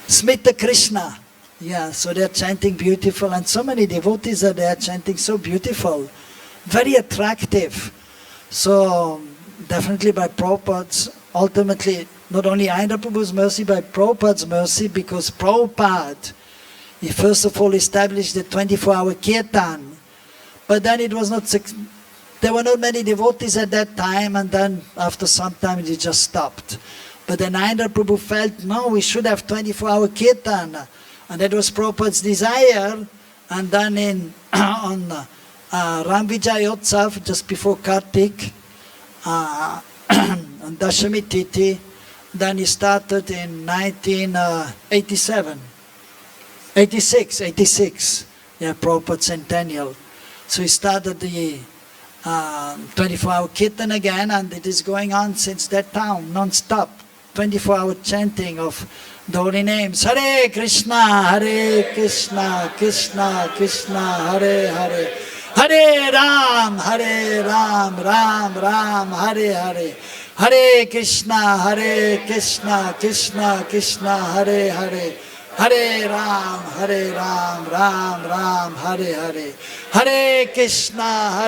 Smita Krishna. Yeah, so they're chanting beautiful, and so many devotees are there chanting so beautiful, very attractive. So definitely by Prabhupada's, ultimately not only Aindra Prabhu's mercy, but Prabhupada's mercy, because Prabhupada, he first of all established the 24-hour kirtan, but then it was not, there were not many devotees at that time, and then after some time it just stopped. But then Aindra Prabhu felt, no, we should have 24-hour kirtan. And that was Prabhupada's desire. And then on Ram Vijay Utsav, just before Kartik, on Dashami Tithi, then he started in 1987. 86, yeah, Prabhupada's centennial. So he started the 24-hour kirtan again, and it is going on since that time, non-stop. 24-hour chanting of the holy names. Hare Krishna, Krishna Krishna, Hare Hare. Hare Ram, Ram Ram, Hare Hare. Hare Krishna, Krishna Krishna, Hare Hare. Hare Ram, Ram Ram, Hare Hare. Hare Krishna,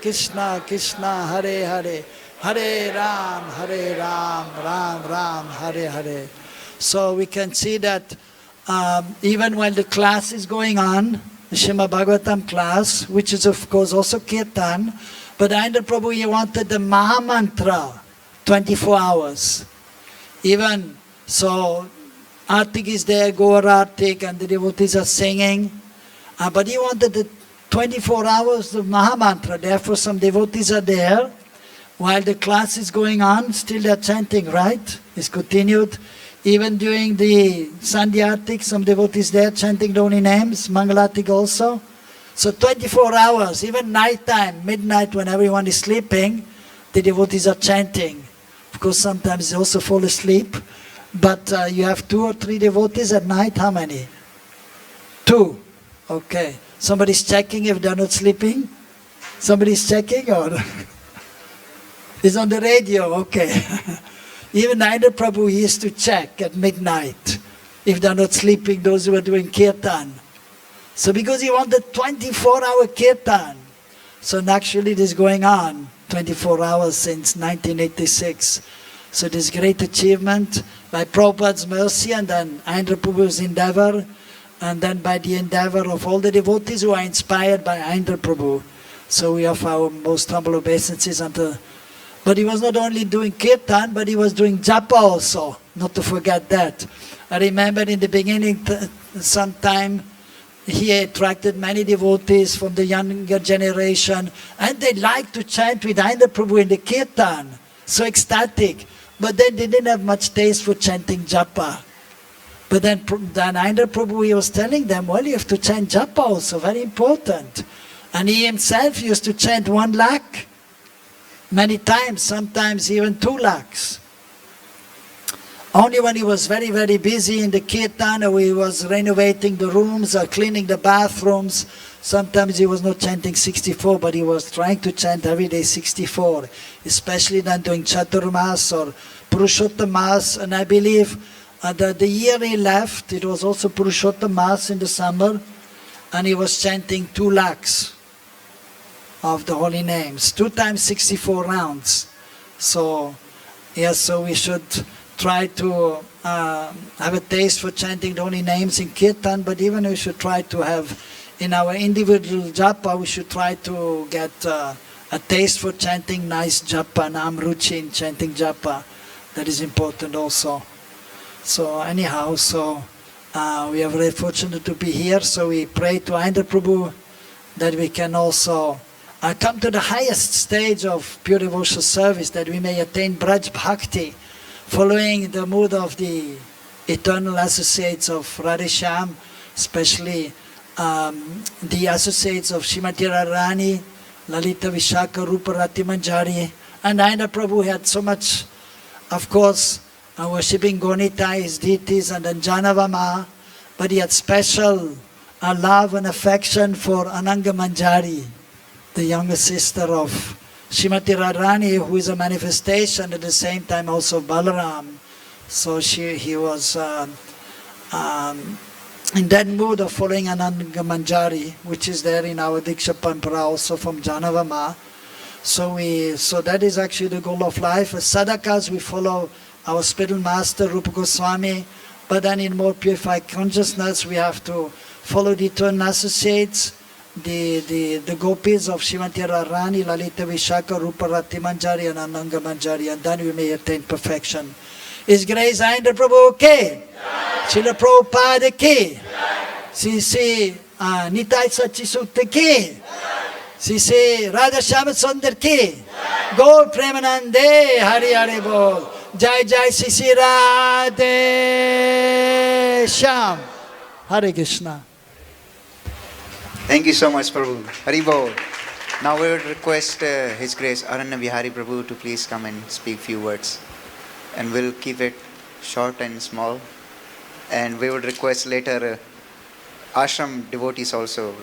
Krishna Krishna, Hare Hare. Hare Ram, Ram Ram, Hare Hare. So we can see that even while the class is going on, the Srimad Bhagavatam class, which is of course also kirtan, but Aindra Prabhu, he wanted the Maha Mantra, 24 hours. Even so, Artik is there, Gaur Artik, and the devotees are singing. But he wanted the 24 hours of Maha Mantra. Therefore, some devotees are there. While the class is going on, still they're chanting, right? It's continued. Even during the Sandhyatik, some devotees there chanting the holy names, Mangalatik also. So 24 hours, even night time, midnight when everyone is sleeping, the devotees are chanting. Of course, sometimes they also fall asleep. But you have 2 or 3 devotees at night, how many? 2. Okay. Somebody's checking if they're not sleeping? Somebody's checking or... It's on the radio, okay. Even Aindra Prabhu, he used to check at midnight if they're not sleeping, those who are doing kirtan. So because he wanted 24-hour kirtan, so naturally this is going on 24 hours since 1986. So this great achievement by Prabhupada's mercy, and then Aindra Prabhu's endeavor, and then by the endeavor of all the devotees who are inspired by Aindra Prabhu. So we offer our most humble obeisances unto. But he was not only doing kirtan, but he was doing japa also, not to forget that. I remember in the beginning, sometime, he attracted many devotees from the younger generation, and they liked to chant with Aindra Prabhu in the kirtan, so ecstatic. But then they didn't have much taste for chanting japa. But then Aindra Prabhu, he was telling them, well, you have to chant japa also, very important. And he himself used to chant 1 lakh. Many times, sometimes even 2 lakhs. Only when he was very, very busy in the kirtan, or he was renovating the rooms or cleaning the bathrooms, sometimes he was not chanting 64, but he was trying to chant every day 64, especially then doing Chaturmas or Purushottam Mas. And I believe that the year he left, it was also Purushottam Mas in the summer, and he was chanting 2 lakhs. Of the holy names, 2 times 64 rounds. So, yes, so we should try to have a taste for chanting the holy names in kirtan, but even we should try to have, in our individual japa, we should try to get a taste for chanting nice japa, namruchi in chanting japa. That is important also. So anyhow, so we are very fortunate to be here, so we pray to Aindra Prabhu that we can also come to the highest stage of pure devotional service, that we may attain Braj Bhakti, following the mood of the eternal associates of Radhesham, especially the associates of Srimati Radharani, Lalita Vishaka, Rupa Rati Manjari, and Aindra Prabhu had so much, of course, worshipping Gonita, his deities, and then Janavama, but he had special love and affection for Ananga Manjari. the younger sister of Srimati Radharani, who is a manifestation at the same time also Balaram. So he was in that mood of following Ananga Manjari, which is there in our Diksha Parampara also from Janavama. So that is actually the goal of life. As sadhakas, we follow our spiritual master Rupa Goswami, but then in more purified consciousness, we have to follow the eternal associates, the gopis of Srimati Radharani, Lalita Vishaka, Rupa Rati Manjari and Ananga Manjari, and then we may attain perfection. Is grace Aindra Prabhu ke? Srila Prabhupada ke? Sri Nitai Sachi Sutta ke? Sri Radha Shyamat Sundar ke? Gaur Premanande Hari Hari Bol. Jai Jai Sri Radhe Shyam. Hare Krishna. Thank you so much, Prabhu. Haribol. Now we would request His Grace Aranya Vihari Prabhu to please come and speak few words. And we'll keep it short and small. And we would request later ashram devotees also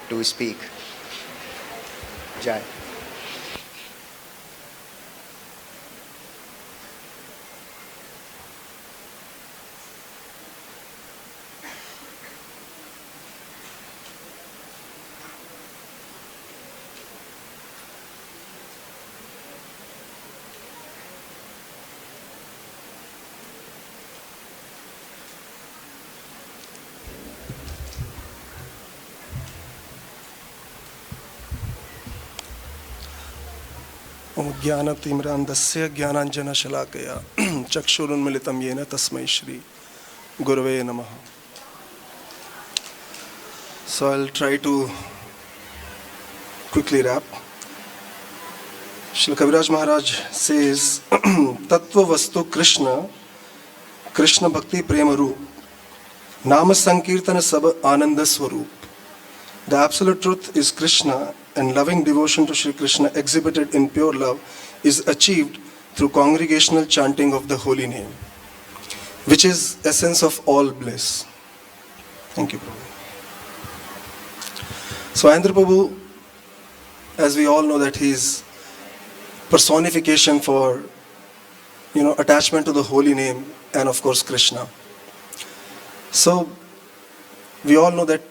to speak. Jai. ज्ञानतिमिरान्धस्य ज्ञानाञ्जनशलाकया चक्षुरुन्मिलितं येन तस्मै श्री गुरवे नमः. So I'll try to quickly wrap. Shri Kaviraj Maharaj says, Tattva Vastu Krishna, Krishna Bhakti Prema Roop, Nama Sankirtana Sab Ananda Swaroop. The absolute truth is Krishna, and loving devotion to Shri Krishna exhibited in pure love is achieved through congregational chanting of the holy name, which is essence of all bliss. Thank you, Prabhu. So Aindra Prabhu, as we all know, that he is personification for, attachment to the holy name and of course Krishna. So we all know that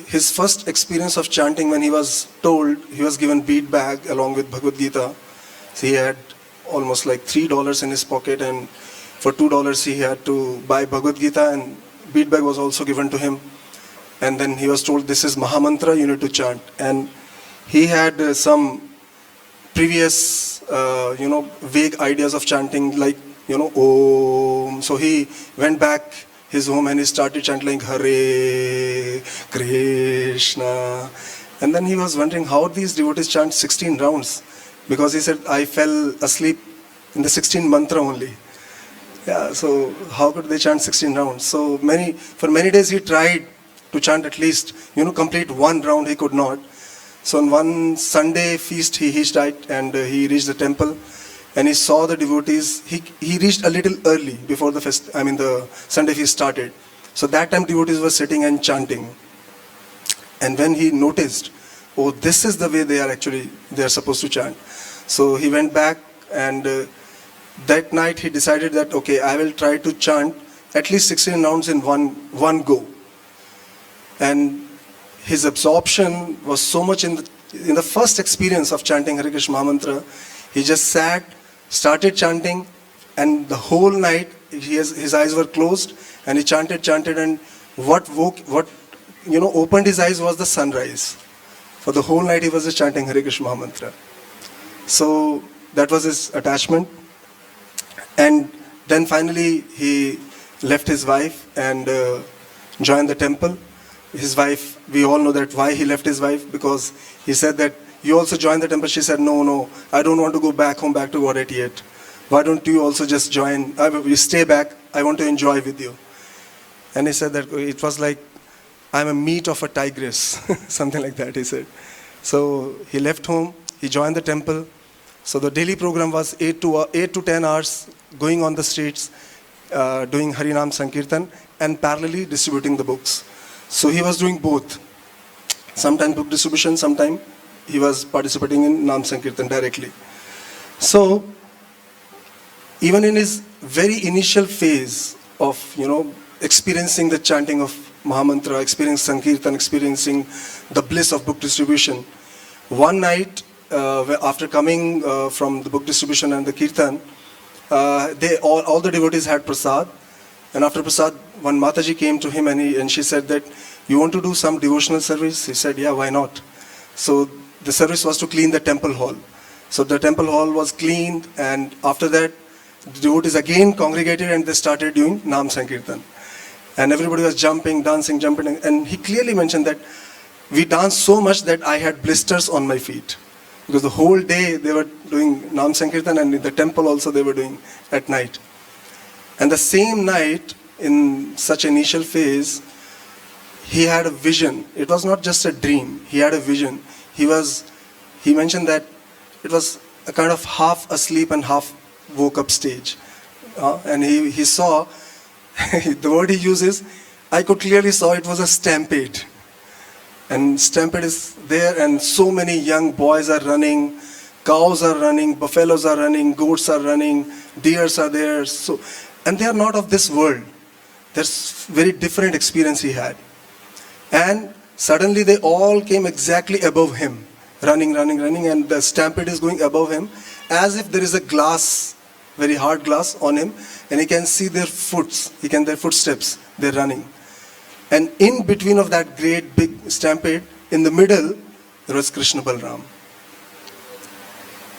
his first experience of chanting, when he was told, he was given bead bag along with Bhagavad-Gita. So he had almost like $3 in his pocket, and for $2 he had to buy Bhagavad-Gita, and bead bag was also given to him. And then he was told, this is Mahamantra, you need to chant. And he had some previous, vague ideas of chanting, like, Om. So he went back his home and he started chanting Hare Krishna. And then he was wondering how these devotees chant 16 rounds. Because he said, I fell asleep in the 16th mantra only. Yeah, so how could they chant 16 rounds? So for many days he tried to chant at least, complete one round. He could not. So on one Sunday feast he hitched and he reached the temple. And he saw the devotees. He reached a little early before the Sunday feast started. So that time devotees were sitting and chanting. And when he noticed, oh, this is the way they are supposed to chant. So he went back, and that night he decided that, okay, I will try to chant at least 16 rounds in one go. And his absorption was so much in the first experience of chanting Hare Krishna Mahamantra. He just sat, started chanting, and the whole night his eyes were closed, and he chanted, and what opened his eyes was the sunrise. For the whole night he was just chanting Hare Krishna Mahamantra. So that was his attachment. And then finally he left his wife and joined the temple. His wife, we all know that why he left his wife, because he said that, you also joined the temple. She said, no, I don't want to go back home, back to Godhead yet. Why don't you also just join? You stay back. I want to enjoy with you. And he said that it was like, I'm a meat of a tigress. Something like that, he said. So he left home. He joined the temple. So the daily program was 8 to 10 hours going on the streets, doing Harinam Sankirtan, and parallelly distributing the books. So he was doing both. Sometimes book distribution, sometimes he was participating in Nam Sankirtan directly. So, even in his very initial phase of, experiencing the chanting of Mahamantra, experiencing Sankirtan, experiencing the bliss of book distribution, one night, after coming from the book distribution and the Kirtan, all the devotees had prasad. And after prasad, one Mataji came to him and she said that, you want to do some devotional service? He said, yeah, why not? So the service was to clean the temple hall. So the temple hall was cleaned, and after that, the devotees again congregated and they started doing Nam Sankirtan. And everybody was jumping, dancing, jumping. And he clearly mentioned that we danced so much that I had blisters on my feet. Because the whole day they were doing Nam Sankirtan, and in the temple also they were doing at night. And the same night, in such initial phase, he had a vision. It was not just a dream. He had a vision. He mentioned that it was a kind of half asleep and half woke up stage. And he saw, the word he uses, I could clearly saw it was a stampede. And stampede is there, and so many young boys are running, cows are running, buffaloes are running, goats are running, deers are there. And they are not of this world. There's very different experience he had. And suddenly they all came exactly above him, running, and the stampede is going above him, as if there is a glass, very hard glass on him, and he can see their footsteps, they're running. And in between of that great big stampede, in the middle, there was Krishna Balram.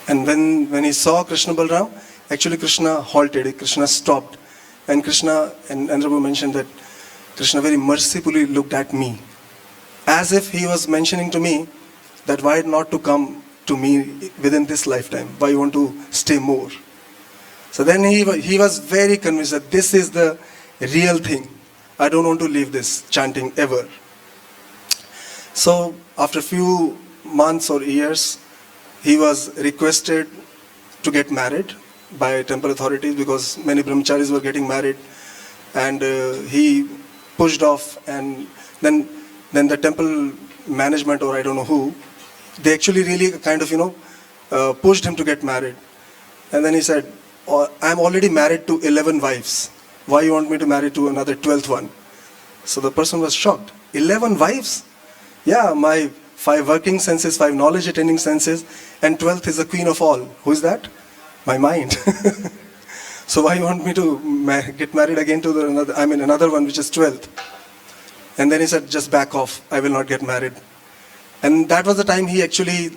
And when he saw Krishna Balram, actually Krishna halted, Krishna stopped. And Krishna, and Aindra mentioned that Krishna very mercifully looked at me, as if he was mentioning to me that why not to come to me within this lifetime, why you want to stay more. So then he was very convinced that this is the real thing. I don't want to leave this chanting ever. So after a few months or years, he was requested to get married by temple authorities, because many brahmacharis were getting married, and he pushed off. And then the temple management, or I don't know who, they actually really kind of pushed him to get married. And then he said, I'm already married to 11 wives. Why you want me to marry to another 12th one? So the person was shocked. 11 wives? Yeah, my 5 working senses, 5 knowledge attaining senses, and 12th is the queen of all. Who is that? My mind. So why you want me to get married again to another one which is 12th? And then he said, just back off, I will not get married. And that was the time he actually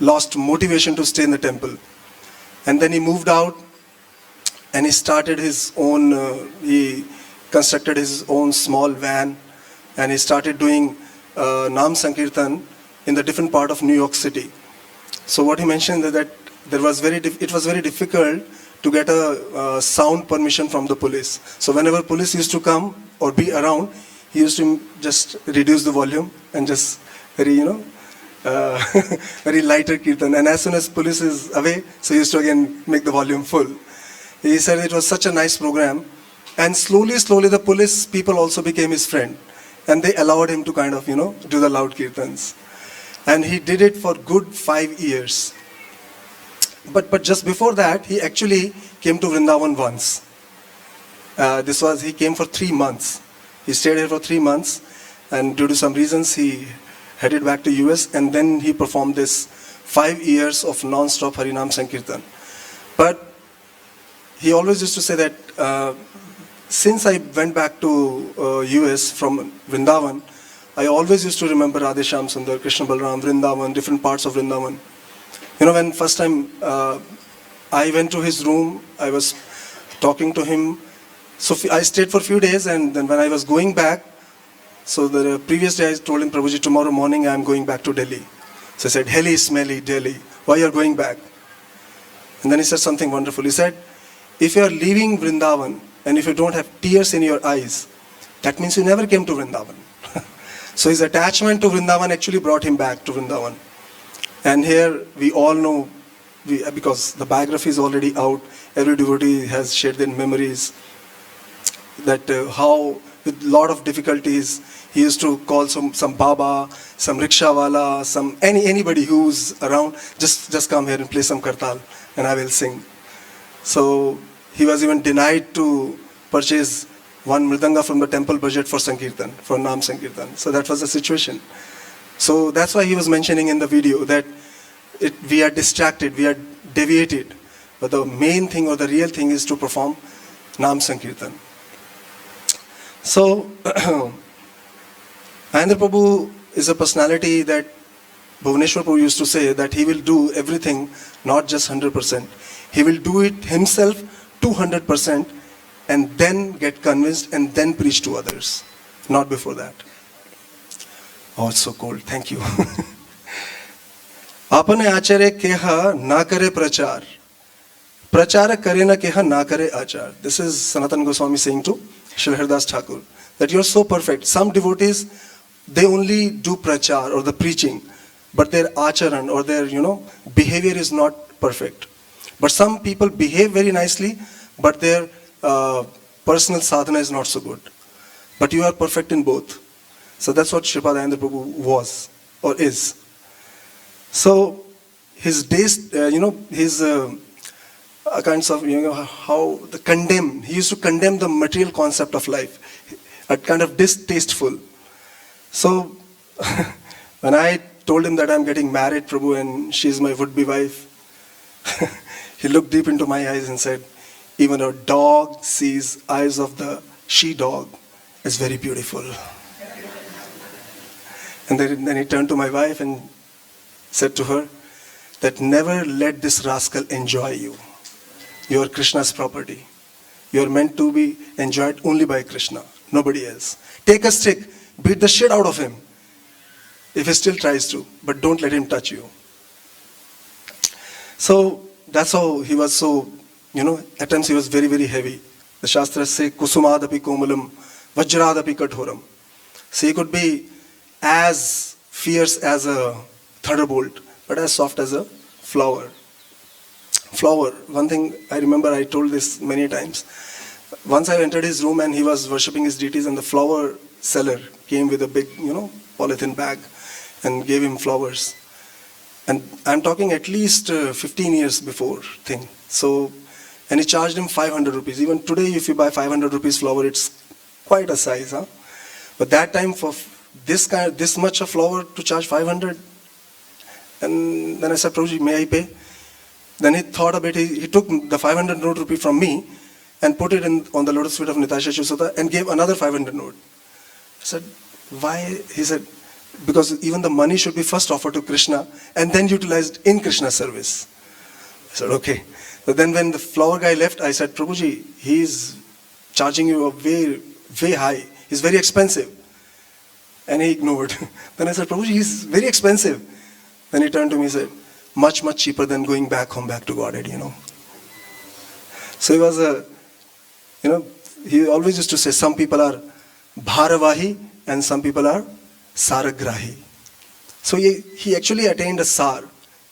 lost motivation to stay in the temple. And then he moved out, and he started his own, he constructed his own small van, and he started doing Nam Sankirtan in the different part of New York City. So what he mentioned is that it was very difficult to get a sound permission from the police. So whenever police used to come or be around, he used to just reduce the volume and just very lighter kirtan. And as soon as police is away, so he used to again make the volume full. He said it was such a nice program, and slowly the police people also became his friend, and they allowed him to do the loud kirtans. And he did it for good 5 years. But just before that, he actually came to Vrindavan once. He came for 3 months. He stayed here for 3 months, and due to some reasons, he headed back to US, and then he performed this 5 years of non-stop Harinam Sankirtan. But he always used to say that since I went back to US from Vrindavan, I always used to remember Radhe Shyam Sundar, Krishna Balram, Vrindavan, different parts of Vrindavan. When first time I went to his room, I was talking to him. So I stayed for a few days, and then when I was going back, so the previous day I told him, Prabhuji, tomorrow morning I am going back to Delhi. So I said, Delhi, smelly, Delhi, why you are going back? And then he said something wonderful. He said, if you are leaving Vrindavan, and if you don't have tears in your eyes, that means you never came to Vrindavan. So his attachment to Vrindavan actually brought him back to Vrindavan. And here we all know, because the biography is already out, every devotee has shared their memories, that how with lot of difficulties. He used to call some Baba, some rickshawala, anybody who's around, just come here and play some kartal and I will sing. So he was even denied to purchase one mridanga from the temple budget for Sankirtan, for Nam Sankirtan. So that was the situation. So that's why he was mentioning in the video that we are distracted, we are deviated. But the main thing or the real thing is to perform Nam Sankirtan. So, Aindra Prabhu is a personality that Bhuvaneshwar Prabhu used to say that he will do everything, not just 100%. He will do it himself 200% and then get convinced and then preach to others. Not before that. Oh, it's so cold. Thank you. आपने आचार्य केहा ना करे प्रचार प्रचार करे ना केहा ना करे आचार. This is Sanatana Goswami saying to Srila Haridas Thakur that you are so perfect. Some devotees, they only do prachar or the preaching, but their acharan or their behavior is not perfect. But some people behave very nicely, but their personal sadhana is not so good. But you are perfect in both. So that's what Sripad Aindra Prabhu was or is. So his days, his kinds of, how the condemn, he used to condemn the material concept of life, a kind of distasteful. So when I told him that I'm getting married, Prabhu, and she's my would-be wife, he looked deep into my eyes and said, even a dog sees eyes of the she-dog as very beautiful. And then he turned to my wife and said to her that never let this rascal enjoy you. You are Krishna's property. You are meant to be enjoyed only by Krishna, nobody else. Take a stick, beat the shit out of him if he still tries to, but don't let him touch you. So that's how he was so, at times he was very, very heavy. The Shastras say, Kusumadapi komalam, Vajradapi kathoram. So he could be as fierce as a thunderbolt, but as soft as a flower. Flower. One thing I remember, I told this many times. Once I entered his room and he was worshipping his deities, and the flower seller came with a big, polythene bag and gave him flowers. And I'm talking at least 15 years before thing. So, and he charged him 500 rupees. Even today, if you buy 500 rupees flower, it's quite a size, huh? But that time for this much of flower to charge 500, and then I said, Prabhuji, may I pay? Then he thought a bit. He took the 500 note rupee from me and put it on the lotus feet of Nitai Shachusata and gave another 500 note. I said, why? He said, because even the money should be first offered to Krishna and then utilized in Krishna's service. I said, okay. But then when the flower guy left, I said, Prabhuji, he's charging you a way, way high. He's very expensive. And he ignored. Then I said, Prabhuji, he's very expensive. Then he turned to me and said, much, much cheaper than going back home, back to Godhead, So he was he always used to say, some people are bharavahi and some people are saragrahi. So he actually attained a sar.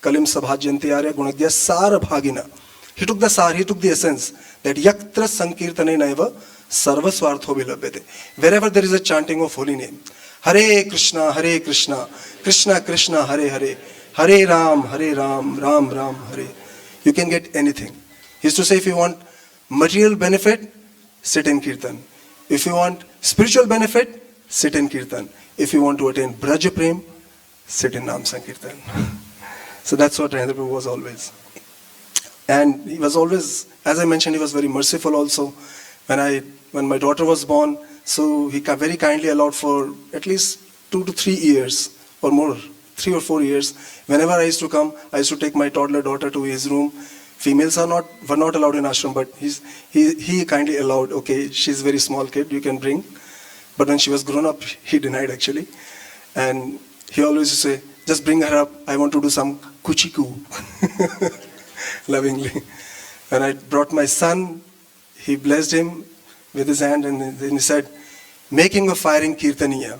Kalim sabhajyanti arya gunagya sar bhagina. He took the sar, he took the essence, that yaktra sankirtane naiva sarva swartho vilabhyate. Wherever there is a chanting of holy name, Hare Krishna, Krishna Krishna, Hare Hare, Hare Ram, Ram Ram, Hare. You can get anything. He used to say, if you want material benefit, sit in Kirtan. If you want spiritual benefit, sit in Kirtan. If you want to attain Braja Prem, sit in Nam Sankirtan. So that's what Aindra Prabhu was always. And he was always, as I mentioned, he was very merciful also. When my daughter was born, so he very kindly allowed for at least 2 to 3 years or more, 3 or 4 years. Whenever I used to come, I used to take my toddler daughter to his room. Females were not allowed in ashram, but he kindly allowed, okay, she's a very small kid, you can bring. But when she was grown up, he denied actually. And he always used to say, just bring her up, I want to do some kuchiku, lovingly. When I brought my son, he blessed him with his hand and then he said, making a firing kirtaniya,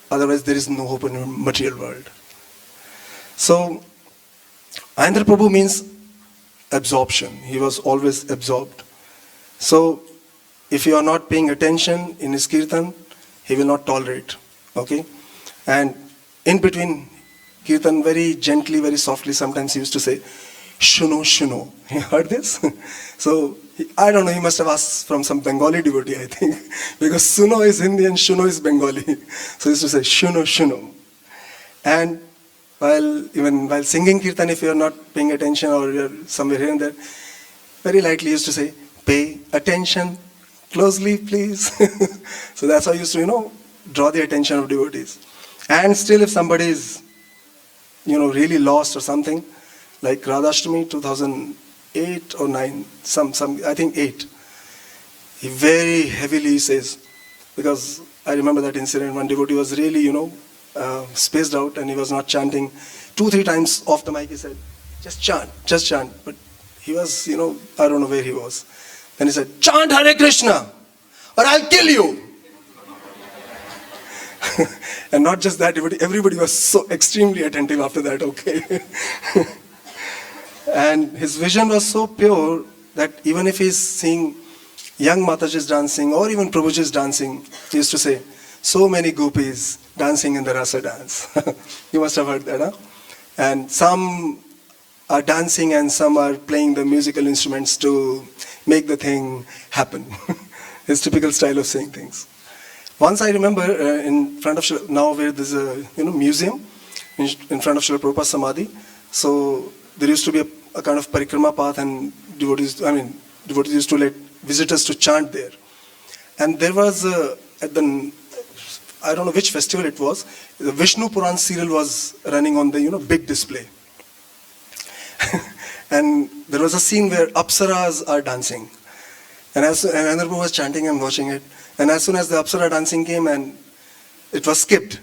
otherwise there is no hope in the material world. So, Aindra Prabhu means absorption. He was always absorbed. So, if you are not paying attention in his kirtan, he will not tolerate. Okay? And in between kirtan, very gently, very softly, sometimes he used to say, Shuno, Shuno. You heard this? So, I don't know, he must have asked from some Bengali devotee, I think. Because Suno is Hindi and Shuno is Bengali. So he used to say, Shuno, Shuno. And while singing kirtan, if you are not paying attention or you are somewhere here and there, very lightly used to say, pay attention closely, please. So that's how I used to, draw the attention of devotees. And still, if somebody is, really lost or something, like Radhashtami 2008 or 9, I think 8, he very heavily says, because I remember that incident, one devotee was really, spaced out and he was not chanting. 2-3 times off the mic he said, just chant. But he was, I don't know where he was. Then he said, chant Hare Krishna or I'll kill you. And not just that, everybody was so extremely attentive after that, okay. And his vision was so pure that even if he's seeing young Matajis dancing or even Prabhujis dancing, he used to say, so many gopis dancing in the rasa dance. You must have heard that, huh? And some are dancing and some are playing the musical instruments to make the thing happen. His typical style of saying things. Once I remember in front of now where there's a museum in front of Srila Prabhupada's Samadhi. So there used to be a kind of parikrama path and devotees used to let visitors to chant there. And there was at the, I don't know which festival it was, the Vishnu Puran serial was running on the big display. And there was a scene where Apsaras are dancing. And Aindra Prabhu was chanting and watching it. And as soon as the Apsara dancing came and it was skipped,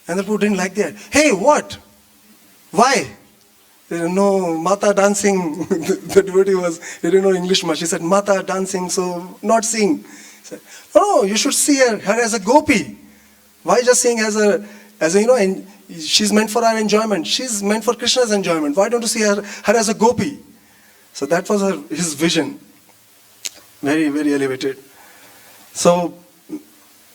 Aindra Prabhu didn't like that. Hey, what? Why? No, Mata dancing. The devotee he didn't know English much. He said, Mata dancing, so not sing. He said, oh, you should see her as a gopi. Why just sing as a and she's meant for our enjoyment. She's meant for Krishna's enjoyment. Why don't you see her as a gopi? So that was his vision. Very, very elevated. So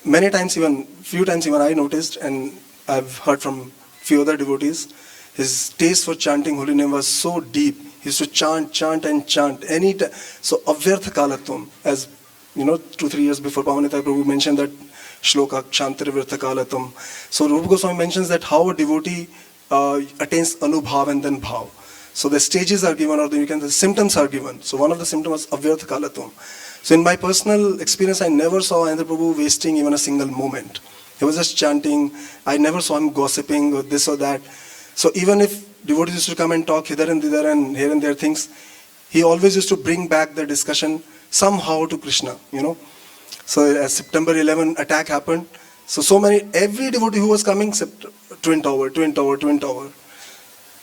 few times even I noticed, and I've heard from few other devotees, his taste for chanting holy name was so deep. He used to chant and chant. Any time. So avyartha kalatvam, as 2-3 years before Pavanita Prabhu mentioned that shloka kshantir kalatam. So Rupa Goswami mentions that how a devotee attains anubhav and then bhav. So the stages are given, or the symptoms are given. So one of the symptoms was avyartha kalatam. So in my personal experience, I never saw Aindra Prabhu wasting even a single moment. He was just chanting. I never saw him gossiping or this or that. So even if devotees used to come and talk hither and thither and here and there things, he always used to bring back the discussion somehow to Krishna, So as September 11 attack happened, every devotee who was coming said, Twin Tower.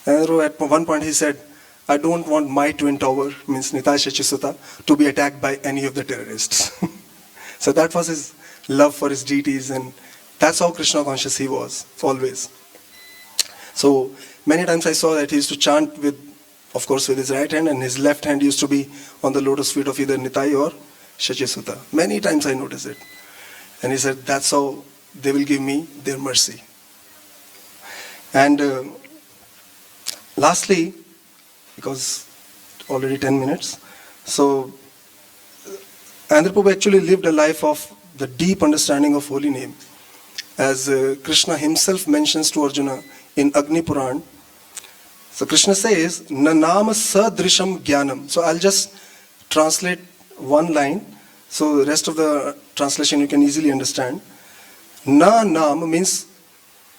And at one point he said, I don't want my Twin Tower, means Nitai Shachisuta, to be attacked by any of the terrorists. So that was his love for his deities, and that's how Krishna conscious he was, always. So many times I saw that he used to chant with his right hand, and his left hand used to be on the lotus feet of either Nitai or Shachisuta. Many times I noticed it. And he said, that's how they will give me their mercy. And lastly, because already 10 minutes, so Aindra Prabhu actually lived a life of the deep understanding of holy name. As Krishna himself mentions to Arjuna in Agni Puran. So Krishna says, Nanam sadrisham jnanam. So I'll just translate one line. So the rest of the translation you can easily understand. Nanam means,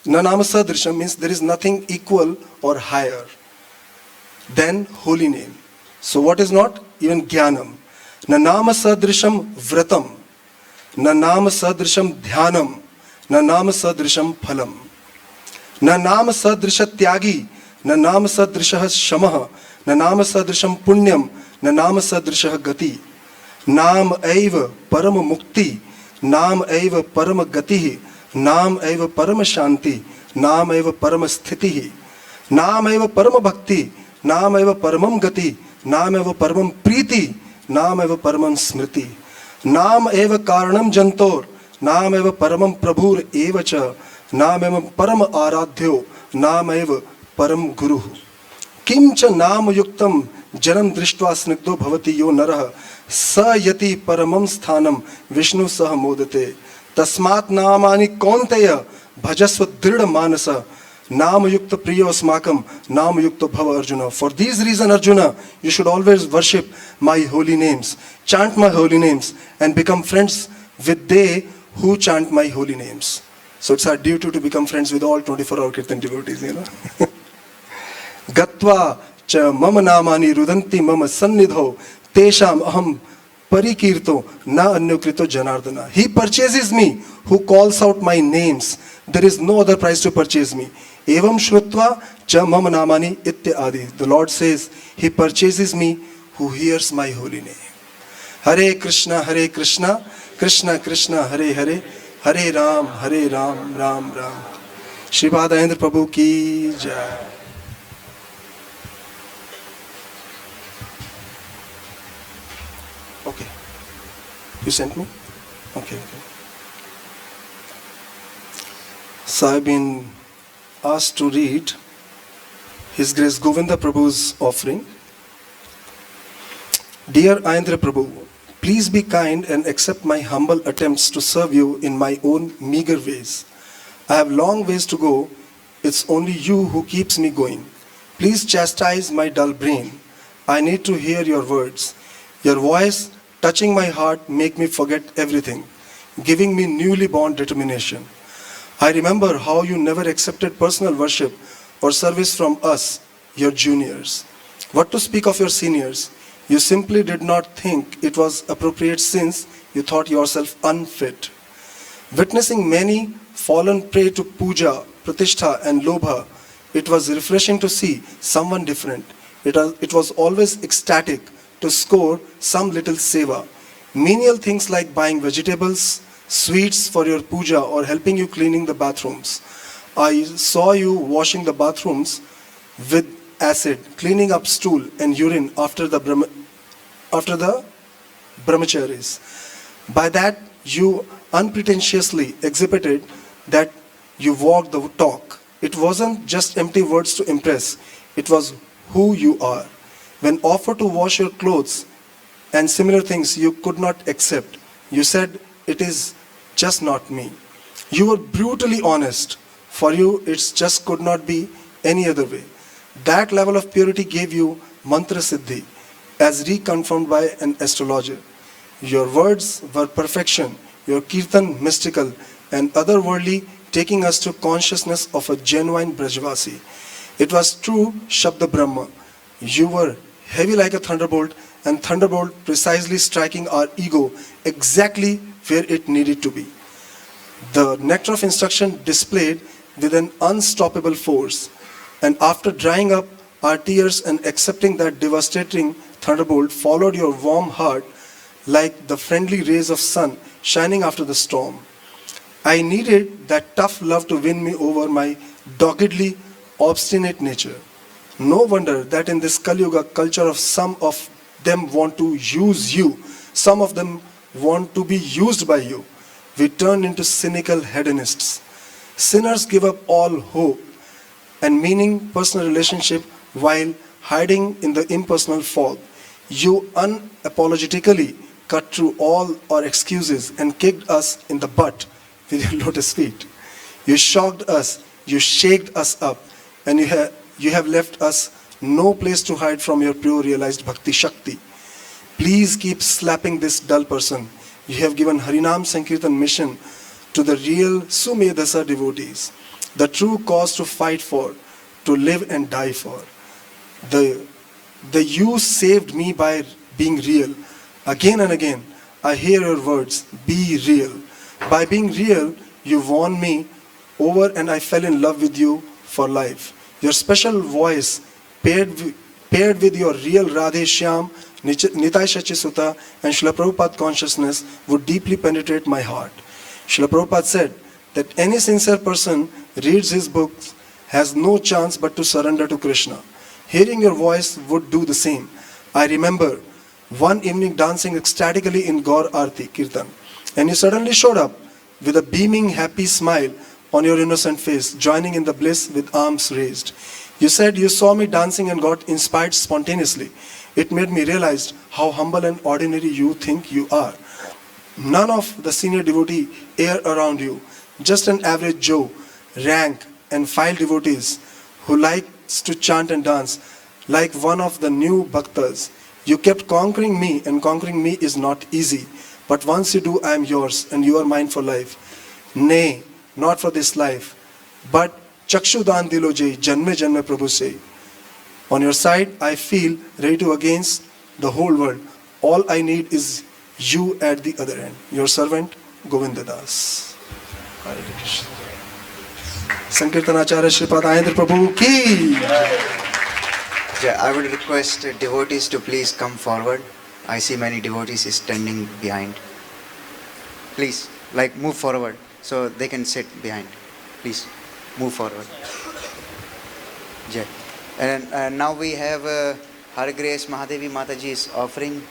Nanam sadrisham means there is nothing equal or higher than holy name. So what is not? Even jnanam. Nanam sadrisham vratam. Nanam sadrisham dhyanam. Nanam sadrisham phalam. Nanam sadrisha tyagi. Nanam sadrisha shamah. Nanam sadrisham punyam. Nanam sadrisha gati. Nam eva parama mukti. Nam eva parama gati. Nam eva parama shanti. Nam eva parama sthiti. Nam eva parama bhakti. Nam eva paramam gati. Nam eva paramam priti. Nam eva paramam smriti. Nam eva karanam jantor, nam eva paramam prabhur eva cha, nam eva param aradhyo, nam eva param guru. Kim cha nam yuktam janam drishtva snigdho bhavati yo narah, sa yati paramam sthanam Vishnu sah modate. Tasmat namani konteya bhajasva dhrida manasa. Nam yukta priyo smakam, nam yukta bhava Arjuna. For these reasons, Arjuna, you should always worship my holy names, chant my holy names, and become friends with they who chant my holy names. So it's our duty to become friends with all 24-hour kirtan devotees, you know. Gatva cha mama namani rudanti mama sannidho tesham aham parikirto na anyukrito janardana. He purchases me who calls out my names. There is no other price to purchase me. Evam shrutva cha mama namani itya adi. The Lord says, He purchases me who hears my holy name. Hare Krishna, Krishna Krishna, Hare Hare, Hare Ram, Ram Ram. Sripad Aindra Prabhu ki jai. Okay. You sent me? Okay. So I've been asked to read His Grace Govinda Prabhu's offering. Dear Aindra Prabhu, please be kind and accept my humble attempts to serve you in my own meager ways. I have long ways to go. It's only you who keeps me going. Please chastise my dull brain. I need to hear your words. Your voice touching my heart make me forget everything, giving me newly born determination. I remember how you never accepted personal worship or service from us, your juniors. What to speak of your seniors? You simply did not think it was appropriate since you thought yourself unfit. Witnessing many fallen prey to puja, pratishtha and lobha, it was refreshing to see someone different. It was always ecstatic to score some little seva. Menial things like buying vegetables, sweets for your puja or helping you cleaning the bathrooms. I saw you washing the bathrooms with acid, cleaning up stool and urine after the brahmacharis. By that, you unpretentiously exhibited that you walked the talk. It wasn't just empty words to impress. It was who you are. When offered to wash your clothes and similar things you could not accept, you said, it is just not me. You were brutally honest. For you, it just could not be any other way. That level of purity gave you mantra siddhi, as reconfirmed by an astrologer. Your words were perfection, your kirtan mystical and otherworldly, taking us to consciousness of a genuine Brajvasi. It was true Shabda Brahma. You were heavy like a thunderbolt, and thunderbolt precisely striking our ego exactly where it needed to be. The nectar of instruction displayed with an unstoppable force, and after drying up our tears and accepting that devastating thunderbolt followed your warm heart like the friendly rays of sun shining after the storm. I needed that tough love to win me over my doggedly obstinate nature. No wonder that in this Kali Yuga culture of some of them want to use you, some of them want to be used by you. We turn into cynical hedonists. Sinners give up all hope and meaning personal relationship while hiding in the impersonal fog. You unapologetically cut through all our excuses and kicked us in the butt with your lotus feet. You shocked us, you shaked us up, and you have left us no place to hide from your pure realized bhakti shakti. Please keep slapping this dull person. You have given Harinam Sankirtan mission to the real Sumedhasa devotees, the true cause to fight for, to live and die for. The you saved me by being real. Again and again, I hear your words, be real. By being real, you won me over and I fell in love with you for life. Your special voice paired with your real Radhe Shyam, Nitai Shachi Sutta and Srila Prabhupada consciousness would deeply penetrate my heart. Srila Prabhupada said that any sincere person reads his books has no chance but to surrender to Krishna. Hearing your voice would do the same. I remember one evening dancing ecstatically in Gaur Arti, Kirtan. And you suddenly showed up with a beaming, happy smile on your innocent face, joining in the bliss with arms raised. You said you saw me dancing and got inspired spontaneously. It made me realize how humble and ordinary you think you are. None of the senior devotee air around you, just an average Joe, rank and file devotees who likes to chant and dance like one of the new bhaktas. You kept conquering me, and conquering me is not easy. But once you do, I am yours and you are mine for life. Nay, not for this life, but Chakshudan dilo jai, janme janme Prabhu say. On your side, I feel ready to against the whole world. All I need is you at the other end. Your servant, Govinda Das. Hare Krishna. Sankirtanacharya Shripad Aindra Prabhu ki. Yeah, I would request devotees to please come forward. I see many devotees standing behind. Please, move forward so they can sit behind. Please, move forward. Jai. And now we have Her Grace Mahadevi Mataji's offering.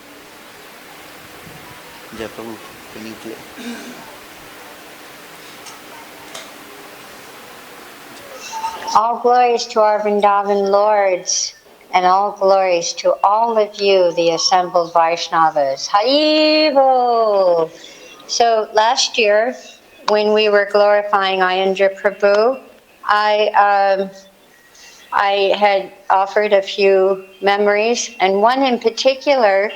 Jai Prabhu, can you play? All glories to our Vrindavan Lords, and all glories to all of you, the assembled Vaishnavas. Haribo! So last year, when we were glorifying Aindra Prabhu, I had offered a few memories, and one in particular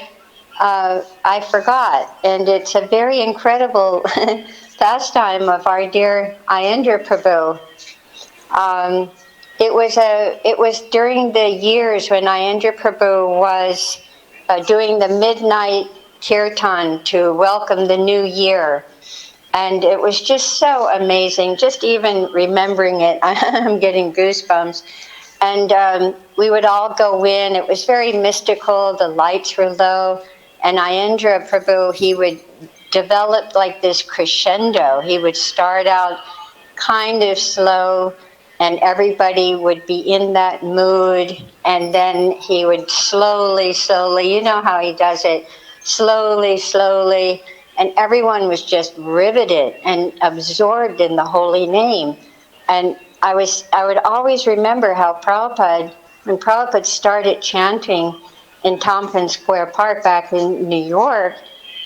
I forgot, and it's a very incredible pastime of our dear Aindra Prabhu. It was during the years when Aindra Prabhu was doing the midnight kirtan to welcome the new year. And it was just so amazing, just even remembering it, I'm getting goosebumps. And we would all go in, it was very mystical, the lights were low, and Aindra Prabhu, he would develop like this crescendo. He would start out kind of slow, and everybody would be in that mood, and then he would slowly, you know how he does it, slowly, and everyone was just riveted and absorbed in the holy name. And I would always remember how when Prabhupada started chanting in Tompkins Square Park back in New York,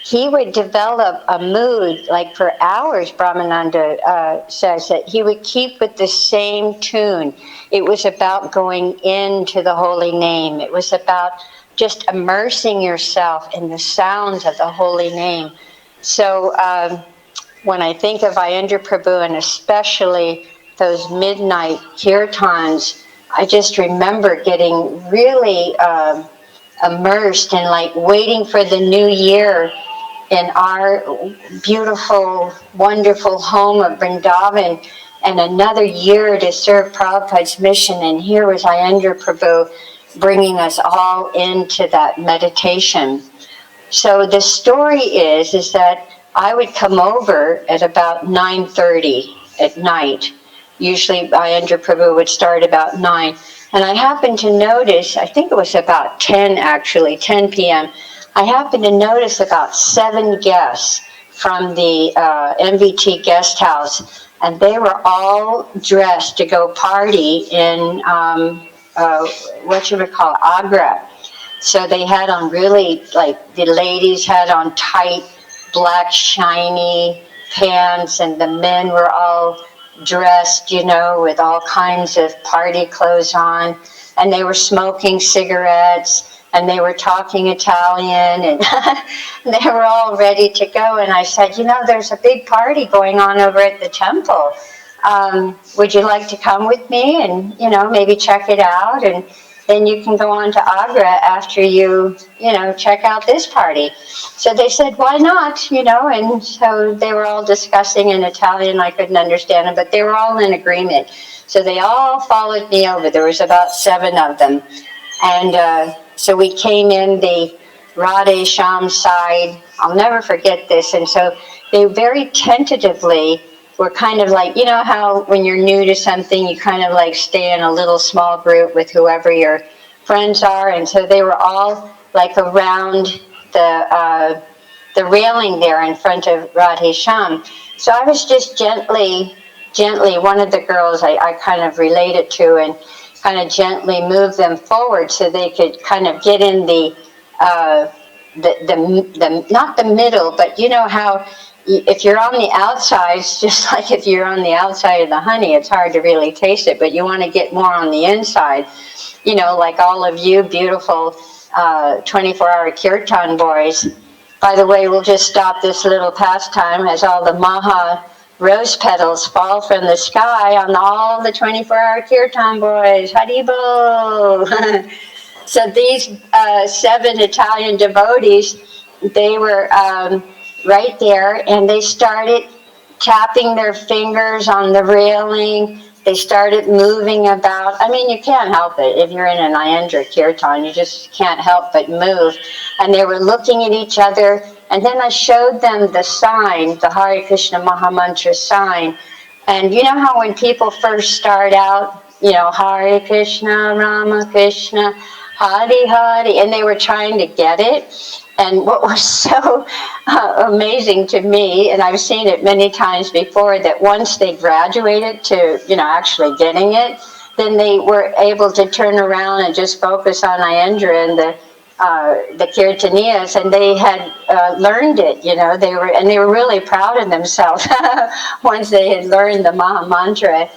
he would develop a mood, like for hours, Brahmananda says that he would keep with the same tune. It was about going into the holy name. It was about just immersing yourself in the sounds of the holy name. So when I think of Aindra Prabhu, and especially those midnight kirtans, I just remember getting really immersed in waiting for the new year in our beautiful, wonderful home of Vrindavan, and another year to serve Prabhupada's mission. And here was Aindra Prabhu bringing us all into that meditation. So the story is that I would come over at about 9:30 at night. Usually Aindra Prabhu would start about 9. And I happened to notice, I think it was about 10 p.m., I happened to notice about 7 guests from the MVT guest house, and they were all dressed to go party in, Agra. So they had on really, the ladies had on tight, black, shiny pants, and the men were all dressed, with all kinds of party clothes on, and they were smoking cigarettes, and they were talking Italian, and they were all ready to go. And I said, there's a big party going on over at the temple. Would you like to come with me and, maybe check it out? And then you can go on to Agra after you, check out this party. So they said, why not, and so they were all discussing in Italian. I couldn't understand them, but they were all in agreement. So they all followed me over. There was about 7 of them. And so we came in the Radhe Shyam side. I'll never forget this. And so they very tentatively were kind of how when you're new to something, you kind of stay in a little small group with whoever your friends are. And so they were all like around the railing there in front of Radhe Shyam. So I was just gently, one of the girls I kind of related to, and kind of gently moved them forward so they could kind of get in the not the middle, but you know how if you're on the outside, it's just like if you're on the outside of the honey, it's hard to really taste it, but you want to get more on the inside. You know, like all of you beautiful 24-hour kirtan boys. By the way, we'll just stop this little pastime as all the Maha rose petals fall from the sky on all the 24-hour kirtan boys. Haribo! So these 7 Italian devotees, they were right there, and they started tapping their fingers on the railing. They started moving about. I mean, you can't help it. If you're in an Aindra kirtan, you just can't help but move. And they were looking at each other. And then I showed them the sign, the Hare Krishna Mahamantra sign. And you know how when people first start out, you know, Hare Krishna, Rama Krishna, Hari Hari, and they were trying to get it. And what was so amazing to me, and I've seen it many times before, that once they graduated to, you know, actually getting it, then they were able to turn around and just focus on Aindra and the Kirtaniyas, and they had learned it, you know, they were really proud of themselves once they had learned the Maha Mantra.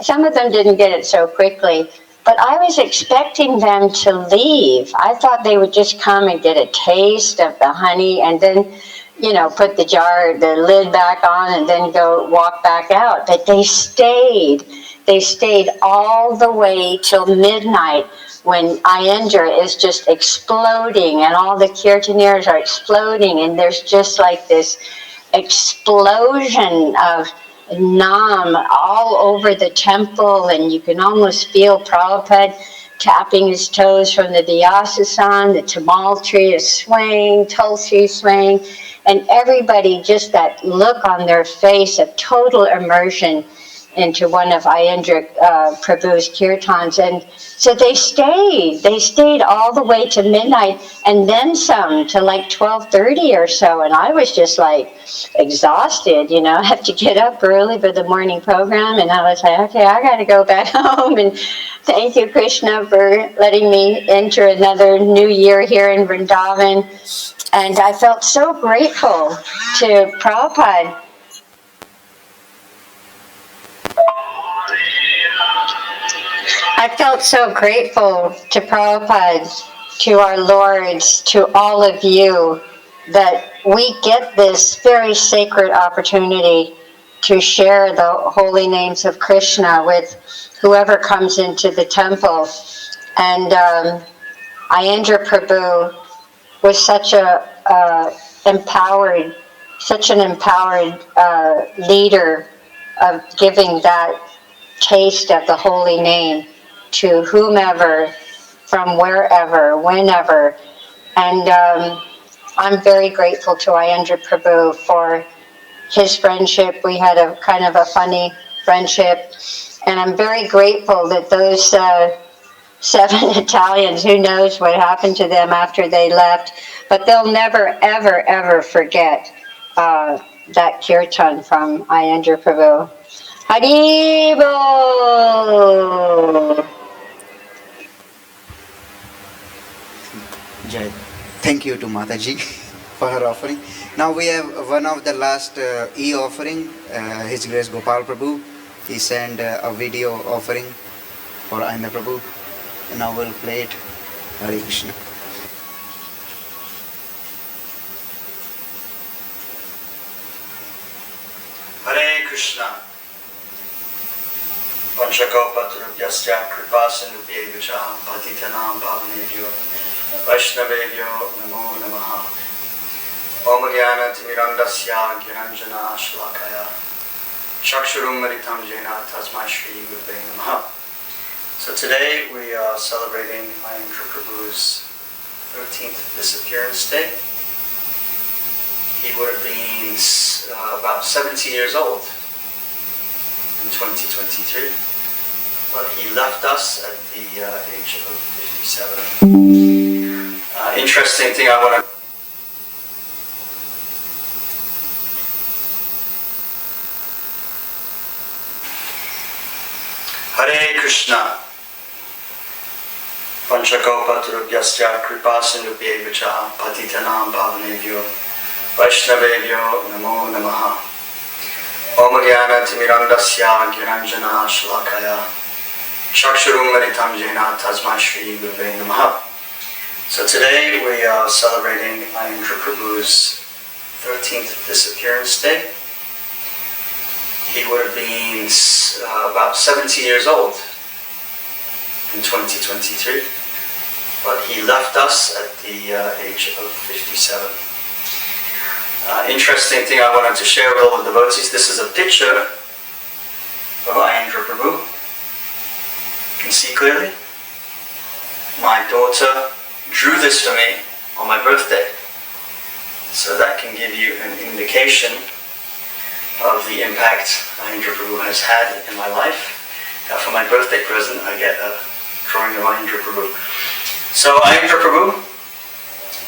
Some of them didn't get it so quickly, but I was expecting them to leave. I thought they would just come and get a taste of the honey and then, you know, put the lid back on and then go walk back out. But they stayed. They stayed all the way till midnight, when Aindra is just exploding and all the kirtaniers are exploding, and there's just like this explosion of Nam all over the temple, and you can almost feel Prabhupada tapping his toes from the Vyasasana, the Tamal tree is swaying, Tulsi swaying, and everybody just that look on their face of total immersion into one of Aindra Prabhu's kirtans. And so they stayed all the way to midnight, and then some, to like 12:30 or so, and I was just like exhausted, you know. I have to get up early for the morning program, and I was like, okay, I got to go back home. And thank you, Krishna, for letting me enter another new year here in Vrindavan. And I felt so grateful to Prabhupada. I felt so grateful to Prabhupada, to our lords, to all of you, that we get this very sacred opportunity to share the holy names of Krishna with whoever comes into the temple. And Aindra Prabhu was such an empowered leader of giving that taste of the holy name to whomever, from wherever, whenever. And I'm very grateful to Aindra Prabhu for his friendship. We had a kind of a funny friendship. And I'm very grateful that those 7 Italians, who knows what happened to them after they left, but they'll never, ever, ever forget that kirtan from Aindra Prabhu. Haribo! Jai. Thank you to Mataji for her offering. Now we have one of the last e-offering, His Grace Gopal Prabhu. He sent a video offering for Aindra Prabhu. And now we'll play it. Hare Krishna. Hare Krishna. Vanshakopatrubyasya kripasindubhyevacha patitanam pavanebhyo Vaishnavebhyo namo namaha. Om Jnana Timirandasya Gyananjana Shlakaya Chakshurum Maritam Jena Tasmai Shri Gurve Namaha. So today we are celebrating Aindra Prabhu's 13th Disappearance Day. He would have been about 70 years old in 2022, but he left us at the age of 57. In interesting thing I want to Hare Krishna Panchakopaturubhyasya Kripasindubhyevacha Patitanam Bhavanebhyo Vaishnavebhyo Namo Namaha Om Jnana Timirandasya Gyananjana Shalakaya Chakshurum Maritam Jena Tasmai Shri Gurave Namaha. So today we are celebrating Aindra Prabhu's 13th Disappearance Day. He would have been about 70 years old in 2023, but he left us at the age of 57. Interesting thing I wanted to share with all the devotees, this is a picture of Aindra Prabhu. You can see clearly. My daughter drew this for me on my birthday, so that can give you an indication of the impact Aindra Prabhu has had in my life. For my birthday present, I get a drawing of Aindra Prabhu. So Aindra Prabhu,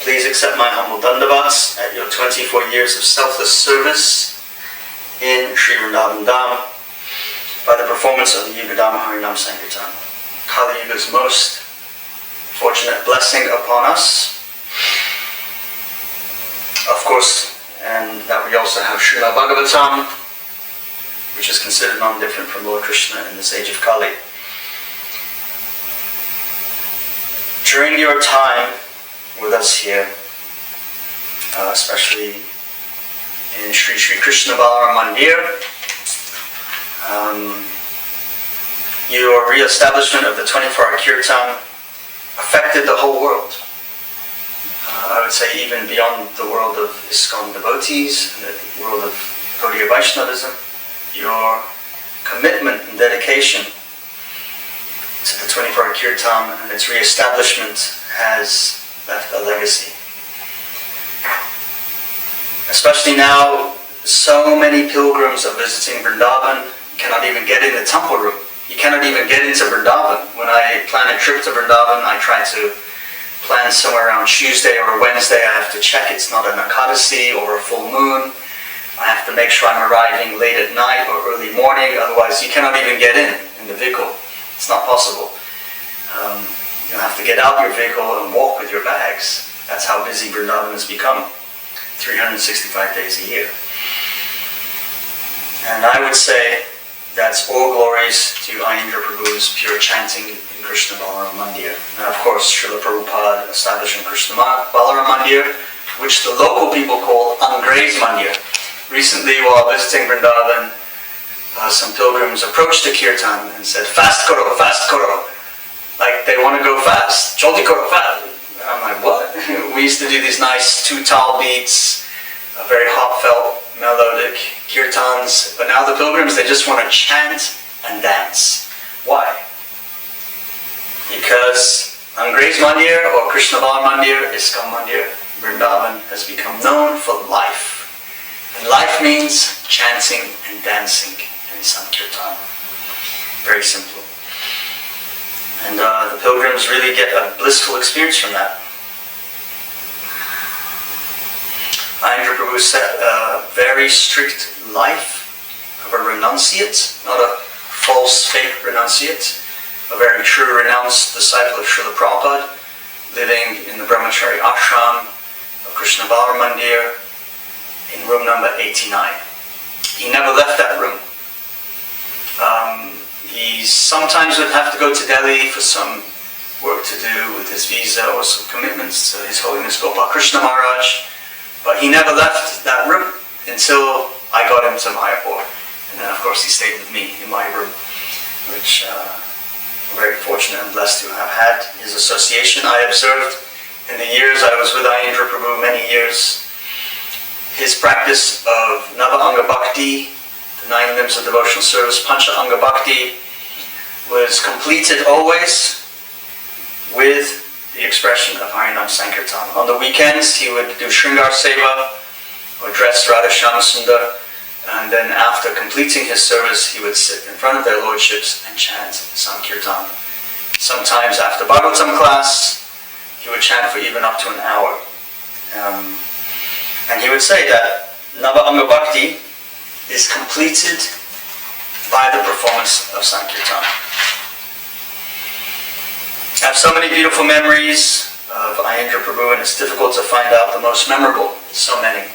please accept my humble dandavats at your 24 years of selfless service in Sri Vrindavan Dham by the performance of the Yugadama Harinam Sankirtan. Kali Yuga's most fortunate blessing upon us. Of course, and that we also have Srimad Bhagavatam, which is considered non-different from Lord Krishna in this age of Kali. During your time with us here, especially in Sri Sri Krishna Balaram Mandir, your re-establishment of the 24-hour kirtan affected the whole world. I would say even beyond the world of ISKCON devotees, and the world of Gaudiya Vaishnavism, your commitment and dedication to the 24-hour kirtan and its re-establishment has left a legacy. Especially now, so many pilgrims are visiting Vrindavan, cannot even get in the temple room. You cannot even get into Vrindavan. When I plan a trip to Vrindavan, I try to plan somewhere around Tuesday or Wednesday. I have to check it's not an Ekadasi or a full moon. I have to make sure I'm arriving late at night or early morning, otherwise you cannot even get in the vehicle. It's not possible. You have to get out your vehicle and walk with your bags. That's how busy Vrindavan has become, 365 days a year. And I would say that's all glories to Aindra Prabhu's pure chanting in Krishna Balaram Mandir. And of course, Srila Prabhupada establishing Krishna Balaram Mandir, which the local people call Angrez Mandir. Recently, while visiting Vrindavan, some pilgrims approached the kirtan and said, fast karo, fast karo. Like they want to go fast. Joldi karo, fast. And I'm like, what? We used to do these nice 2-tal beats, very heartfelt, melodic kirtans, but now the pilgrims, they just want to chant and dance. Why? Because Angrez Mandir or Krishna Balaram Mandir, ISKCON Mandir, Vrindavan has become known for life. And life means chanting and dancing and Sankirtan. Very simple. And the pilgrims really get a blissful experience from that. Aindra Prabhu set a very strict life of a renunciate, not a false, fake renunciate, a very true renounced disciple of Srila Prabhupada, living in the Brahmachari ashram of Krishna Balaram Mandir in room number 89. He never left that room. He sometimes would have to go to Delhi for some work to do with his visa or some commitments to His Holiness Gopal Krishna Maharaj. But he never left that room until I got him to Mayapur. And then of course he stayed with me in my room, which I'm very fortunate and blessed to have had his association. I observed in the years I was with Aindra Prabhu, many years, his practice of Nava Anga Bhakti, the 9 limbs of devotional service, Pancha Anga Bhakti, was completed always with the expression of Harinam Sankirtan. On the weekends, he would do Shringar Seva, or dress Radha Shyamasundar, and then after completing his service, he would sit in front of their lordships and chant Sankirtan. Sometimes after Bhagavatam class, he would chant for even up to an hour. And he would say that Nava Anga Bhakti is completed by the performance of Sankirtan. I have so many beautiful memories of Aindra Prabhu, and it's difficult to find out the most memorable. So many.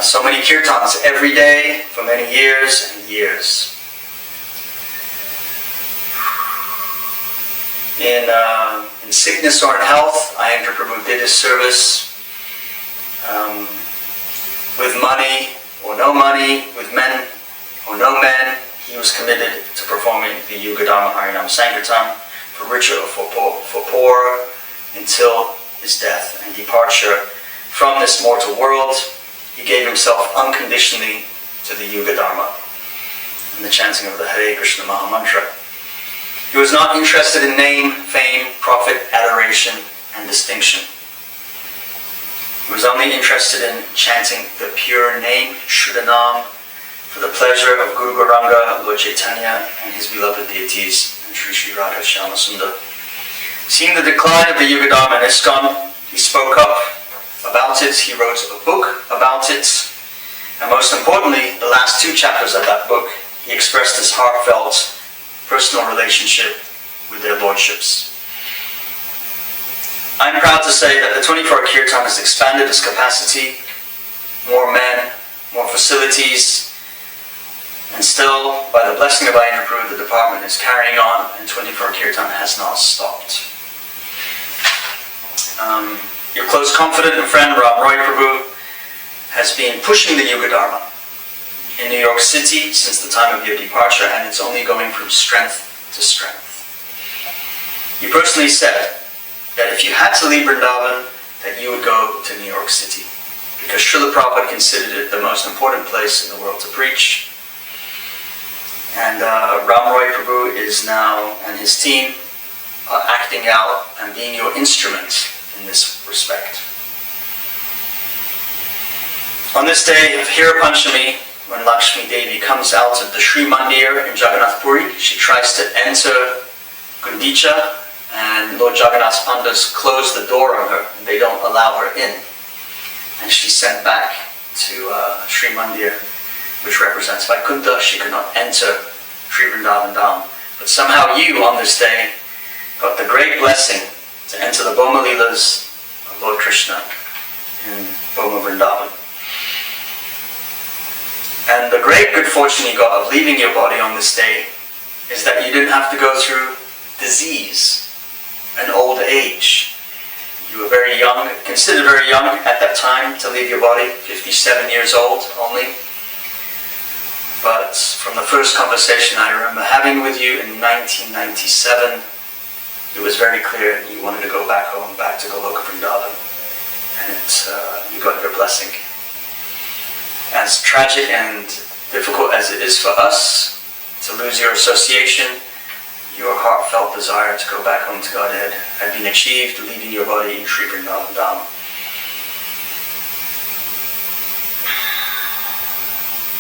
So many kirtans every day for many years and years. In sickness or in health, Aindra Prabhu did his service. With money or no money, with men or no men, he was committed to performing the Yuga Dharma Harinam Sankirtan, for richer or for poorer, until his death and departure from this mortal world. He gave himself unconditionally to the Yuga Dharma and the chanting of the Hare Krishna Maha Mantra. He was not interested in name, fame, profit, adoration, and distinction. He was only interested in chanting the pure name, Shuddhanam, for the pleasure of Guru Gauranga, Lord Chaitanya, and his beloved deities, and Sri Sri Radha Shyama Sundar. Seeing the decline of the Yuga Dharma in ISKCON, he spoke up about it, he wrote a book about it, and most importantly, the last 2 chapters of that book, he expressed his heartfelt personal relationship with their lordships. I'm proud to say that the 24-hour kirtan has expanded its capacity, more men, more facilities, and still, by the blessing of Aindra Prabhu, the department is carrying on, and 24-hour kirtan has not stopped. Your close confidant and friend Ram Roy Prabhu has been pushing the Yuga Dharma in New York City since the time of your departure, and it's only going from strength to strength. You personally said that if you had to leave Vrindavan, that you would go to New York City, because Srila Prabhupada considered it the most important place in the world to preach. And Ram Roy Prabhu is now, and his team, acting out and being your instrument in this respect. On this day of Hira Panchami, when Lakshmi Devi comes out of the Sri Mandir in Jagannath Puri, she tries to enter Gundicha, and Lord Jagannath's Pandas close the door on her, and they don't allow her in. And she's sent back to Sri Mandir, which represents Vaikuntha. She could not enter Sri Vrindavan Dham. But somehow you, on this day, got the great blessing to enter the Boma Leelas of Lord Krishna in Boma Vrindavan. And the great good fortune you got of leaving your body on this day is that you didn't have to go through disease and old age. You were very young, considered very young at that time to leave your body, 57 years old only. But from the first conversation I remember having with you in 1997, it was very clear you wanted to go back home, back to Goloka Vrindavan. And you got your blessing. As tragic and difficult as it is for us to lose your association, your heartfelt desire to go back home to Godhead had been achieved, leaving your body in Sri Vrindavan Dham.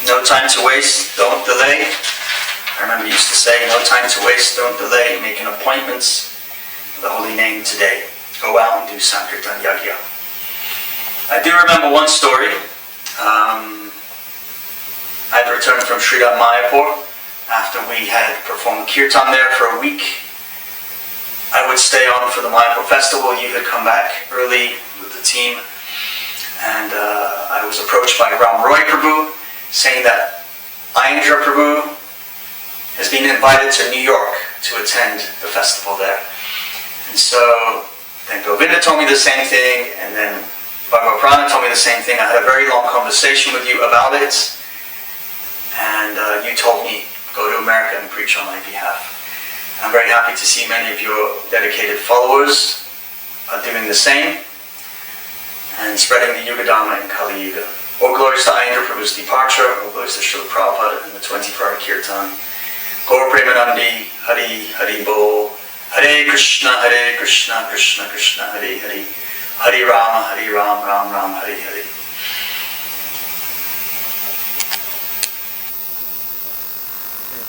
No time to waste, don't delay. I remember you used to say, no time to waste, don't delay, making appointments for the holy name today. Go out and do Sankirtan Yagya. I do remember one story. I had returned from Sridhar Mayapur after we had performed kirtan there for a week. I would stay on for the Mayapur festival. You had come back early with the team, and I was approached by Ram Roy Prabhu saying that Aindra Prabhu has been invited to New York to attend the festival there. And so then Govinda told me the same thing, and then Bhagavad-Gita told me the same thing. I had a very long conversation with you about it, and you told me, go to America and preach on my behalf. I'm very happy to see many of your dedicated followers are doing the same and spreading the Yuga Dharma in Kali Yuga. All glories to Aindra Prabhu's departure, all glories to Srila Prabhupada and the 24-hour kirtan. Gaur Premanandi, Hari Hari Bol, Hare Krishna, Krishna Krishna, Hare Hare, Hare Rama, Ram Ram, Hare Hare.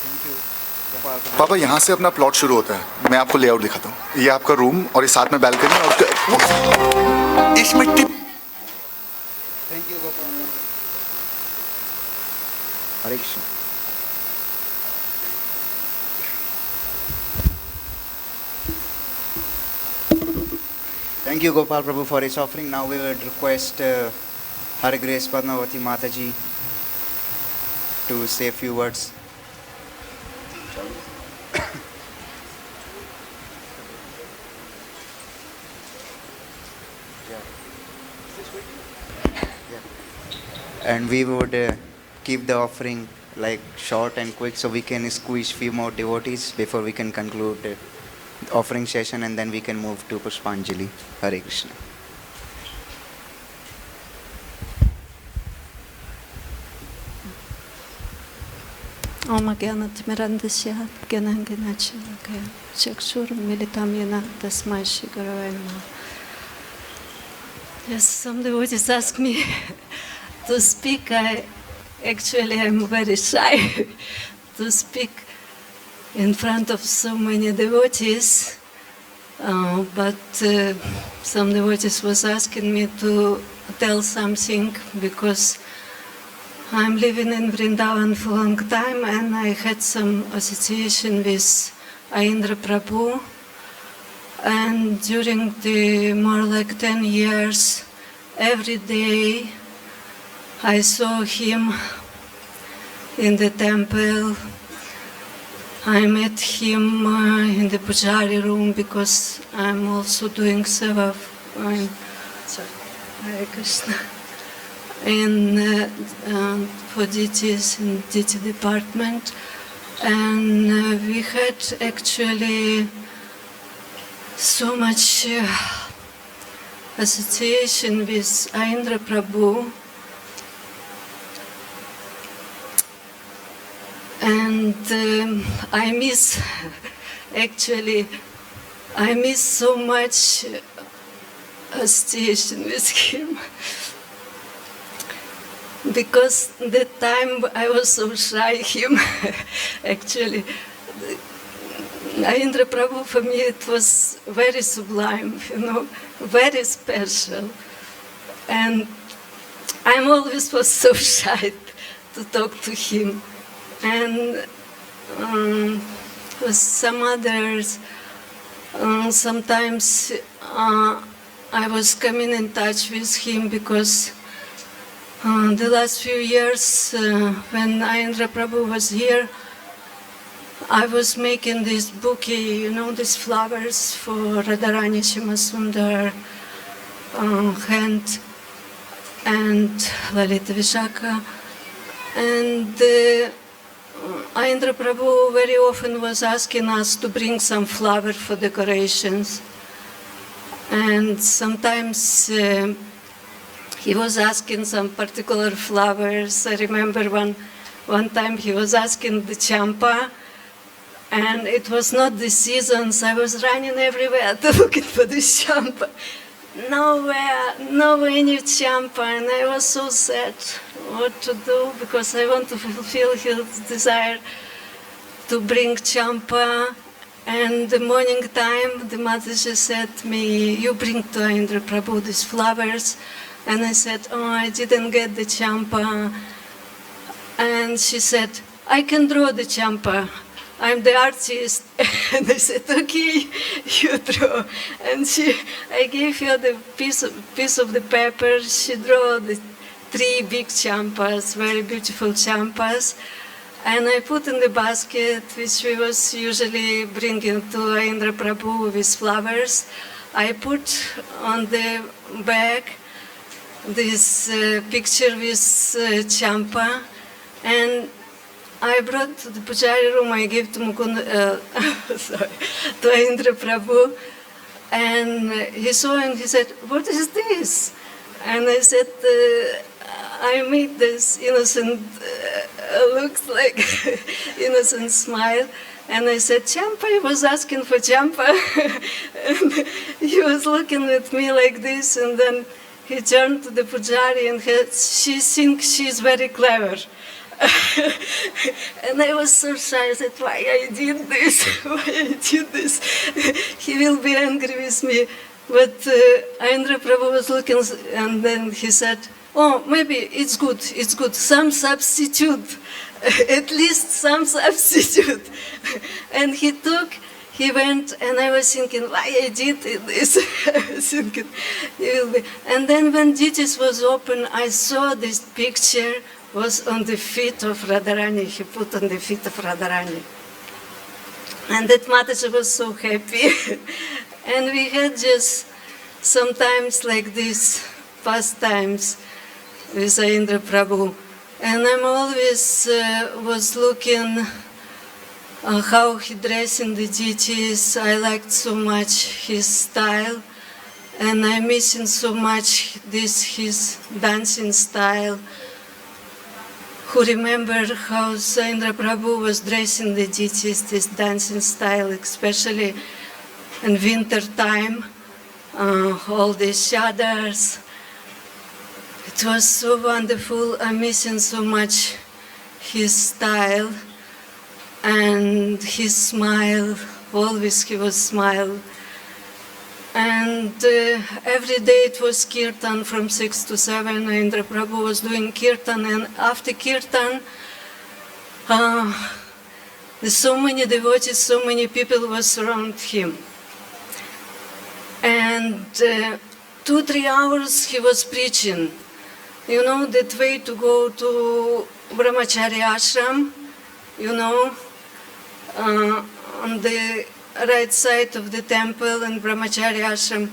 Thank you. पापा यहाँ से अपना plot शुरू होता है, मैं आपको layout दिखाता हूँ। ये आपका रूम और ये साथ में बैल्कनी और इस मिट्टी। Thank you Gopal. Hare Krishna. Thank you, Gopal Prabhu, for his offering. Now we would request Her Grace Padmavati Mataji to say a few words. And we would keep the offering like short and quick so we can squeeze few more devotees before we can conclude the offering session, and then we can move to Pushpanjali. Hare Krishna. Om Gyanatimirandasya Gyananganachilakaya Chakshur Militam Yana Tasmai Shri Gurave Namaha. Yes, some devotees ask me to speak. I'm very shy to speak in front of so many devotees, but some devotees was asking me to tell something because I'm living in Vrindavan for a long time and I had some association with Aindra Prabhu, and during the more like 10 years, every day I saw him in the temple. I met him in the pujari room because I'm also doing seva Hare Krishna for deities in deity department, and we had actually so much association with Aindra Prabhu. And I miss so much association with him. Because that time I was so shy him. Actually, Aindra Prabhu for me it was very sublime, very special. And I always was so shy to talk to him. And with some others, sometimes I was coming in touch with him because the last few years when Aindra Prabhu was here, I was making this bouquet, these flowers for Radharani Shimasundar hand and Lalita Vishaka. And Aindra Prabhu very often was asking us to bring some flower for decorations. And sometimes he was asking some particular flowers. I remember one time he was asking the champa, and it was not the seasons. I was running everywhere looking for this champa. Nowhere, no any champa, and I was so sad what to do because I want to fulfill his desire to bring champa. And the morning time, the Mataji said to me, "You bring to Aindra Prabhu these flowers." And I said, "Oh, I didn't get the champa." And she said, "I can draw the champa. I'm the artist." And I said, "Okay, you draw." And I gave her the piece of the paper. She drew the 3 big champas, very beautiful champas. And I put in the basket, which we was usually bringing to Aindra Prabhu with flowers. I put on the bag this picture with champa, and I brought to the pujari room. I gave to to Aindra Prabhu, and he saw and he said, "What is this?" And I said, "I made this innocent, looks like innocent smile." And I said, "Champa," he was asking for champa. And he was looking at me like this, and then he turned to the pujari and she thinks she's very clever. And I was so shy. I said, why I did this? Why I did this? He will be angry with me. But Aindra Prabhu was looking, and then he said, oh, maybe it's good, some substitute, at least some substitute. And he went, and I was thinking, why I did this? I was thinking, he will be. And then when Ditys was open, I saw this picture was on the feet of Radharani. He put on the feet of Radharani. And that Mataji was so happy. And we had just sometimes like this pastimes with Aindra Prabhu. And I'm always was looking how he dressing the deities. I liked so much his style. And I'm missing so much his dancing style. Who remember how Aindra Prabhu was dressing the deities, this dancing style, especially in winter time, all these shadows. It was so wonderful. I'm missing so much his style and his smile. Always he was smile. And every day it was kirtan from 6 to 7. Aindra Prabhu was doing kirtan, and after kirtan, there's so many devotees, so many people were surround him. And 2-3 hours he was preaching. You know, that way to go to Brahmachari ashram, you know, on the right side of the temple in Brahmachari ashram.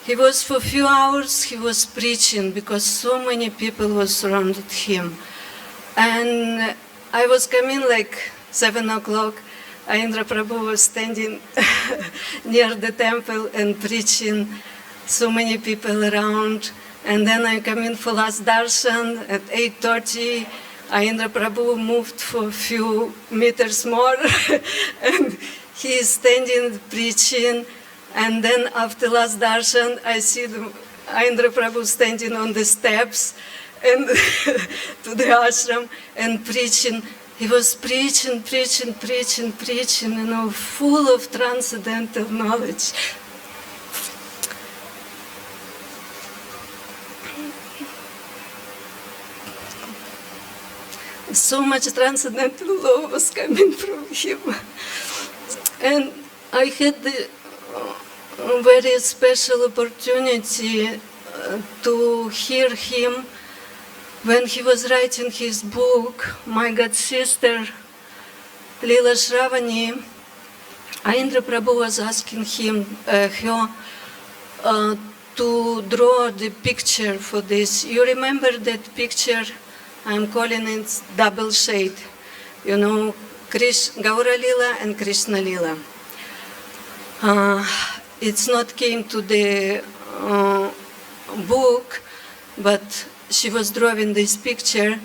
He was for a few hours, he was preaching because so many people were surrounded him. And I was coming like 7 o'clock. Aindra Prabhu was standing near the temple and preaching, so many people around. And then I come in for last darshan at 8:30. Aindra Prabhu moved for a few meters more and he is standing preaching. And then after last darshan, I see Aindra Prabhu standing on the steps and to the ashram and preaching. He was preaching, you know, full of transcendental knowledge. So much transcendental law was coming from him. And I had the very special opportunity to hear him when he was writing his book. My god sister, Lila Shravani, Aindra Prabhu was asking her to draw the picture for this. You remember that picture? I'm calling it double shade. You know, Gaura Lila and Krishna Lila. It's not came to the book, but she was drawing this picture,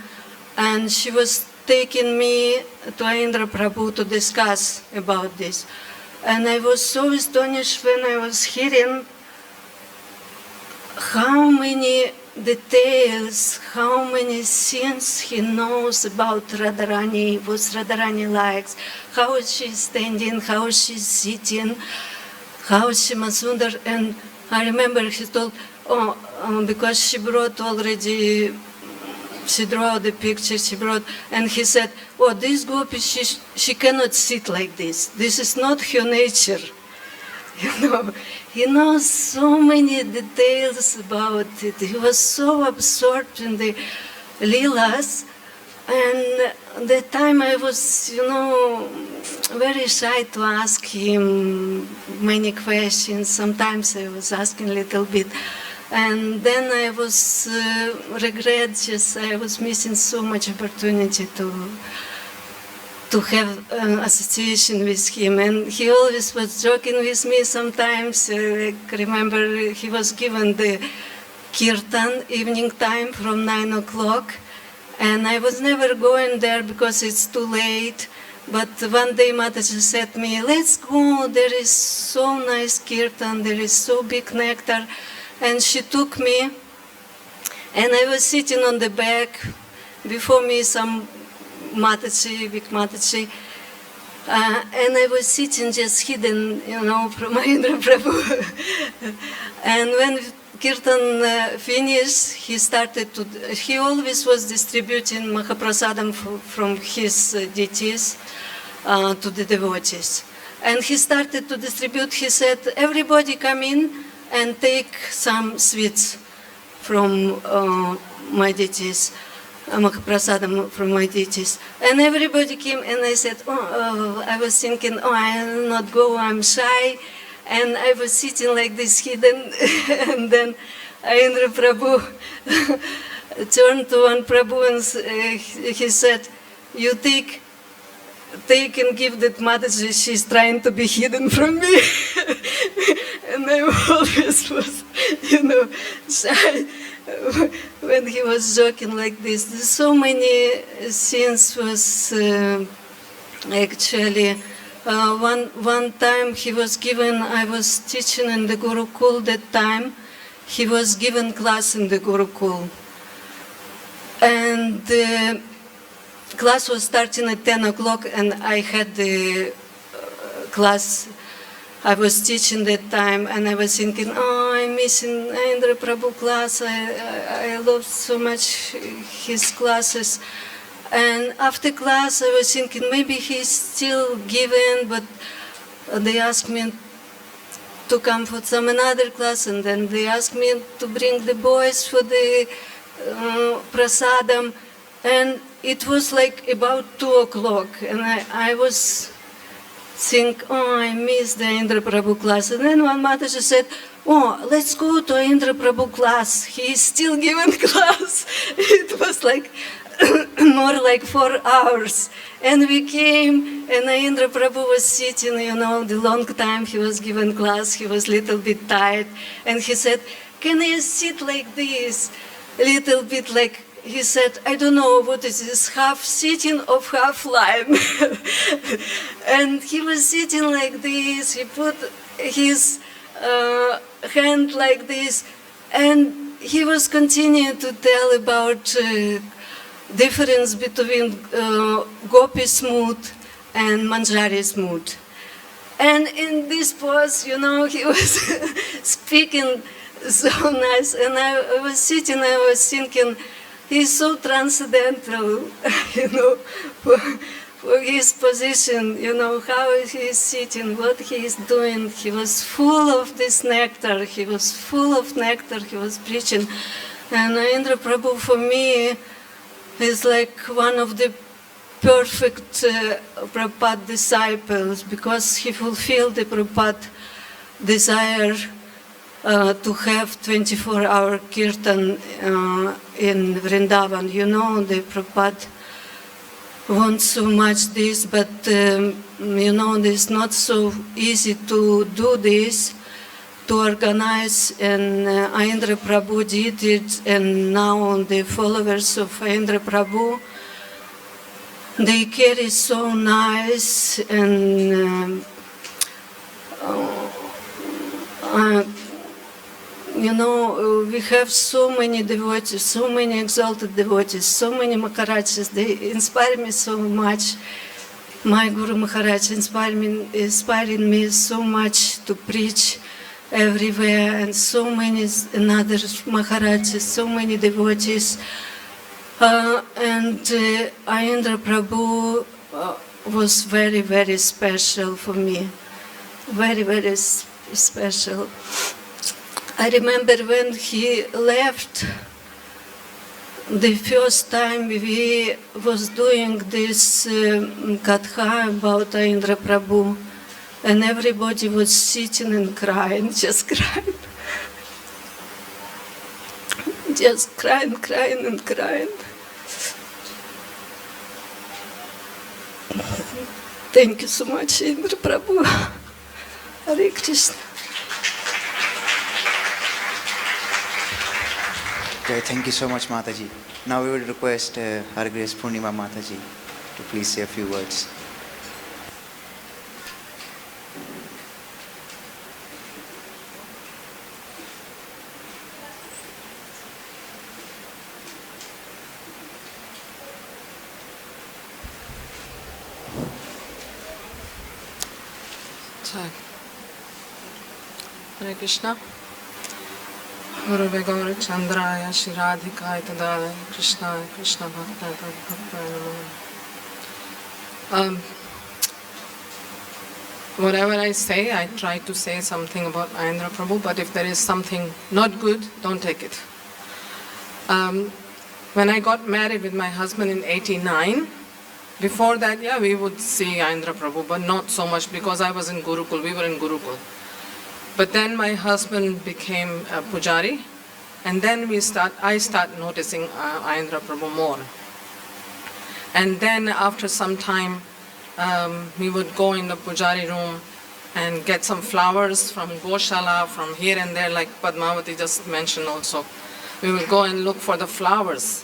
and she was taking me to Aindra Prabhu to discuss about this. And I was so astonished when I was hearing how many details, how many things he knows about Radharani, what Radharani likes, how she's standing, how she's sitting, how she masundar. And I remember he told, because she brought already, she drew the picture, she brought, and he said, oh, this gopi, she cannot sit like this. This is not her nature. You know, he knows so many details about it. He was so absorbed in the Leelas. And that time I was, you know, very shy to ask him many questions. Sometimes I was asking a little bit. And then I was I was missing so much opportunity to have an association with him. And he always was joking with me sometimes. I remember he was given the kirtan evening time from 9 o'clock. And I was never going there because it's too late. But one day Mataji said to me, let's go, there is so nice kirtan, there is so big nectar. And she took me, and I was sitting on the back before me some Mataji, big Mataji. And I was sitting just hidden, from Aindra Prabhu. And when Kirtan finished, he always was distributing Mahaprasadam from his deities to the devotees. And he started to distribute, he said, everybody come in and take some sweets from my deities. Mahaprasadam from my deities. And everybody came and I said, I was thinking, I'll not go, I'm shy. And I was sitting like this hidden. And then Aindra Prabhu turned to one Prabhu and he said, you take and give that Mataji, she's trying to be hidden from me. And I always was, shy. When he was joking like this, so many scenes was actually one time he was given, I was teaching in the Gurukul that time, he was given class in the Gurukul. And the class was starting at 10 o'clock and I had the class I was teaching that time, and I was thinking, I'm missing Aindra Prabhu class. I love so much his classes. And after class, I was thinking maybe he's still giving, but they asked me to come for some another class, and then they asked me to bring the boys for the prasadam, and it was like about 2 o'clock, and I was think, I missed the Aindra Prabhu class. And then one Mataji said, let's go to Aindra Prabhu class. He's still giving class. It was like more like 4 hours. And we came, and Aindra Prabhu was sitting, the long time he was giving class. He was a little bit tired. And he said, can I sit like this? A little bit like, he said, I don't know what is this, half sitting or half lying. And he was sitting like this, he put his hand like this, and he was continuing to tell about difference between Gopi's mood and Manjari's mood. And in this pause, he was speaking so nice, and I was sitting, I was thinking, he's so transcendental, for his position, how he's sitting, what he's doing. He was full of this nectar, he was full of nectar, he was preaching. And Aindra Prabhu, for me, is like one of the perfect Prabhupada disciples, because he fulfilled the Prabhupada desire to have 24-hour kirtan in Vrindavan. The Prabhupada wants so much this, but it's not so easy to do this, to organize, and Aindra Prabhu did it, and now the followers of Aindra Prabhu, they carry so nice, and we have so many devotees, so many exalted devotees, so many Maharajas. They inspire me so much. My Guru Maharaj inspiring me so much to preach everywhere, and so many another Maharajas, so many devotees. And Aindra Prabhu was very, very special for me. Very, very special. I remember when he left, the first time we was doing this katha about Aindra Prabhu, and everybody was sitting and crying, just crying. Just crying and crying. Thank you so much, Aindra Prabhu. Hare Krishna. Okay, thank you so much, Mataji. Now we would request Her Grace Purnima Mataji to please say a few words. Hare Krishna. Guru Gaura Chandraya Shiradhikaya Tadaya Krishna Krishna Bhakta Bhakta. Whatever I say, I try to say something about Aindra Prabhu, but if there is something not good, don't take it. When I got married with my husband in '89, before that, yeah, we would see Aindra Prabhu, but not so much because I was in Gurukul, we were in Gurukul. But then my husband became a pujari, and then I start noticing Aindra Prabhu more. And then after some time, we would go in the pujari room and get some flowers from Goshala, from here and there, like Padmavati just mentioned also. We would go and look for the flowers,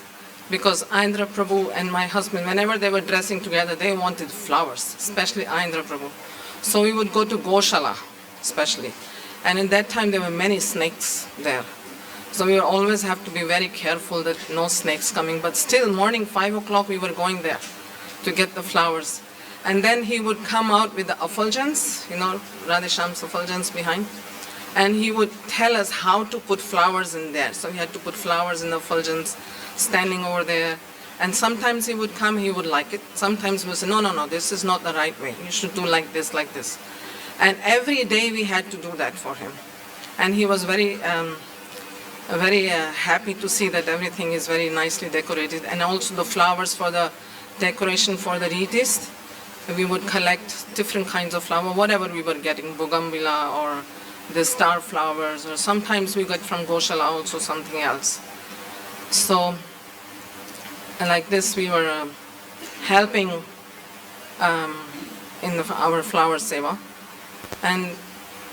because Aindra Prabhu and my husband, whenever they were dressing together, they wanted flowers, especially Aindra Prabhu. So we would go to Goshala, especially. And in that time, there were many snakes there. So we would always have to be very careful that no snakes coming. But still, morning 5 o'clock, we were going there to get the flowers. And then he would come out with the effulgence, Radhesham's effulgence behind. And he would tell us how to put flowers in there. So we had to put flowers in the effulgence, standing over there. And sometimes he would come, he would like it. Sometimes we would say, no, this is not the right way. You should do like this, like this. And every day we had to do that for him. And he was very happy to see that everything is very nicely decorated. And also the flowers for the decoration for the retist. We would collect different kinds of flowers, whatever we were getting, bougainvillea or the star flowers, or sometimes we got from Goshala also something else. So, like this, we were helping in our flower seva. And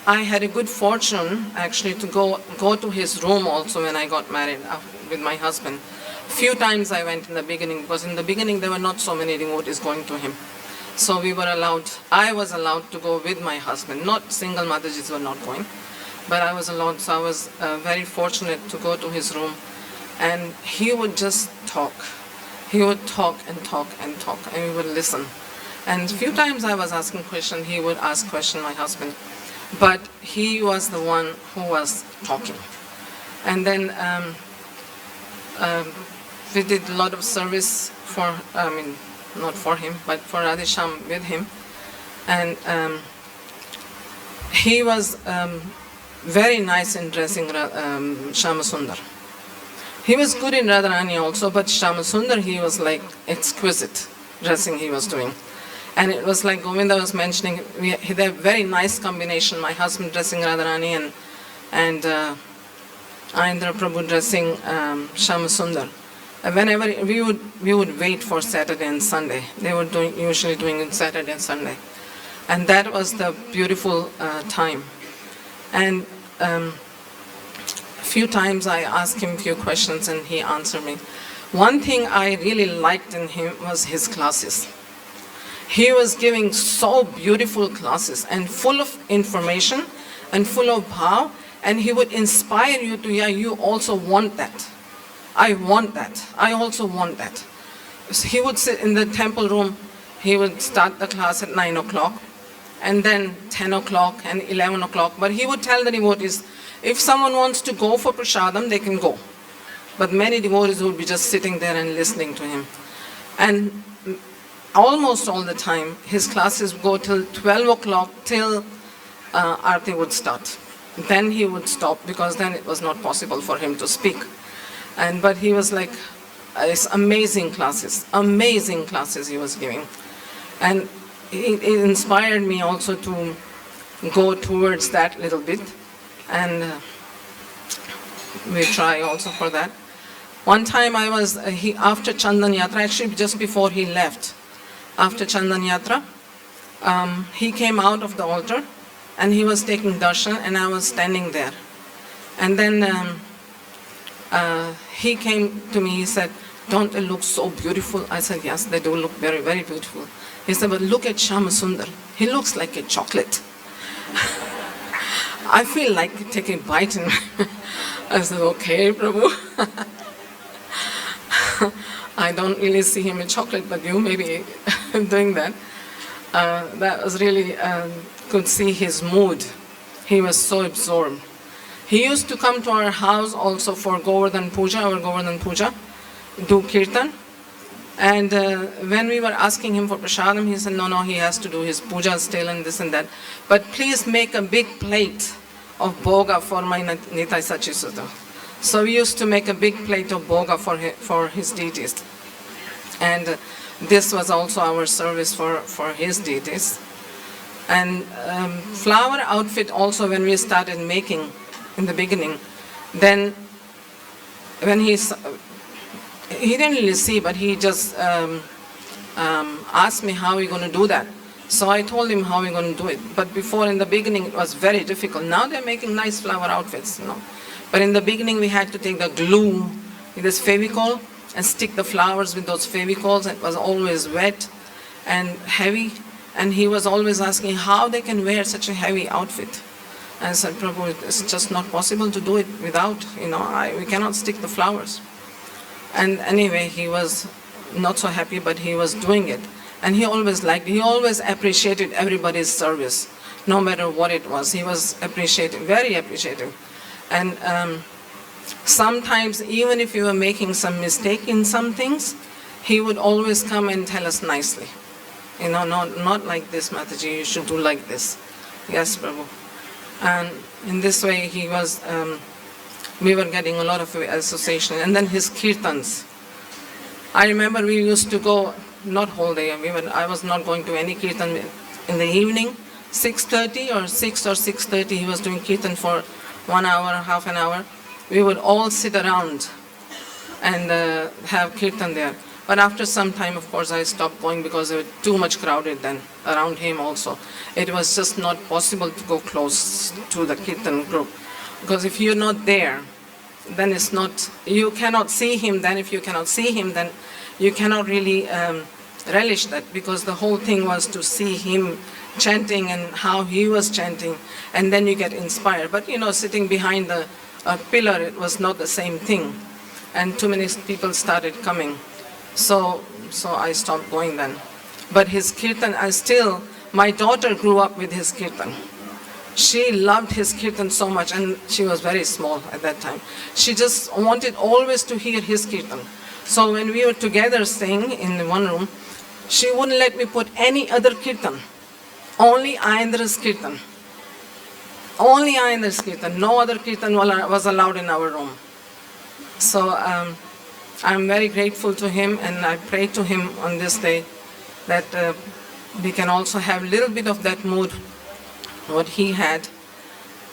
I had a good fortune actually to go to his room also when I got married with my husband. Few times I went in the beginning, because in the beginning there were not so many devotees going to him. So I was allowed to go with my husband. Not single Matajis were not going, but I was allowed. So I was very fortunate to go to his room, and he would just talk. He would talk and talk and talk, and we would listen. And a few times I was asking questions, he would ask questions, my husband. But he was the one who was talking. And then we did a lot of service for, not for him, but for Radhesham with him. And he was very nice in dressing Shyamasundar. He was good in Radharani also, but Shyamasundar, he was like exquisite dressing he was doing. And it was like Govinda was mentioning, he had a very nice combination, my husband dressing Radharani and Aindra Prabhu dressing Shyamasundar. Whenever we would wait for Saturday and Sunday. They were usually doing it Saturday and Sunday. And that was the beautiful time. And a few times I asked him a few questions and he answered me. One thing I really liked in him was his classes. He was giving so beautiful classes and full of information and full of bhav, and he would inspire you to, yeah, you also want that. I want that. I also want that. So he would sit in the temple room, he would start the class at 9 o'clock, and then 10 o'clock and 11 o'clock. But he would tell the devotees, if someone wants to go for prasadam, they can go. But many devotees would be just sitting there and listening to him. And almost all the time, his classes would go till 12 o'clock, till Aarti would start. Then he would stop, because then it was not possible for him to speak. But he was like, it's amazing classes he was giving. And it inspired me also to go towards that little bit. And we try also for that. One time I was, after Chandan Yatra, actually just before he left, after Chandan Yatra, he came out of the altar and he was taking darshan and I was standing there. And then he came to me, he said, don't they look so beautiful? I said, yes, they do look very, very beautiful. He said, but look at Shyamasundar. He looks like a chocolate. I feel like taking a bite in. I said, okay, Prabhu. I don't really see him in chocolate, but you may be doing that. That was really, could see his mood. He was so absorbed. He used to come to our house also for Govardhan Puja, our Govardhan Puja, do kirtan. And when we were asking him for prasadam, he said, no, he has to do his puja still and this and that. But please make a big plate of bhoga for my Nitai Sachisuta. So we used to make a big plate of bhoga for his deities. And this was also our service for his deities. And flower outfit also when we started making in the beginning, then when he didn't really see, but he just asked me how we're going to do that. So I told him how we're going to do it. But before, in the beginning, it was very difficult. Now they're making nice flower outfits, you know. But in the beginning, we had to take the glue with this Fevicol and stick the flowers with those Fevicols. It was always wet and heavy. And he was always asking how they can wear such a heavy outfit. And I said, Prabhu, it's just not possible to do it without, you know, we cannot stick the flowers. And anyway, he was not so happy, but he was doing it. And he always liked, he always appreciated everybody's service, no matter what it was. He was appreciative, very appreciative. And sometimes, even if you were making some mistake in some things, he would always come and tell us nicely. You know, not like this, Mataji, you should do like this. Yes, Prabhu. And in this way, he was, we were getting a lot of association. And then his kirtans. I remember we used to go, not whole day, I was not going to any kirtan in the evening, 6:30 or 6 or 6:30, he was doing kirtan for 1 hour, half an hour. We would all sit around and have kirtan there. But after some time, of course, I stopped going because it was too much crowded then around him also. It was just not possible to go close to the kirtan group. Because if you're not there, then it's not, you cannot see him. Then if you cannot see him, then you cannot really relish that, because the whole thing was to see him chanting and how he was chanting, and then you get inspired. But you know, sitting behind the pillar, it was not the same thing. And too many people started coming. So I stopped going then. But his kirtan, my daughter grew up with his kirtan. She loved his kirtan so much, and she was very small at that time. She just wanted always to hear his kirtan. So when we were together staying in one room, she wouldn't let me put any other kirtan. Only Aindra's kirtan. Only Aindra's kirtan. No other kirtan was allowed in our room. So I'm very grateful to him, and I pray to him on this day that we can also have a little bit of that mood, what he had,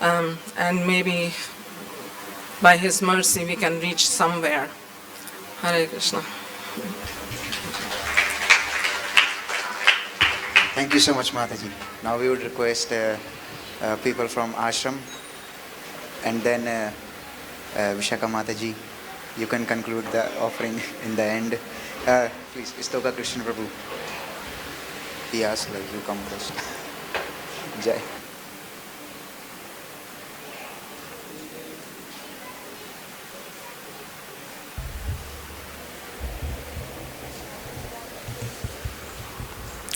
and maybe by his mercy we can reach somewhere. Hare Krishna. Thank you so much, Mataji. Now we would request people from ashram, and then Vishaka Mataji, you can conclude the offering in the end. Please, Istoka Krishna Prabhu. He asked like you come first. Jai.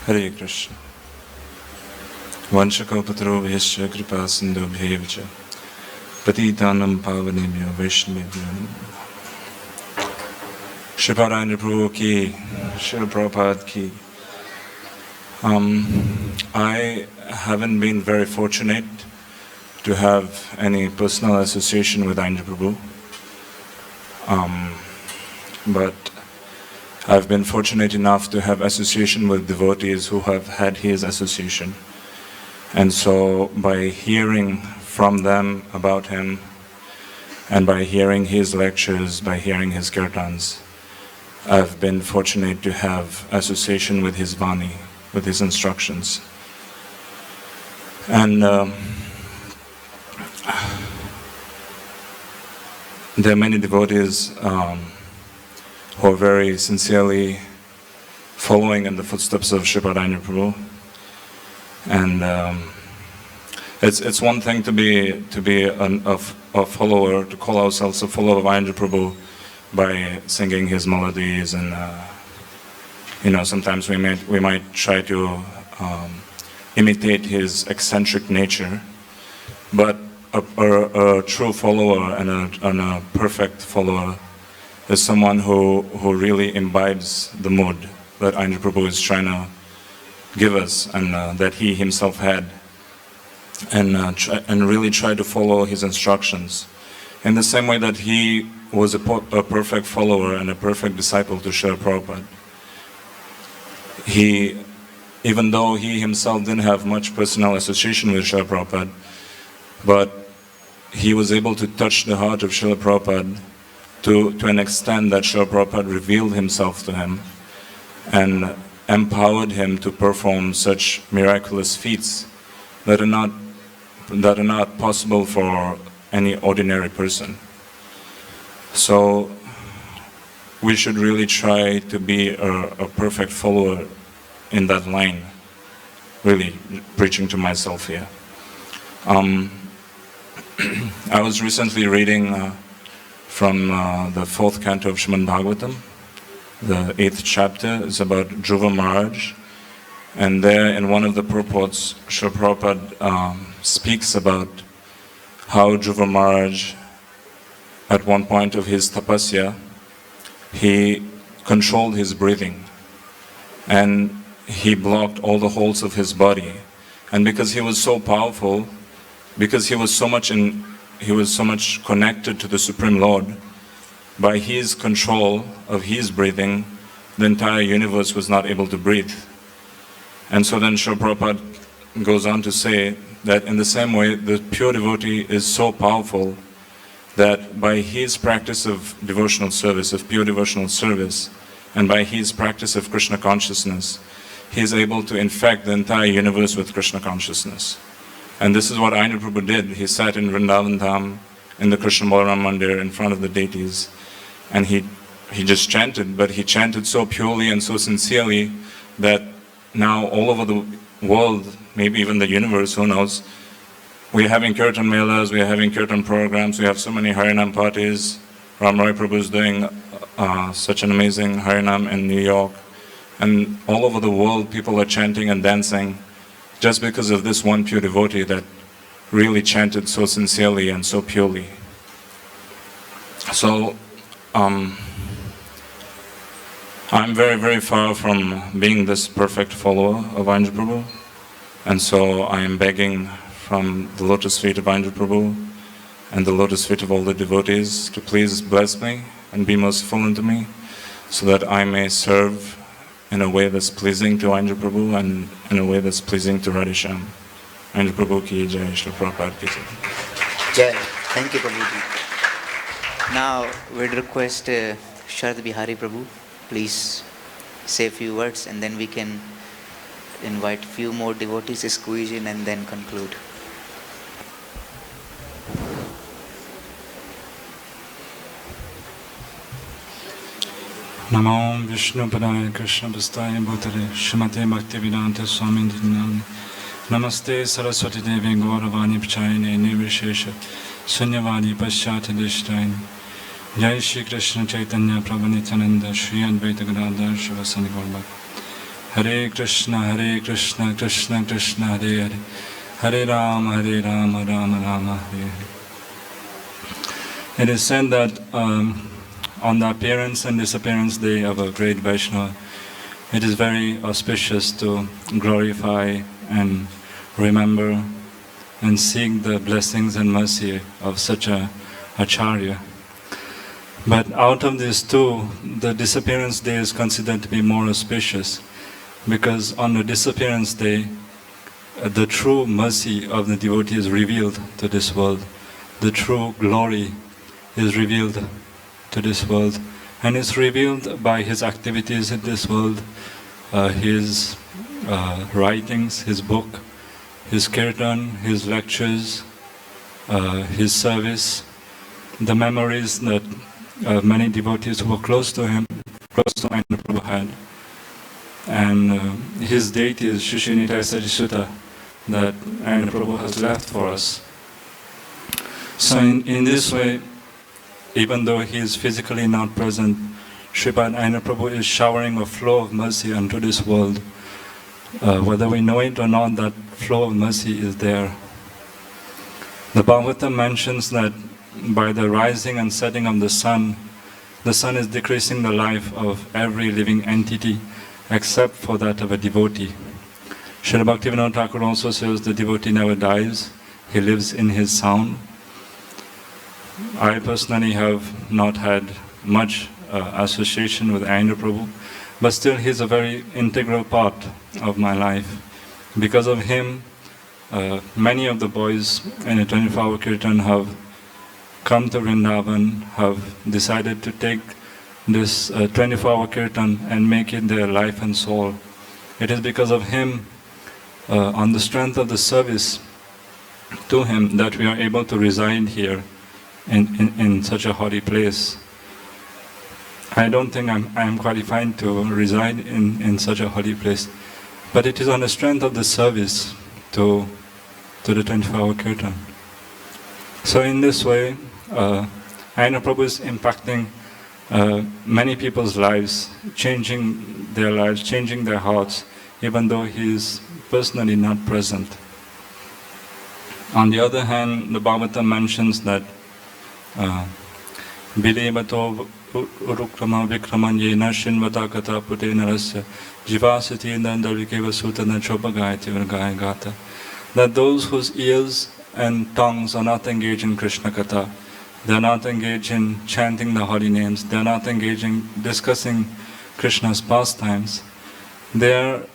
Hare Krishna. Vanchakalpatarobhyascha kripasindobhyeva patitanam pavanebhyo vaishnavebhyo. Sripad Aindra Prabhu ki, Srila Prabhupada ki. I haven't been very fortunate to have any personal association with Aindra Prabhu. But I've been fortunate enough to have association with devotees who have had his association. And so by hearing from them about him, and by hearing his lectures, by hearing his kirtans, I've been fortunate to have association with his Vani, with his instructions. And there are many devotees who are very sincerely following in the footsteps of Sripad Aindra Prabhu. And it's one thing to be a follower, to call ourselves a follower of Aindra Prabhu by singing his melodies, and sometimes we might try to imitate his eccentric nature, but a true follower and a perfect follower is someone who really imbibes the mood that Aindra Prabhu is trying to give us, and that he himself had, and really try to follow his instructions. In the same way that he was a perfect follower and a perfect disciple to Srila Prabhupada. Even though he himself didn't have much personal association with Srila Prabhupada, but he was able to touch the heart of Srila Prabhupada to an extent that Srila Prabhupada revealed himself to him and empowered him to perform such miraculous feats that are not possible for any ordinary person. So we should really try to be a perfect follower in that line. Really preaching to myself here. I was recently reading from the 4th canto of Srimad Bhagavatam. The 8th chapter is about Dhruva Maharaj, and there in one of the purports, Srila Prabhupada speaks about how Dhruva Maharaj, at one point of his tapasya, he controlled his breathing, and he blocked all the holes of his body. And because he was so powerful, because he was so much connected to the Supreme Lord, by his control of his breathing, the entire universe was not able to breathe. And so then Srila Prabhupada goes on to say that in the same way, the pure devotee is so powerful that by his practice of devotional service, of pure devotional service, and by his practice of Krishna consciousness, he is able to infect the entire universe with Krishna consciousness. And this is what Aindra Prabhu did. He sat in Vrindavan Dham, in the Krishna Balaram Mandir, in front of the deities, and he just chanted, but he chanted so purely and so sincerely that now all over the world, maybe even the universe, who knows, we're having kirtan melas, we're having kirtan programs, we have so many Harinam parties. Ram Roy Prabhu is doing such an amazing Harinam in New York. And all over the world, people are chanting and dancing just because of this one pure devotee that really chanted so sincerely and so purely. So, I'm very, very far from being this perfect follower of Aindra Prabhu. And so I am begging from the lotus feet of Aindra Prabhu and the lotus feet of all the devotees to please bless me and be merciful unto me, so that I may serve in a way that's pleasing to Aindra Prabhu and in a way that's pleasing to Radhisham. Aindra Prabhu ki jai, Srila Prabhupada ki jai. Jai. Thank you, Prabhuji. Now we'd request Sharad Bihari Prabhu, please say a few words, and then we can invite few more devotees to squeeze in and then conclude. Namo Vishnu Padaya Krishna Pastaya Bhutale Shrimate Bhakti-Vedanta Swami Dinam Namaste Saraswati Devi Gauravani Pachayane Nirvishesha Sunyavadi Paschati Dishtaini Jai Shri Krishna Chaitanya Prabhu Nityananda Shri Advaita Gadadhar Shivasani Gaurabhakta Hare Krishna Krishna Krishna Hare Hare Hare Rama Rama Rama Hare Hare. It is said that on the appearance and disappearance day of a great Vaishnava, it is very auspicious to glorify and remember and seek the blessings and mercy of such a Acharya. But out of these two, the disappearance day is considered to be more auspicious, because on the disappearance day, the true mercy of the devotee is revealed to this world. The true glory is revealed to this world, and is revealed by his activities in this world, his writings, his book, his kirtan, his lectures, his service, the memories that many devotees who were close to him, close to Aindra Prabhu had, and his deities, Shishinitai Sajisuta, that Aindra Prabhu has left for us. So in this way, even though he is physically not present, Sripad Aindra Prabhu is showering a flow of mercy unto this world Whether we know it or not, that flow of mercy is there. The Bhagavatam mentions that by the rising and setting of the sun is decreasing the life of every living entity except for that of a devotee. Srila Bhaktivinoda Thakur also says the devotee never dies, he lives in his sound. I personally have not had much association with Aindra Prabhu, but still he is a very integral part of my life. Because of him, many of the boys in a 24-hour kirtan have come to Vrindavan, have decided to take this 24-hour kirtan and make it their life and soul. It is because of him, on the strength of the service to him, that we are able to reside here in such a holy place. I don't think I am qualified to reside in such a holy place, but it is on the strength of the service to the 24-hour kirtan. So in this way, Aindra Prabhu is impacting many people's lives, changing their lives, changing their hearts, even though he is personally not present. On the other hand, the Bhagavatam mentions that Bilevato Urukrama Vikraman Yena Shinvata Kata Putena Rasya Jivasati Nandavikeva Sutana Chopagayati Gata, that those whose ears and tongues are not engaged in Krishna Katha, they are not engaged in chanting the holy names, they are not engaged in discussing Krishna's pastimes, their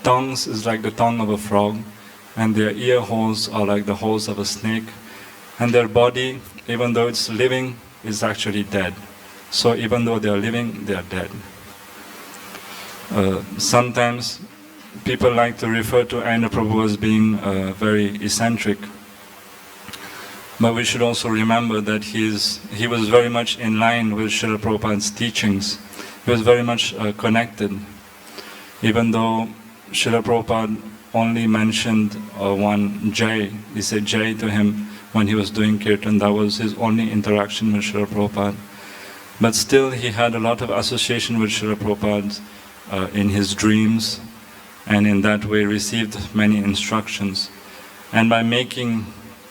tongues is like the tongue of a frog, and their ear holes are like the holes of a snake, and their body, even though it's living, is actually dead. So even though they are living, they are dead. Sometimes people like to refer to Aindra Prabhu as being very eccentric, but we should also remember that he was very much in line with Srila Prabhupada's teachings. He was very much connected. Even though Srila Prabhupada only mentioned one Jai, he said Jai to him when he was doing kirtan, that was his only interaction with Srila Prabhupada. But still he had a lot of association with Srila Prabhupada in his dreams, and in that way received many instructions. And by making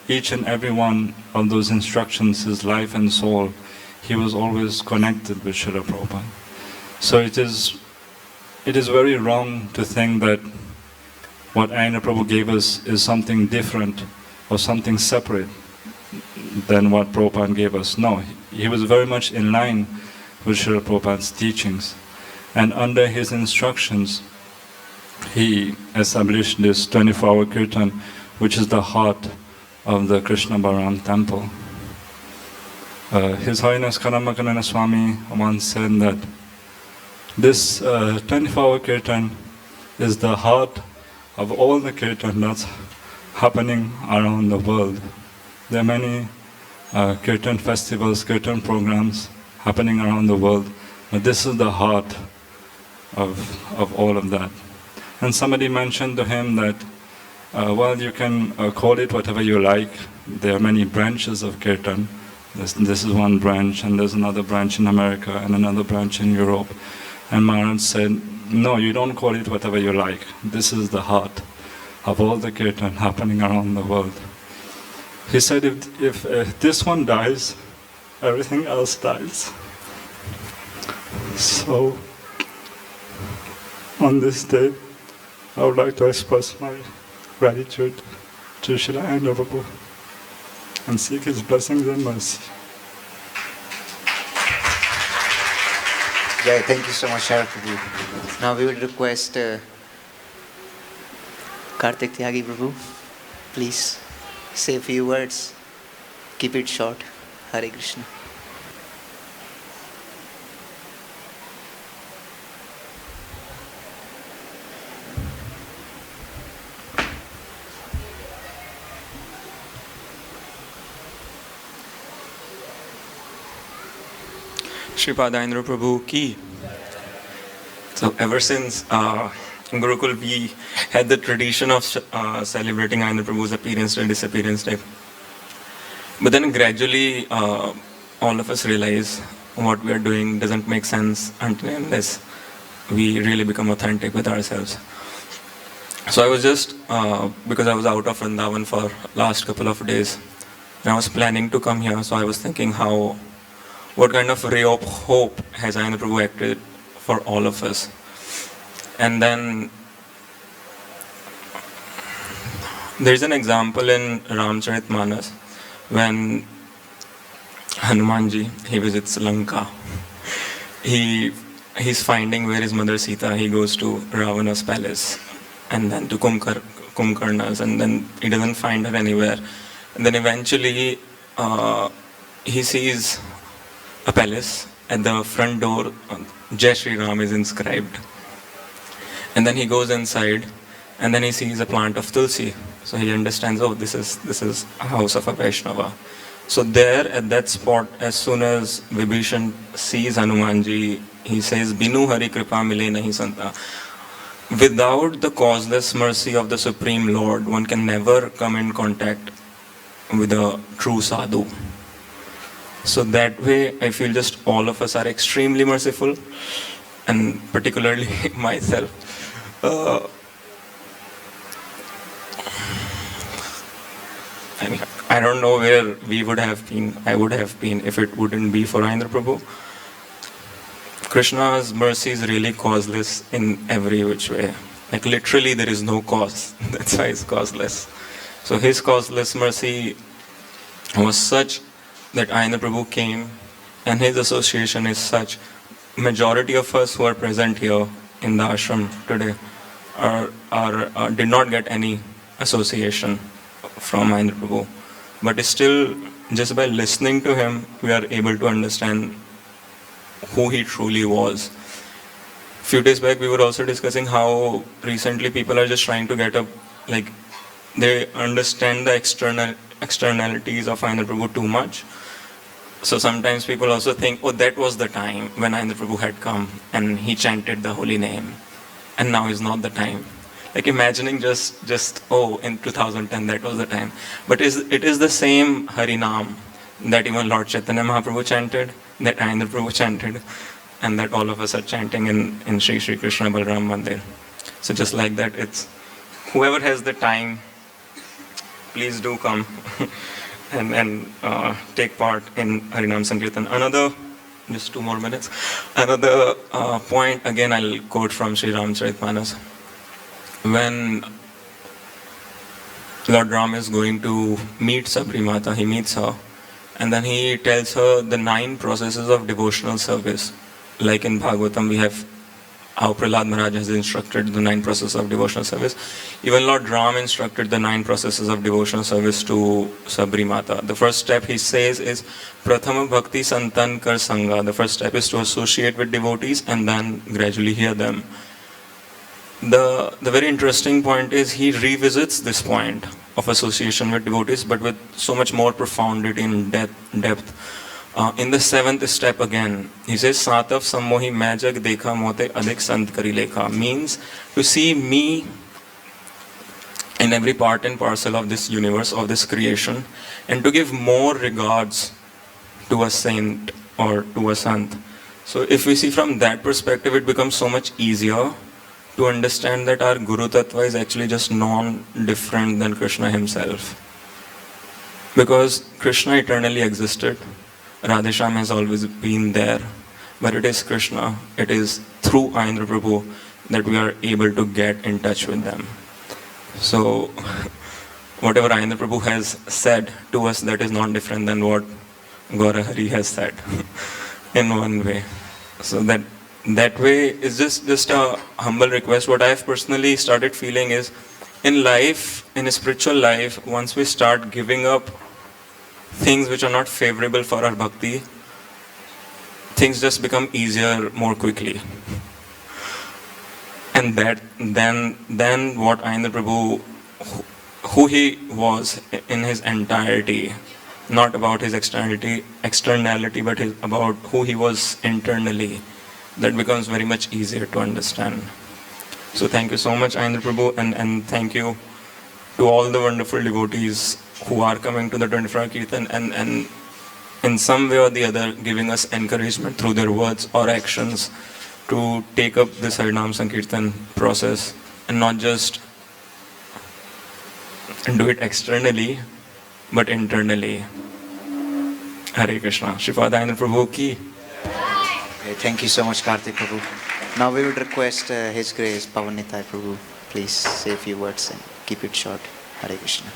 each and every one of those instructions his life and soul, he was always connected with Srila Prabhupada. So it is very wrong to think that what Aindra Prabhu gave us is something different or something separate than what Prabhupada gave us. No, he was very much in line with Srila Prabhupada's teachings. And under his instructions, he established this 24-hour kirtan, which is the heart of the Krishna Balaram temple. His Holiness Karamakanana Swami once said that this 24-hour kirtan is the heart of all the kirtan that's happening around the world. There are many kirtan festivals, kirtan programs happening around the world, but this is the heart of all of that. And somebody mentioned to him that, well, you can call it whatever you like. There are many branches of kirtan. This is one branch, and there's another branch in America, and another branch in Europe. And Maharaj said, no, you don't call it whatever you like. This is the heart of all the kirtan happening around the world. He said, if this one dies, everything else dies. So, on this day, I would like to express my gratitude to Srila Aindra Prabhu and seek his blessings and mercy. Jai, thank you so much, Srila Prabhu. Now we will request Kartik Tyagi Prabhu, please say a few words. Keep it short. Hare Krishna. Sripad Aindra Prabhu ki. So ever since in Gurukul we had the tradition of celebrating Aindra Prabhu's appearance day, disappearance day. But then gradually all of us realize what we are doing doesn't make sense until unless we really become authentic with ourselves. So I was just, because I was out of Vrindavan for last couple of days, and I was planning to come here, so I was thinking what kind of ray of hope has Aindra Prabhu acted for all of us. And then there's an example in Ramcharitmanas when Hanumanji, he visits Lanka. He's finding where his mother Sita. He goes to Ravana's palace and then to Kumkarna's, and then he doesn't find her anywhere. And then eventually he sees a palace. At the front door, Jai Shri Ram is inscribed. And then he goes inside, and then he sees a plant of Tulsi. So he understands, oh, this is a house of a Vaishnava. So there, at that spot, as soon as Vibhishan sees Hanumanji, he says, Binu Hari Kripa Mile Nahi Santa. Without the causeless mercy of the Supreme Lord, one can never come in contact with a true sadhu. So that way, I feel just all of us are extremely merciful, and particularly myself. I don't know where I would have been if it wouldn't be for Aindra Prabhu. Krishna's mercy is really causeless in every which way. Like literally there is no cause. That's why it's causeless. So his causeless mercy was such that Aindra Prabhu came, and his association is such. Majority of us who are present here in the ashram today did not get any association from Aindra Prabhu. But still, just by listening to him, we are able to understand who he truly was. Few days back, we were also discussing how recently people are just trying to get up, like they understand the externalities of Aindra Prabhu too much. So sometimes people also think, oh, that was the time when Aindra Prabhu had come and he chanted the holy name, and now is not the time. Like imagining just in 2010 that was the time. But it is the same Harinam that even Lord Chaitanya Mahaprabhu chanted, that Aindra Prabhu chanted, and that all of us are chanting in Sri Sri Krishna Balram Mandir. So just like that, it's whoever has the time, please do come and take part in Harinam Sankirtan. Just 2 more minutes. Another point, again I'll quote from Sri Ramcharitmanas. When Lord Ram is going to meet Sabri Mata, he meets her, and then he tells her the 9 processes of devotional service. Like in Bhagavatam, we have how Prahlad Maharaj has instructed the 9 processes of devotional service. Even Lord Ram instructed the 9 processes of devotional service to Sabri Mata. The first step, he says, is Prathama Bhakti Santan Kar Sangha. The first step is to associate with devotees and then gradually hear them. The very interesting point is he revisits this point of association with devotees, but with so much more profundity and depth. In the 7th step again, he says, Satav sammohi majag dekha mote adhik sant kari lekha, means to see me in every part and parcel of this universe, of this creation, and to give more regards to a saint or to a sant. So if we see from that perspective, it becomes so much easier to understand that our Guru Tattva is actually just non-different than Krishna himself. Because Krishna eternally existed, Radhesham has always been there, but it is Krishna, it is through Aindra Prabhu that we are able to get in touch with them. So, whatever Aindra Prabhu has said to us, that is not different than what Gaura Hari has said in one way. So that way is just a humble request. What I have personally started feeling is, in life, in a spiritual life, once we start giving up things which are not favorable for our bhakti, things just become easier more quickly. And then what Aindra Prabhu, who he was in his entirety, not about his externality, but about who he was internally, that becomes very much easier to understand. So thank you so much, Aindra Prabhu, and thank you to all the wonderful devotees who are coming to the 24-hour Kirtan and in some way or the other giving us encouragement through their words or actions to take up this Harinam Sankirtan process and not just and do it externally, but internally. Hare Krishna. Sripad Aindra Prabhu ki. Okay, thank you so much, Karthik Prabhu. Now we would request His Grace Pavan Nitai Prabhu, please say a few words and keep it short. Hare Krishna.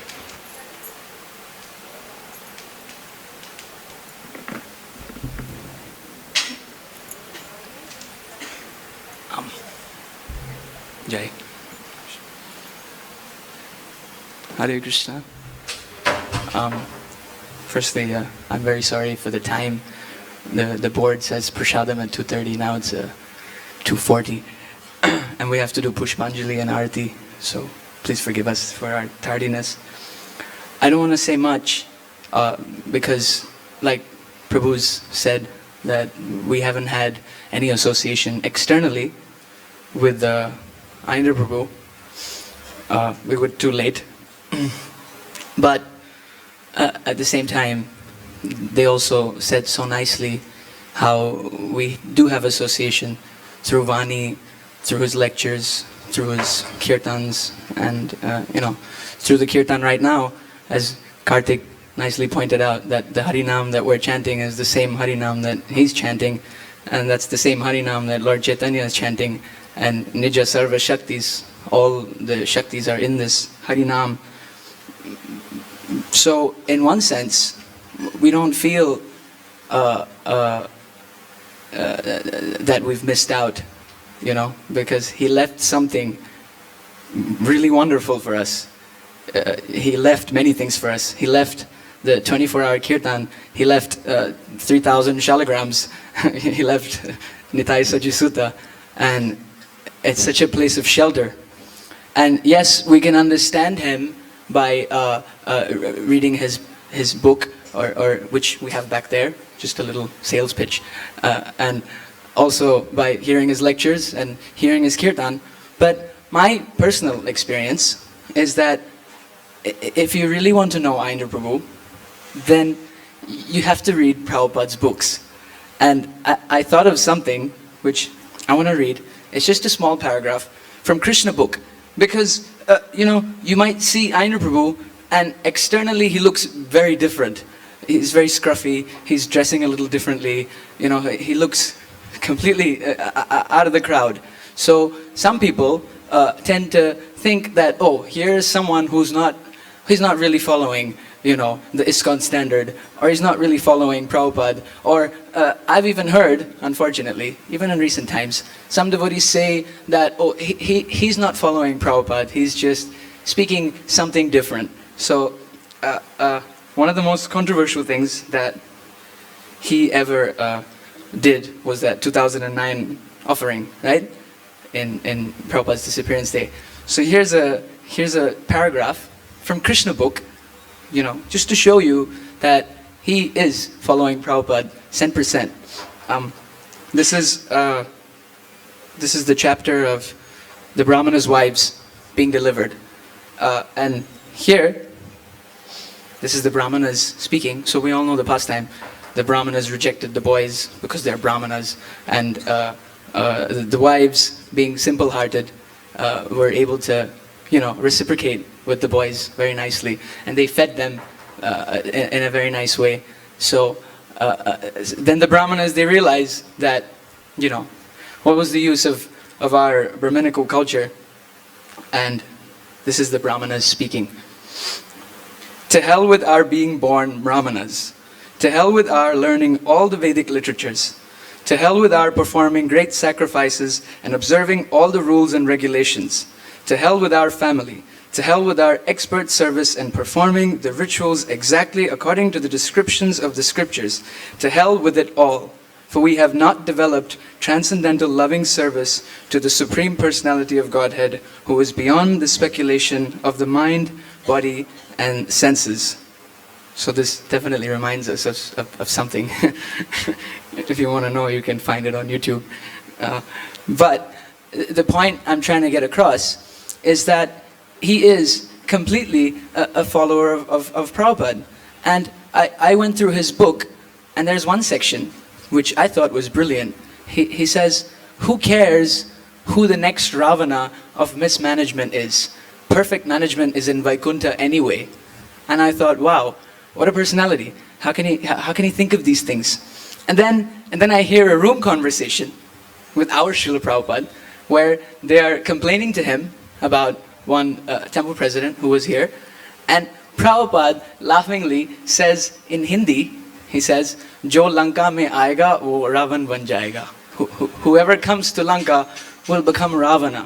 Jai. Hare Krishna. Firstly, I'm very sorry for the time. The board says Prashadam at 2:30, now it's 2:40. And we have to do Pushpanjali and Arati, so please forgive us for our tardiness. I don't want to say much, because like Prabhu's said, that we haven't had any association externally with Aindra Prabhu. We were too late. But at the same time, they also said so nicely how we do have association through Vani, through his lectures, through his kirtans, and through the kirtan right now, as Karthik nicely pointed out, that the Harinam that we're chanting is the same Harinam that he's chanting, and that's the same Harinam that Lord Chaitanya is chanting, and Nija Sarva Shaktis, all the Shaktis are in this Harinam. So, in one sense, we don't feel that we've missed out, because he left something really wonderful for us. He left many things for us. He left the 24-hour kirtan. He left 3,000 shalagrams. He left Nitai Sajisuta. And it's such a place of shelter. And yes, we can understand him by reading his book, or which we have back there, just a little sales pitch, and also by hearing his lectures and hearing his kirtan. But my personal experience is that if you really want to know Aindra Prabhu, then you have to read Prabhupada's books. And I thought of something which I want to read. It's just a small paragraph from Krishna book, because you might see Aindra Prabhu and externally he looks very different. He's very scruffy, he's dressing a little differently, he looks completely out of the crowd. So some people tend to think that, oh, here's someone he's not really following, the ISKCON standard, or he's not really following Prabhupada, or I've even heard, unfortunately, even in recent times, some devotees say that, oh, he's not following Prabhupada, he's just speaking something different. So one of the most controversial things that he ever did was that 2009 offering, right? In Prabhupada's Disappearance Day. So here's a paragraph from Krishna book, just to show you that he is following Prabhupada 100%. This is the chapter of the Brahmana's wives being delivered. And here, this is the Brahmanas speaking. So we all know the pastime. The Brahmanas rejected the boys because they're Brahmanas, and the wives, being simple-hearted, were able to, reciprocate with the boys very nicely, and they fed them in a very nice way. So then the Brahmanas, they realized that, what was the use of our Brahminical culture? And this is the Brahmanas speaking. To hell with our being born Brahmanas. To hell with our learning all the Vedic literatures. To hell with our performing great sacrifices and observing all the rules and regulations. To hell with our family. To hell with our expert service and performing the rituals exactly according to the descriptions of the scriptures. To hell with it all. For we have not developed transcendental loving service to the Supreme Personality of Godhead, who is beyond the speculation of the mind, body, and senses. So this definitely reminds us of something. If you want to know, you can find it on YouTube. But the point I'm trying to get across is that he is completely a follower of Prabhupada. And I went through his book, and there's one section which I thought was brilliant. He says, who cares who the next Ravana of mismanagement is? perfect management is in Vaikuntha anyway. And I thought, wow, what a personality. How can he think of these things? And then I hear a room conversation with our Srila Prabhupada where they are complaining to him about one temple president who was here. And Prabhupada laughingly says in Hindi, he says, Jo Lanka mein aayega, wo Ravan ban jayega. Whoever comes to Lanka will become Ravana.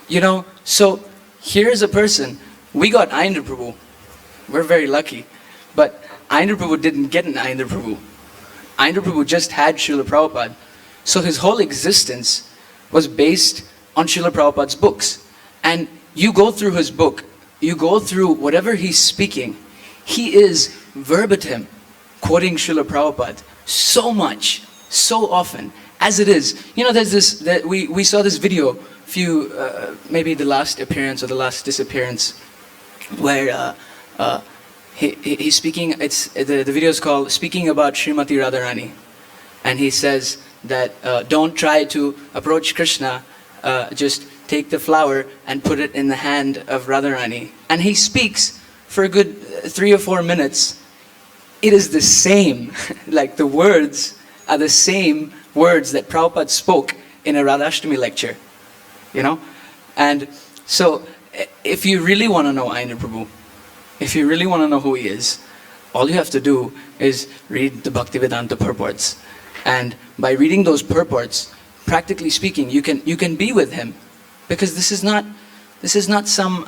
You know, so here's a person. We got Aindra Prabhu. We're very lucky. But Aindra Prabhu didn't get an Aindra Prabhu. Aindra Prabhu just had Srila Prabhupada. So his whole existence was based on Srila Prabhupada's books. And you go through his book, you go through whatever he's speaking, he is verbatim quoting Srila Prabhupada so much, so often, as it is. You know, there's this, we saw this video, maybe the last appearance or the last disappearance, where he's speaking, the video is called Speaking About Srimati Radharani. And he says that don't try to approach Krishna, just take the flower and put it in the hand of Radharani. And he speaks for a good 3 or 4 minutes. It is the same, like the words are the same words that Prabhupada spoke in a Radhashtami lecture, you know? And so if you really want to know Aindra Prabhu, if you really want to know who he is, all you have to do is read the Bhakti-Vedanta purports. And by reading those purports, practically speaking, you can be with him, because this is not some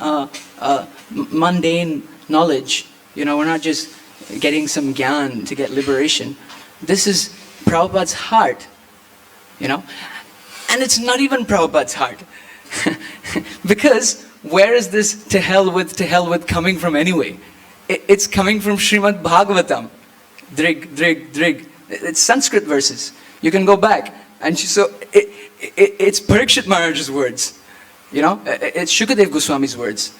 mundane knowledge. You know, we're not just getting some gyan to get liberation. This is Prabhupada's heart, you know? And it's not even Prabhupada's heart. Because where is this to hell with coming from anyway? It's coming from Srimad Bhagavatam. Drig, drig, drig. It's Sanskrit verses. You can go back. And so it's Parikshit Maharaj's words. You know, it's Shukadev Goswami's words.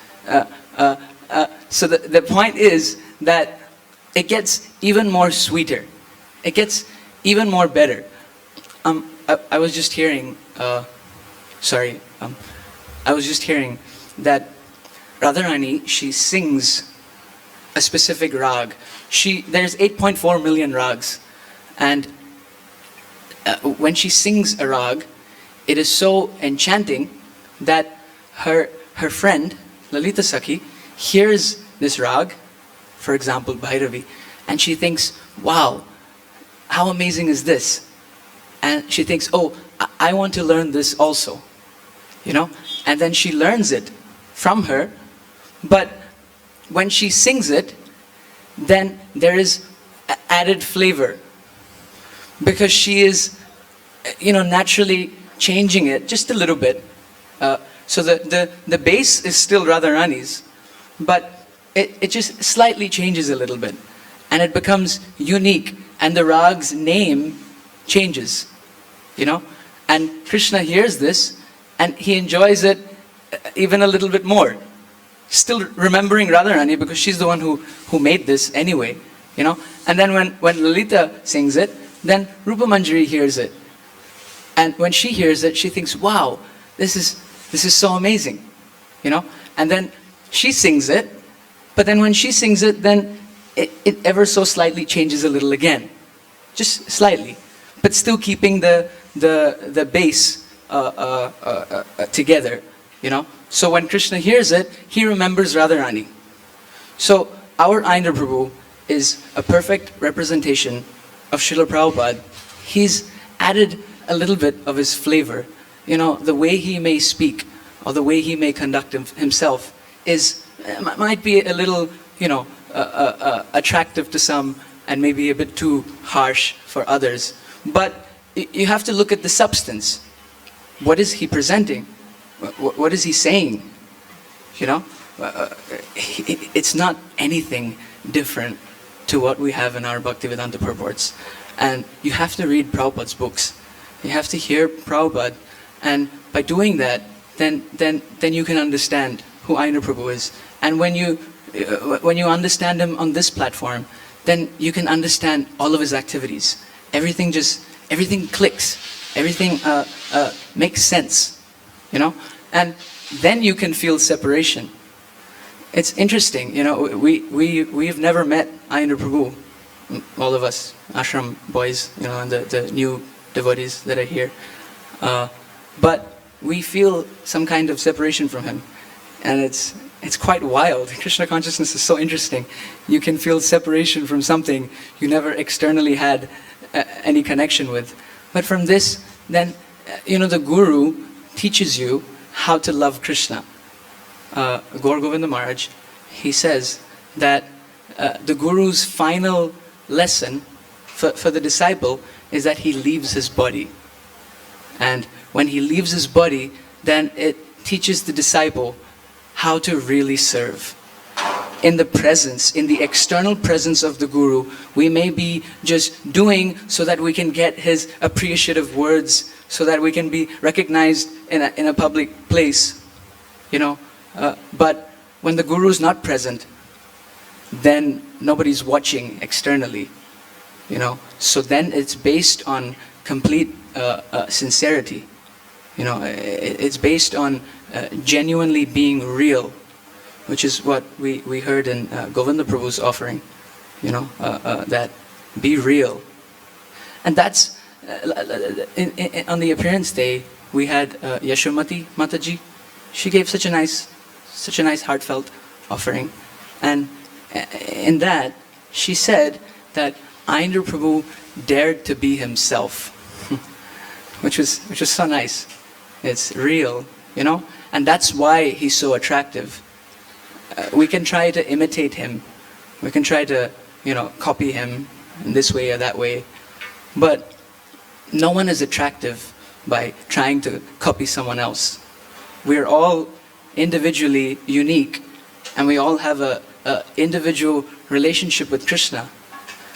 So the point is that it gets even more sweeter. It gets even more better. I was just hearing, I was just hearing that Radharani, she sings a specific rag. There's 8.4 million rags. And when she sings a rag, it is so enchanting that her friend, Lalita Sakhi, hears this rag, for example, Bhairavi, and she thinks, wow, how amazing is this? And she thinks, oh, I want to learn this also, you know? And then she learns it from her, but when she sings it, then there is added flavor, because she is, you know, naturally changing it just a little bit. So the base is still Radharani's, but it just slightly changes a little bit, and it becomes unique, and the rag's name changes, you know? And Krishna hears this, and he enjoys it even a little bit more. Still remembering Radharani, because she's the one who made this anyway, you know? And then when Lalita sings it, then Rupa Manjari hears it. And when she hears it, she thinks, wow, this is so amazing, you know? And then she sings it, but then when she sings it, then it ever so slightly changes a little again. Just slightly, but still keeping the base together, you know? So when Krishna hears it, he remembers Radharani. So our Aindra Prabhu is a perfect representation of Srila Prabhupada. He's added a little bit of his flavor. You know, the way he may speak or the way he may conduct himself might be a little, you know, attractive to some and maybe a bit too harsh for others. But you have to look at the substance. What is he presenting? What is he saying? You know, it's not anything different to what we have in our Bhakti-Vedanta purports. And you have to read Prabhupada's books. You have to hear Prabhupada. And by doing that, then you can understand who Aindra Prabhu is. And when you understand him on this platform, then you can understand all of his activities. Everything clicks. Everything makes sense, you know? And then you can feel separation. It's interesting, you know, we've never met Aindra Prabhu, all of us, ashram boys, you know, and the new devotees that are here. But we feel some kind of separation from him. And it's quite wild. Krishna consciousness is so interesting. You can feel separation from something you never externally had any connection with. But from this, then, you know, the Guru teaches you how to love Krishna. Gaur Govinda Maharaj, he says that the Guru's final lesson for the disciple is that he leaves his body. And when he leaves his body, then it teaches the disciple how to really serve. In the presence, in the external presence of the Guru, we may be just doing so that we can get his appreciative words, so that we can be recognized in a public place, you know. But when the Guru is not present, then nobody's watching externally, you know. So then it's based on complete sincerity, you know. It's based on genuinely being real, which is what we heard in Govinda Prabhu's offering, you know, that be real. And that's, on the appearance day, we had Yashomati Mataji. She gave such a nice heartfelt offering. And in that, she said that Aindra Prabhu dared to be himself, which was so nice. It's real, you know, and that's why he's so attractive. We can try to imitate him. We can try to, you know, copy him in this way or that way. But no one is attractive by trying to copy someone else. We're all individually unique, and we all have a individual relationship with Krishna,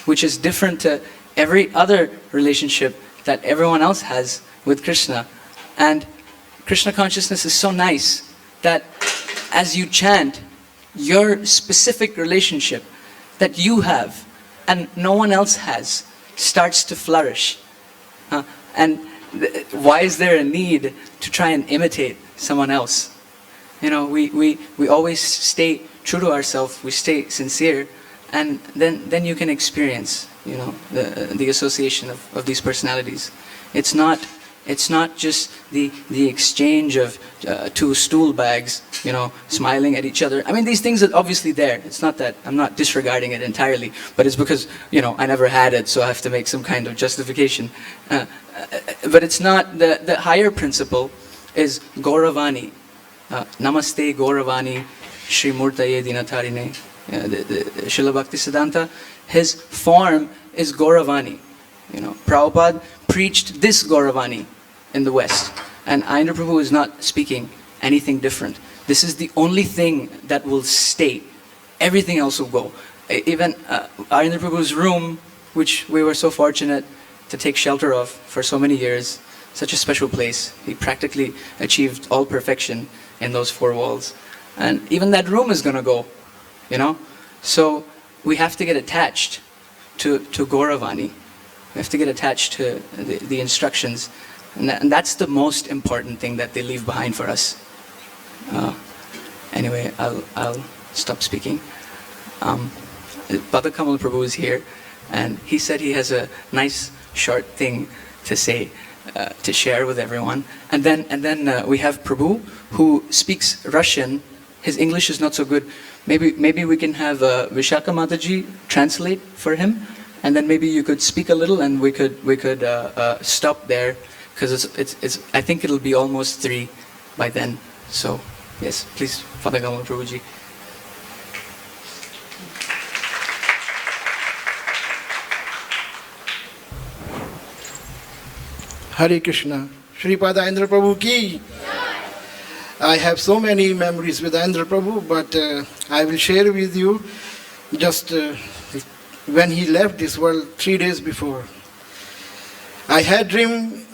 which is different to every other relationship that everyone else has with Krishna. And Krishna consciousness is so nice that as you chant, your specific relationship that you have and no one else has starts to flourish. And why is there a need to try and imitate someone else? You know, we always stay true to ourselves, we stay sincere, and then you can experience, you know, the association of these personalities. It's not just the exchange of two stool bags, you know, smiling at each other. I mean, these things are obviously there. It's not that I'm not disregarding it entirely, but it's because, you know, I never had it, so I have to make some kind of justification. But it's not, the higher principle is Gauravani. Namaste Gauravani Sri Murtaye Dinatarine. Srila Bhaktisiddhanta, his form is Gauravani. You know, Prabhupada preached this Gauravani in the West, and Aindra Prabhu is not speaking anything different. This is the only thing that will stay. Everything else will go. Even Aindra Prabhu's room, which we were so fortunate to take shelter of for so many years, such a special place. He practically achieved all perfection in those four walls. And even that room is going to go, you know. So we have to get attached to Gauravani. We have to get attached to the instructions. And that's the most important thing that they leave behind for us. Anyway, I'll stop speaking. Baba Kamal Prabhu is here, and he said he has a nice short thing to say, to share with everyone. And then we have Prabhu, who speaks Russian. His English is not so good. Maybe we can have Vishaka Mataji translate for him, and then maybe you could speak a little, and we could stop there, because it's I think it'll be almost 3 by then. So yes, please, Father Kamal Prabhuji. Hare Krishna. Sripad Aindra Prabhu ki. I have so many memories with Aindra Prabhu, but I will share with you just when he left this world 3 days before. I had dream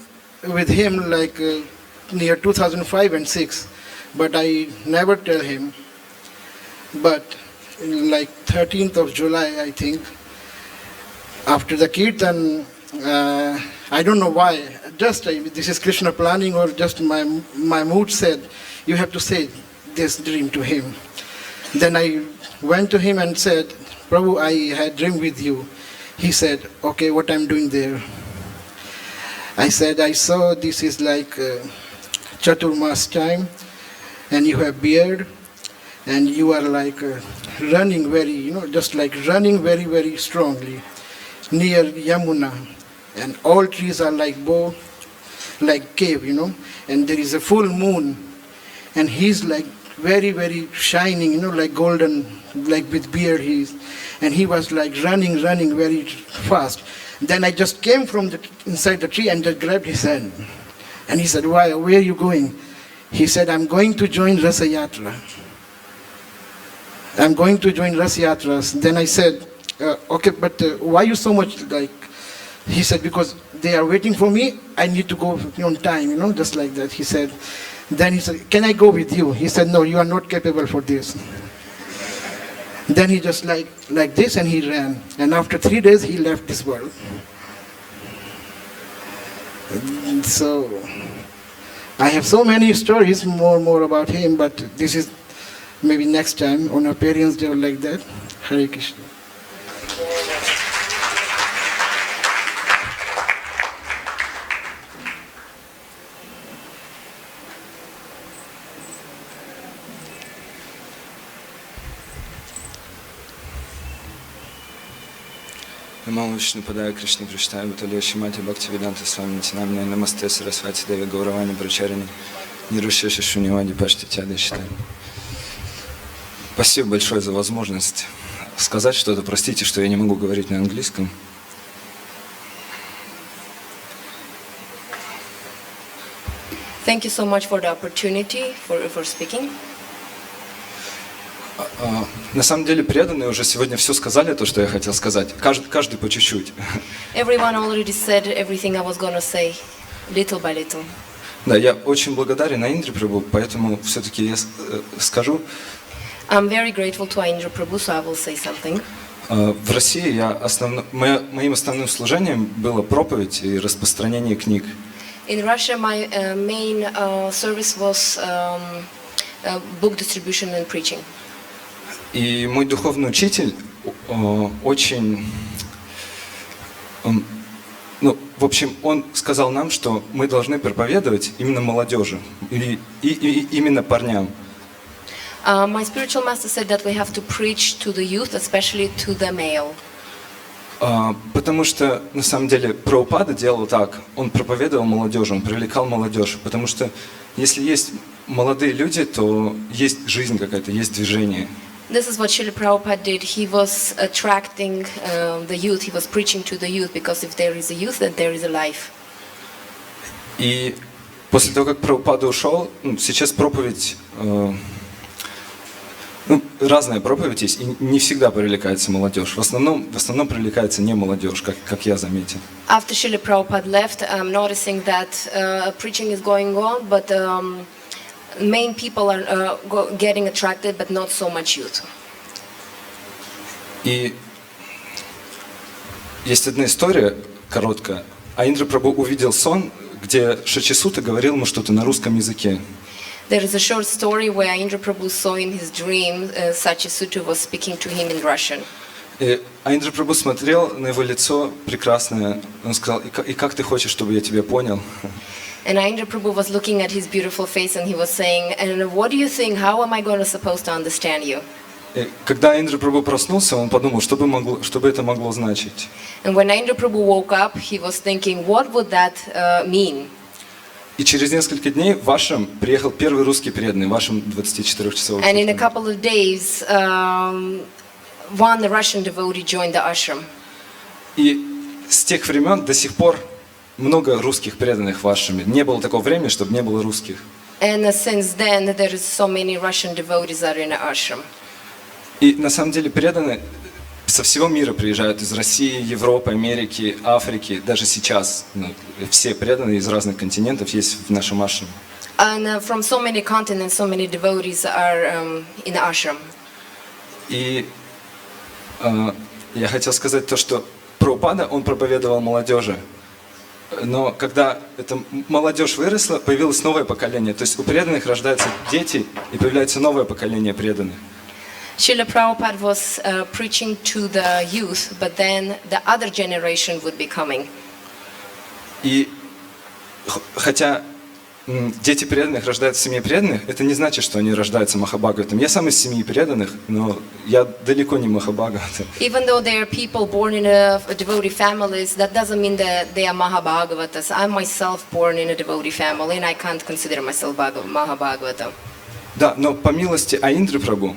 with him like near 2005 and 6, but I never tell him. But like 13th of July, I think, after the kirtan, I don't know why, just this is Krishna planning, or just my mood said, you have to say this dream to him. Then I went to him and said, Prabhu, I had dream with you. He said, okay, what I'm doing there? I said, I saw this is like Chaturmas time, and you have beard, and you are like running very, just like running very, very strongly near Yamuna, and all trees are like bow, like cave, and there is a full moon, and he's like very, very shining, like golden, like with beard and he was like running very fast. Then I just came from inside the tree and just grabbed his hand. And he said, where are you going? He said, I'm going to join Rasa Yatra. I'm going to join Rasa Yatras. Then I said, okay, but why you so much like? He said, because they are waiting for me. I need to go on time, just like that. Then he said, can I go with you? He said, no, you are not capable for this. Then he just like this and he ran. And after 3 days, he left this world. So I have so many stories more about him, but this is maybe next time on our Parents' Day or like that. Hare Krishna. Namo Vishnu Padaya Krishna Krishnaya Bhutale Shimati Bhakti-Vedanta Swami Namne Namaste Sarasvati Devi Gauravani Brачарини Нирушеши Шунивади Пашти Тядышта. Спасибо большое за возможность сказать что-то. Простите, что я не могу говорить на английском. Thank you so much for the opportunity for speaking. На самом деле преданные уже сегодня все сказали, то, что я хотел сказать. Каждый по чуть-чуть. Everyone already said everything I was going to say, little by little. Да, я очень благодарен Аиндре Прабху, поэтому все-таки я скажу. I'm very grateful to Aindra Prabhu, so I will say something. В России моим основным служением было проповедь и распространение книг. In Russia, my main service was book distribution and preaching. И мой духовный учитель очень, в общем, он сказал нам, что мы должны проповедовать именно молодежи и именно парням. My spiritual master said that we have to preach to the youth, especially to the male. Потому что, на самом деле, Прабхупада делал так, он проповедовал молодежи, он привлекал молодежь, потому что если есть молодые люди, то есть жизнь какая-то, есть движение. This is what Srila Prabhupada did. He was attracting the youth. He was preaching to the youth, because if there is a youth, then there is a life. И после того, как Прабхупада ушел, сейчас проповедь, разная проповедь есть, и не всегда привлекается молодежь. В основном привлекается не молодежь, как я заметил. After Srila Prabhupada left, I'm noticing that preaching is going on, but main people are getting attracted, but not so much youth. И есть одна история короткая. Аиндра Прабху увидел сон, где Шачисута говорил ему что-то на русском языке. There is a short story where Aindra Prabhu saw in his dream Sachisuta was speaking to him in Russian. И Аиндра Прабху смотрел на его лицо прекрасное. Он сказал: и как ты хочешь, чтобы я тебя понял? And Aindra Prabhu was looking at his beautiful face and he was saying, and what do you think, how am I going to supposed to understand you? И когда Аиндра Прабху проснулся, он подумал, что бы это могло значить. And when Aindra Prabhu woke up, he was thinking, what would that mean? И через несколько дней в Ашрам приехал первый русский преданный, в Ашрам 24-часовой. And in a couple of days, one Russian devotee joined the ashram. И с тех времен до сих пор много русских преданных в Ашраме. Не было такого времени, чтобы не было русских. And since then, there is so many Russian devotees that are in the ashram. И на самом деле преданные со всего мира приезжают, из России, Европы, Америки, Африки, даже сейчас. Все преданные из разных континентов есть в нашем ашраме. And from so many continents, so many devotees are in the ashram. И я хотел сказать то, что Прабхупада, он проповедовал молодежи. Но когда эта молодежь выросла, появилось новое поколение. То есть у преданных рождаются дети, и появляется новое поколение преданных. Srila Prabhupada was preaching to the youth, but then the other generation would be coming. И хотя дети преданных рождаются в семье преданных, это не значит, что они рождаются Махабхагаватом. Я сам из семьи преданных, но я далеко не Махабхагаватам. Even though there are people born in a devotee families, that doesn't mean that they are Mahabhagavatas. I'm myself born in a devotee family, and I can't consider myself Mahabhagavatam. Да, но по милости Аиндры Прабху,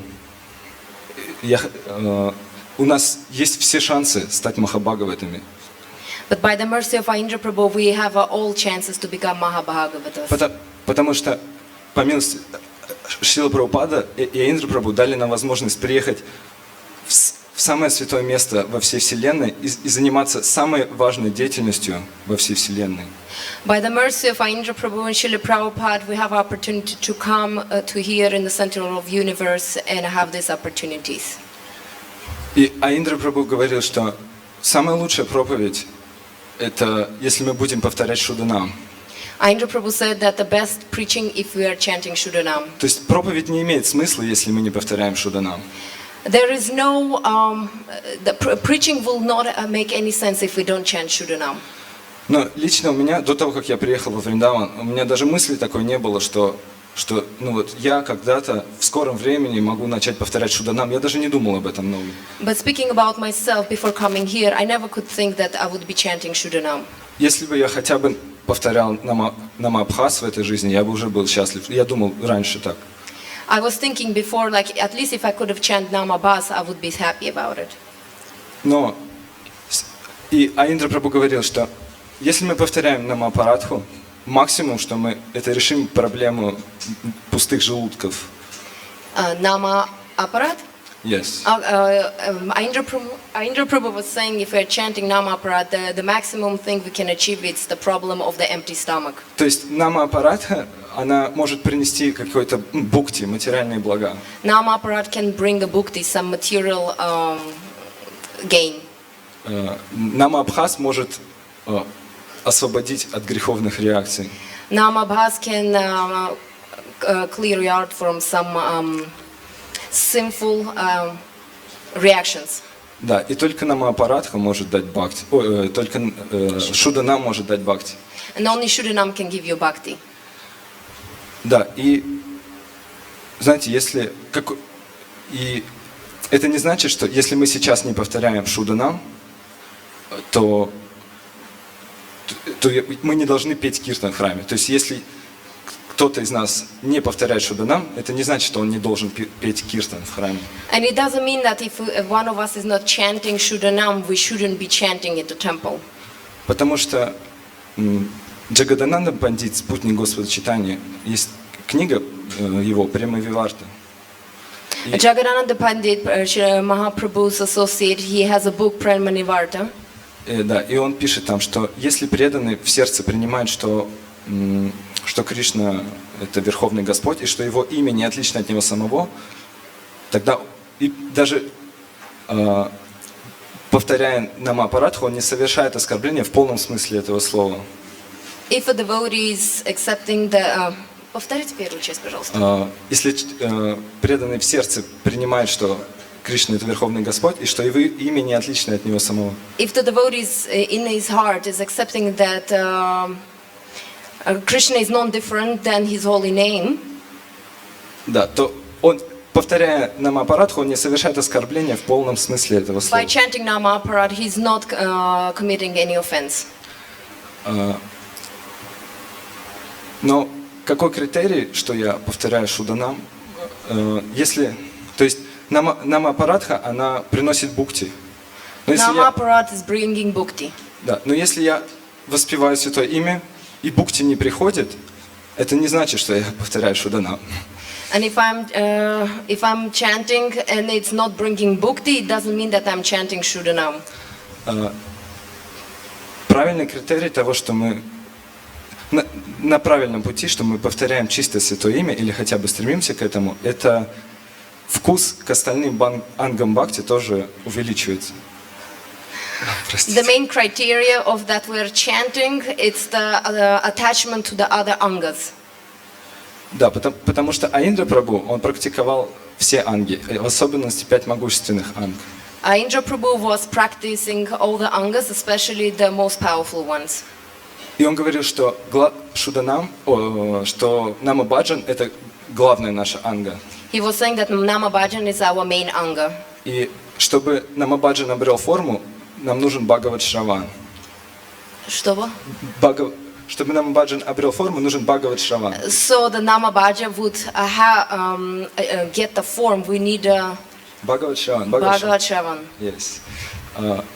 у нас есть все шансы стать Махабхагаватами. But by the mercy of Aindra Prabhu, we have all chances to become Mahabhagavatas. Потому что по милости Шрила Прабхупада и Аиндра Прабху дали нам возможность приехать в самое святое место во всей Вселенной и заниматься самой важной деятельностью во всей Вселенной. By the mercy of Aindra Prabhu and Srila Prabhupada, we have opportunity to come to here in the center of the universe and have these opportunities. И Аиндра Прабху говорил, что самая лучшая проповедь это если мы будем повторять Шуданам. Aindra Prabhu said that the best preaching if we are chanting Shudanam. То есть проповедь не имеет смысла, если мы не повторяем Шуданам. There is no, the preaching will not make any sense if we don't chant Shudanam. Но лично у меня, до того, как я приехал во Вриндаван, у меня даже мысли такой не было, что ну вот я когда-то в скором времени могу начать повторять Шуданам. Я даже не думал об этом много. But speaking about myself before coming here, I never could think that I would be chanting Shudanam. Если бы я хотя бы повторял Нама-Абхаз в этой жизни, я бы уже был счастлив. Я думал раньше так. I was thinking before, like at least if I could have chanted Nama-Abhas, I would be happy about it. Но и Аиндра Прабху говорил, что если мы повторяем Нама-Апарадху, максимум, что мы это решим проблему пустых желудков. Nama-Aparad? Yes. Aindra Prabhu was saying if we are chanting Nama-Aparad, the maximum thing we can achieve is the problem of the empty stomach. То есть Нама-Апарадха, она может принести какой-то бхукти, материальные блага. Nama-Aparad can bring the bhukti, some material gain. Нама-Абхаз может освободить от греховных реакций. Nama-Abhas can clear you out from some sinful reactions. Да, и только Нама-Апарадха может дать бхакти. Только Шуданам может дать бхакти. And only Shudanam can give you bhakti. Да, и знаете, и это не значит, что если мы сейчас не повторяем Шуданам, то мы не должны петь киртан в храме. То есть если кто-то из нас не повторяет Шуданам, это не значит, что он не должен петь киртан в храме. And it doesn't mean that if one of us is not chanting Shudanam, we shouldn't be chanting in the temple. Потому что Джагадананда Пандит, спутник Господа Чайтаньи, есть книга его «Према Виварта». Jagadananda Pandit, Mahaprabhu's associate, he has a book, Prema Nivarta. Да, и он пишет там, что если преданный в сердце принимает, что Кришна – это Верховный Господь, и что Его имя не отлично от Него самого, тогда и даже повторяя Нама-Апарадху, он не совершает оскорбления в полном смысле этого слова. If a devotee is accepting the... Повторите первую часть, пожалуйста. Если преданный в сердце принимает, что Кришна – это Верховный Господь, и что Его имя не отлично от Него самого. If the devotee in his heart is accepting that Krishna is non-different than His holy name, да, то он, повторяя Нама-Апарадху, он не совершает оскорбления в полном смысле этого слова. By chanting Nama-Aparad, he's not committing any offense. Но какой критерий, что я повторяю Шуданам? То есть Нама-Апарадха, она приносит бхукти. Nama-Aparad is bringing bhukti. Да, но если я воспеваю Святое Имя, и бхукти не приходит, это не значит, что я повторяю Шуданам. And if I'm chanting and it's not bringing bhukti, it doesn't mean that I'm chanting Shudanam. Правильный критерий того, что мы на правильном пути, что мы повторяем чистое Святое Имя или хотя бы стремимся к этому, это вкус к остальным ангам бхакти тоже увеличивается. The main criteria of that we're chanting, it's the attachment to the other angas. Да, потому что Аиндра Прабhu, он практиковал все анги, в особенности 5 могущественных анг. Aindra Prabhu was practicing all the angas, especially the most powerful ones. И он говорил, что что Нама Баджан это главная наша анга. He was saying that Nama Bhajan is our main anga. И чтобы Нама Баджан обрел форму, нам нужен Бхагавад Шраван. Что? Чтобы Нама Баджан обрел форму, нужен Бхагавад Шраван. So the Nama Bhaja would get the form. We need a Бхагавад Шраван. Bhagavad Shravan. Yes.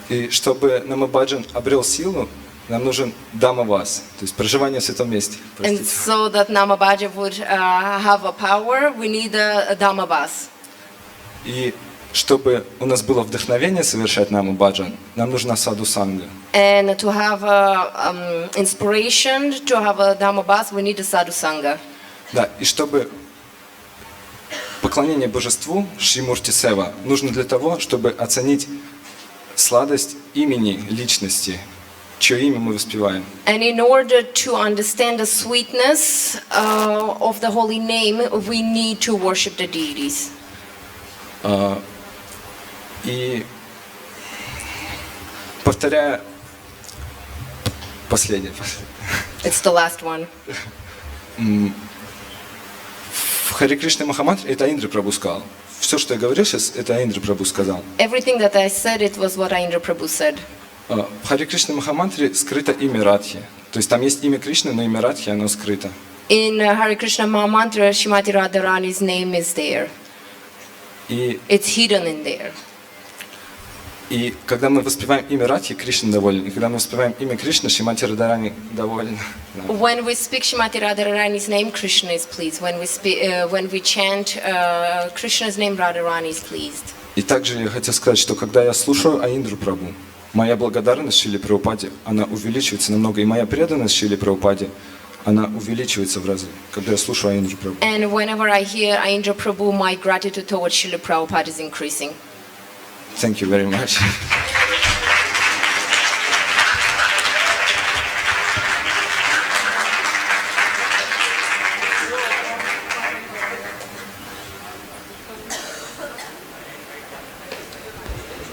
И чтобы Нама Баджан обрел силу, нам нужен Дамавас, то есть проживание в святом месте. And so that Nama Bhaja would have a power, we need a Dhammavas. И чтобы у нас было вдохновение совершать Наму Баджан, нам нужна Саду Санга. And to have inspiration, to have a Dhammavas, we need a Sadhu Sangha. Да, и чтобы поклонение божеству, Шримурти Сева, нужно для того, чтобы оценить сладость имени личности, чье имя мы воспеваем. And in order to understand the sweetness of the holy name, we need to worship the deities. И повторяя последнее. It's the last one. В Харе Кришна Махамантре это Аиндра Прабху сказал. Все, что я говорил сейчас, это Аиндра Прабху сказал. Everything that I said, it was what Aindra Prabhu said. В Харе Кришна Махамантре скрыто имя Радхи. То есть там есть имя Кришны, но имя Радхи, оно скрыто. In Hare Krishna Mahamantra, Shrimati Radharani's name is there. И It's hidden in there. И когда мы воспеваем имя Радхи, Кришна доволен. И когда мы воспеваем имя Кришны, Шримати Радharani доволен. When we speak Shrimati Radharani's name, Krishna is pleased. When we chant Krishna's name, Radharani is pleased. И также я хотел сказать, что когда я слушаю Аиндру Прабху, моя благодарность Шриле Прабхупаде, она увеличивается намного. И моя преданность Шриле Прабхупаде, она увеличивается в разы, когда я слушаю Аиндру Прабху. And whenever I hear Aindra Prabhu, my gratitude towards Srila Prabhupada is increasing. Thank you very much.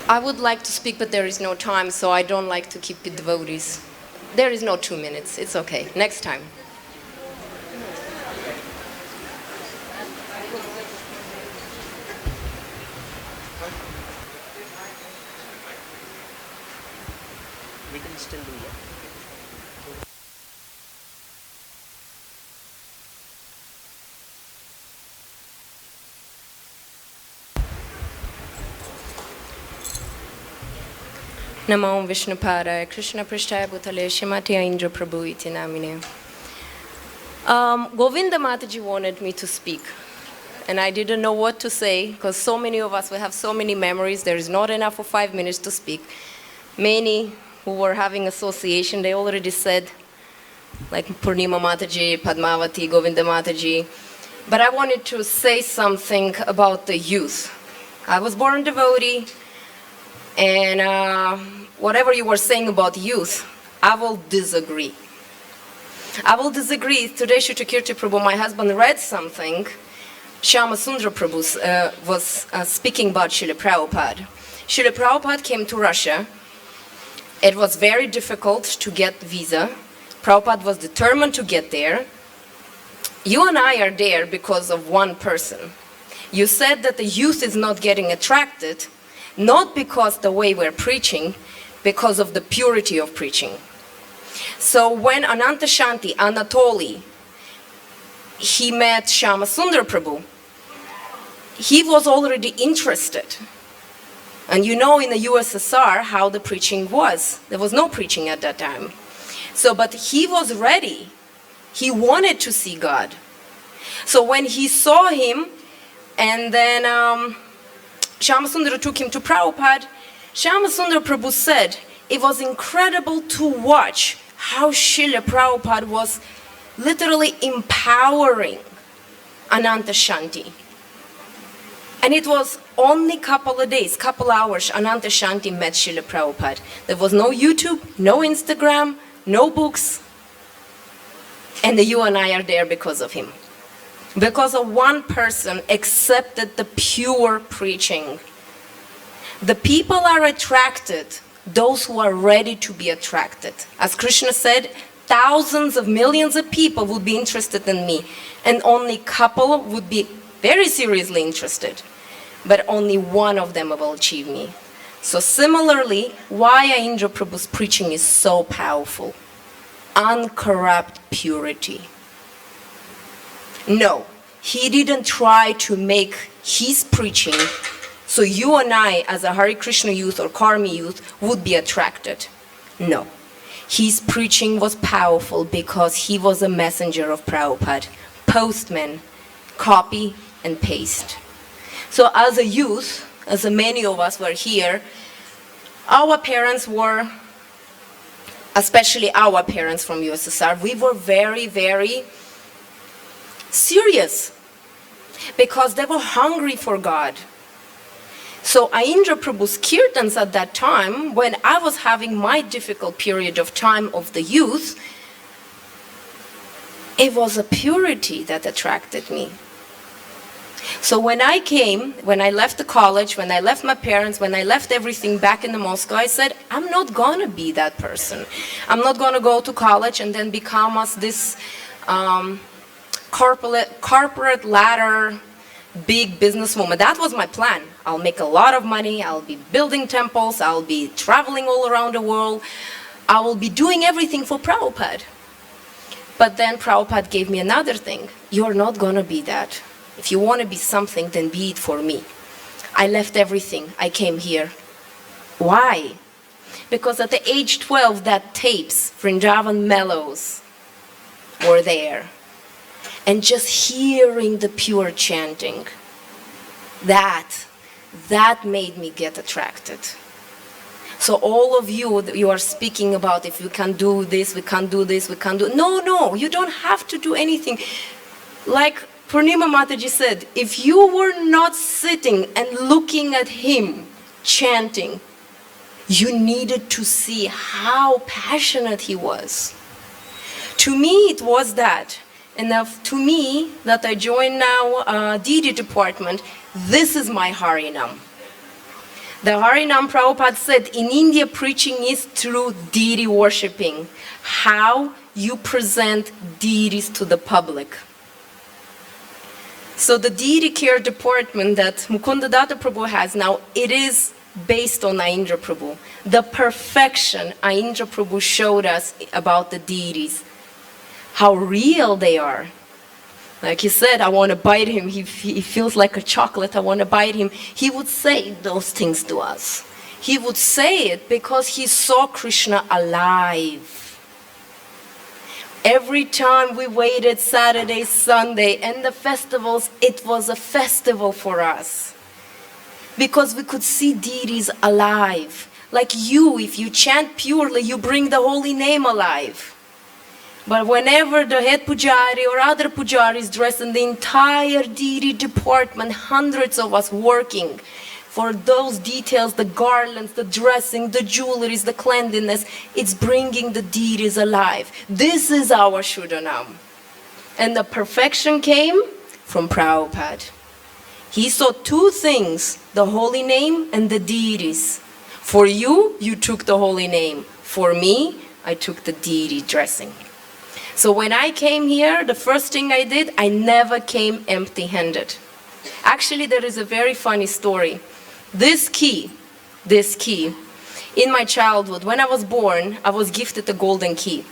I would like to speak, but there is no time, so I don't like to keep the devotees. There is no 2 minutes. It's okay. Next time. We can still do that. Namo Vishnupadaya Krishna Prishtaya Bhutale Shrimati Aindra Prabhu iti namine. Govinda Mataji wanted me to speak, and I didn't know what to say because so many of us, we have so many memories. There is not enough for 5 minutes to speak. Many who were having association, they already said, like Purnima Mataji, Padmavati, Govinda Mataji. But I wanted to say something about the youth. I was born devotee, and whatever you were saying about youth, I will disagree. I will disagree. Today, Shutakirti Prabhu, my husband, read something. Shyama Sundara Prabhu was speaking about Srila Prabhupada. Srila Prabhupada came to Russia. It was very difficult to get visa. Prabhupada was determined to get there. You and I are there because of one person. You said that the youth is not getting attracted, not because the way we're preaching, because of the purity of preaching. So when Ananta Shanti, Anatoly, he met Shyama Sundara Prabhu, he was already interested. And you know in the USSR how the preaching was. There was no preaching at that time. So, but he was ready. He wanted to see God. So when he saw him, and then Shyama Sundara took him to Prabhupada, Shyama Sundara Prabhu said, it was incredible to watch how Srila Prabhupada was literally empowering Ananta Shanti. And it was only couple of days, couple hours, Ananta Shanti met Srila Prabhupada. There was no YouTube, no Instagram, no books. And you and I are there because of him. Because of one person accepted the pure preaching. The people are attracted, those who are ready to be attracted. As Krishna said, thousands of millions of people would be interested in me, and only couple would be very seriously interested. But only one of them will achieve me. So similarly, why Aindra Prabhu's preaching is so powerful. Uncorrupt purity. No, he didn't try to make his preaching so you and I, as a Hare Krishna youth or Karmi youth, would be attracted. No. His preaching was powerful because he was a messenger of Prabhupada. Postman, copy and paste. So as a youth, as many of us were here, our parents were, especially our parents from USSR, we were very, very serious because they were hungry for God. So Aindra Prabhu's kirtans at that time, when I was having my difficult period of time of the youth, it was a purity that attracted me. So when I came, when I left the college, when I left my parents, when I left everything back in the Moscow, I said, I'm not gonna be that person. I'm not gonna go to college and then become as this corporate ladder, big businesswoman. That was my plan. I'll make a lot of money, I'll be building temples, I'll be traveling all around the world, I will be doing everything for Prabhupada. But then Prabhupada gave me another thing. You're not gonna be that. If you want to be something, then be it for me. I left everything. I came here. Why? Because at the age 12, that tapes, Vrindavan mellows, were there. And just hearing the pure chanting, that made me get attracted. So all of you are speaking about if we can do this, we can't do this, we can't do... No, you don't have to do anything. Like Purnima Mataji said, if you were not sitting and looking at him chanting, you needed to see how passionate he was. To me, it was that. And to me, that I joined now deity department, this is my Harinam. The Harinam Prabhupada said, in India, preaching is through deity worshipping. How you present deities to the public. So the deity care department that Mukunda Datta Prabhu has now, it is based on Aindra Prabhu. The perfection Aindra Prabhu showed us about the deities. How real they are. Like he said, I want to bite him. He feels like a chocolate. I want to bite him. He would say those things to us. He would say it because he saw Krishna alive. Every time we waited Saturday, Sunday, and the festivals, it was a festival for us. Because we could see deities alive. Like you, if you chant purely, you bring the holy name alive. But whenever the head pujari or other pujaris dress in the entire deity department, hundreds of us working for those details, the garlands, the dressing, the jewelries, the cleanliness, it's bringing the deities alive. This is our Shuddhanam. And the perfection came from Prabhupada. He saw two things, the holy name and the deities. For you, you took the holy name. For me, I took the deity dressing. So when I came here, the first thing I did, I never came empty-handed. Actually, there is a very funny story. This key, in my childhood, when I was born, I was gifted a golden key.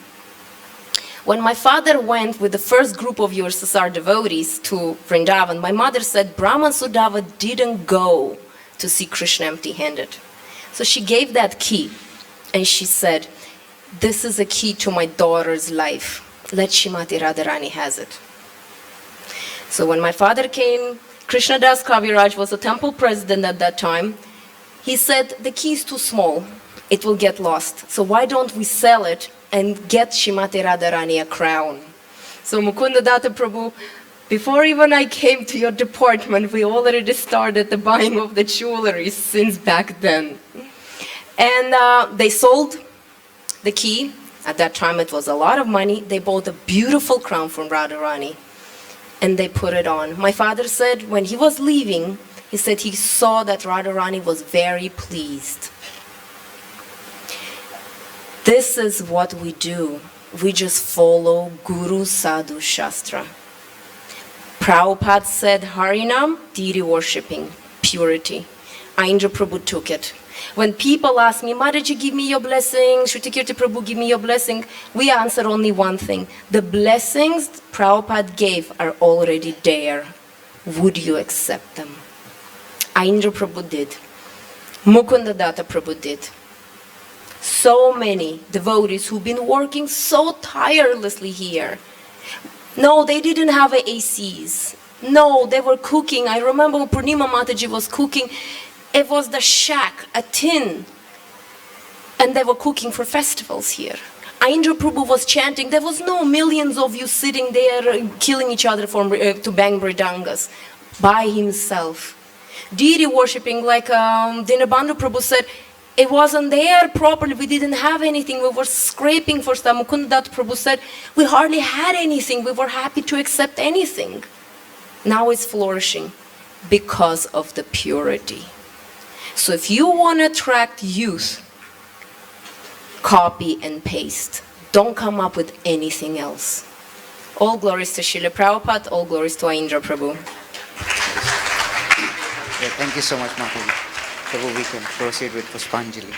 When my father went with the first group of USSR devotees to Vrindavan, my mother said Brahman Sudhava didn't go to see Krishna empty-handed. So she gave that key and she said, this is a key to my daughter's life. Let Shrimati Radharani has it. So when my father came, Krishna Das Kaviraj was the temple president at that time. He said, the key is too small. It will get lost. So why don't we sell it and get Shrimati Radharani a crown? So Mukunda Datta Prabhu Before even I came to your department, we already started the buying of the jewelry since back then. And they sold the key. At that time it was a lot of money. They bought a beautiful crown from Radharani and they put it on. My father said when he was leaving, he said he saw that Radharani was very pleased. This is what we do. We just follow Guru Sadhu Shastra. Prabhupada said Harinam, deity worshipping, purity. Aindra Prabhu took it. When people ask me, Mataji, give me your blessing, Shrutikirti Prabhu, give me your blessing, we answer only one thing. The blessings Prabhupada gave are already there. Would you accept them? Aindra Prabhu did. Mukunda Datta Prabhu did. So many devotees who've been working so tirelessly here. No, they didn't have ACs. No, they were cooking. I remember Purnima Mataji was cooking. It was the shack, a tin. And they were cooking for festivals here. Aindra Prabhu was chanting. There was no millions of you sitting there killing each other to bang bridangas. By himself. Deity worshipping, like Dinabandhu Prabhu said, it wasn't there properly. We didn't have anything. We were scraping for stuff. Mukunda Datta Prabhu said, we hardly had anything. We were happy to accept anything. Now it's flourishing because of the purity. So if you want to attract youth, copy and paste. Don't come up with anything else. All glories to Srila Prabhupada, all glories to Aindra Prabhu. Yeah, thank you so much, Mataji. Prabhu, we can proceed with Puspanjali.